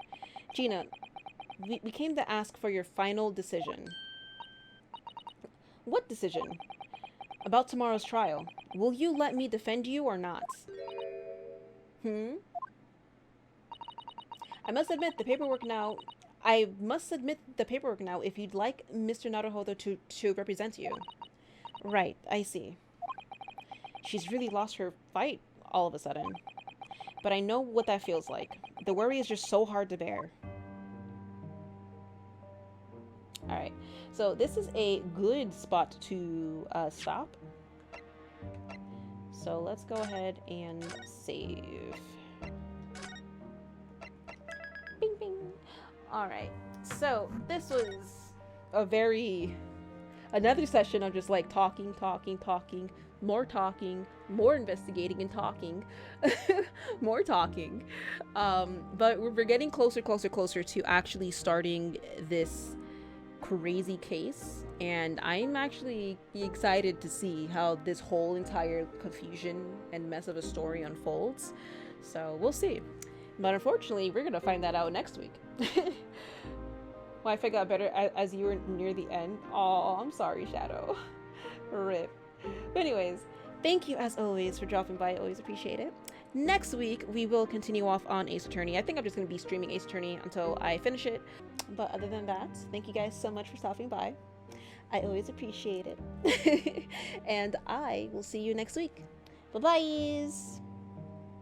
Gina, we came to ask for your final decision. What decision? About tomorrow's trial. Will you let me defend you or not? I must submit the paperwork now if you'd like Mr. Naruhodo to represent you. Right, I see. She's really lost her fight all of a sudden. But I know what that feels like. The worry is just so hard to bear. Alright, so this is a good spot to stop. So let's go ahead and save. Bing, bing. Alright, so this was another session of just like talking, more investigating and talking, more talking. But we're getting closer to actually starting this crazy case, and I'm actually excited to see how this whole entire confusion and mess of a story unfolds. So we'll see. But unfortunately, we're gonna find that out next week. Wi-Fi got better as you were near the end. Oh, I'm sorry, Shadow. Rip. But anyways, thank you as always for dropping by. I always appreciate it. Next week, we will continue off on Ace Attorney. I think I'm just going to be streaming Ace Attorney until I finish it. But other than that, thank you guys so much for stopping by. I always appreciate it. And I will see you next week. Bye-bye.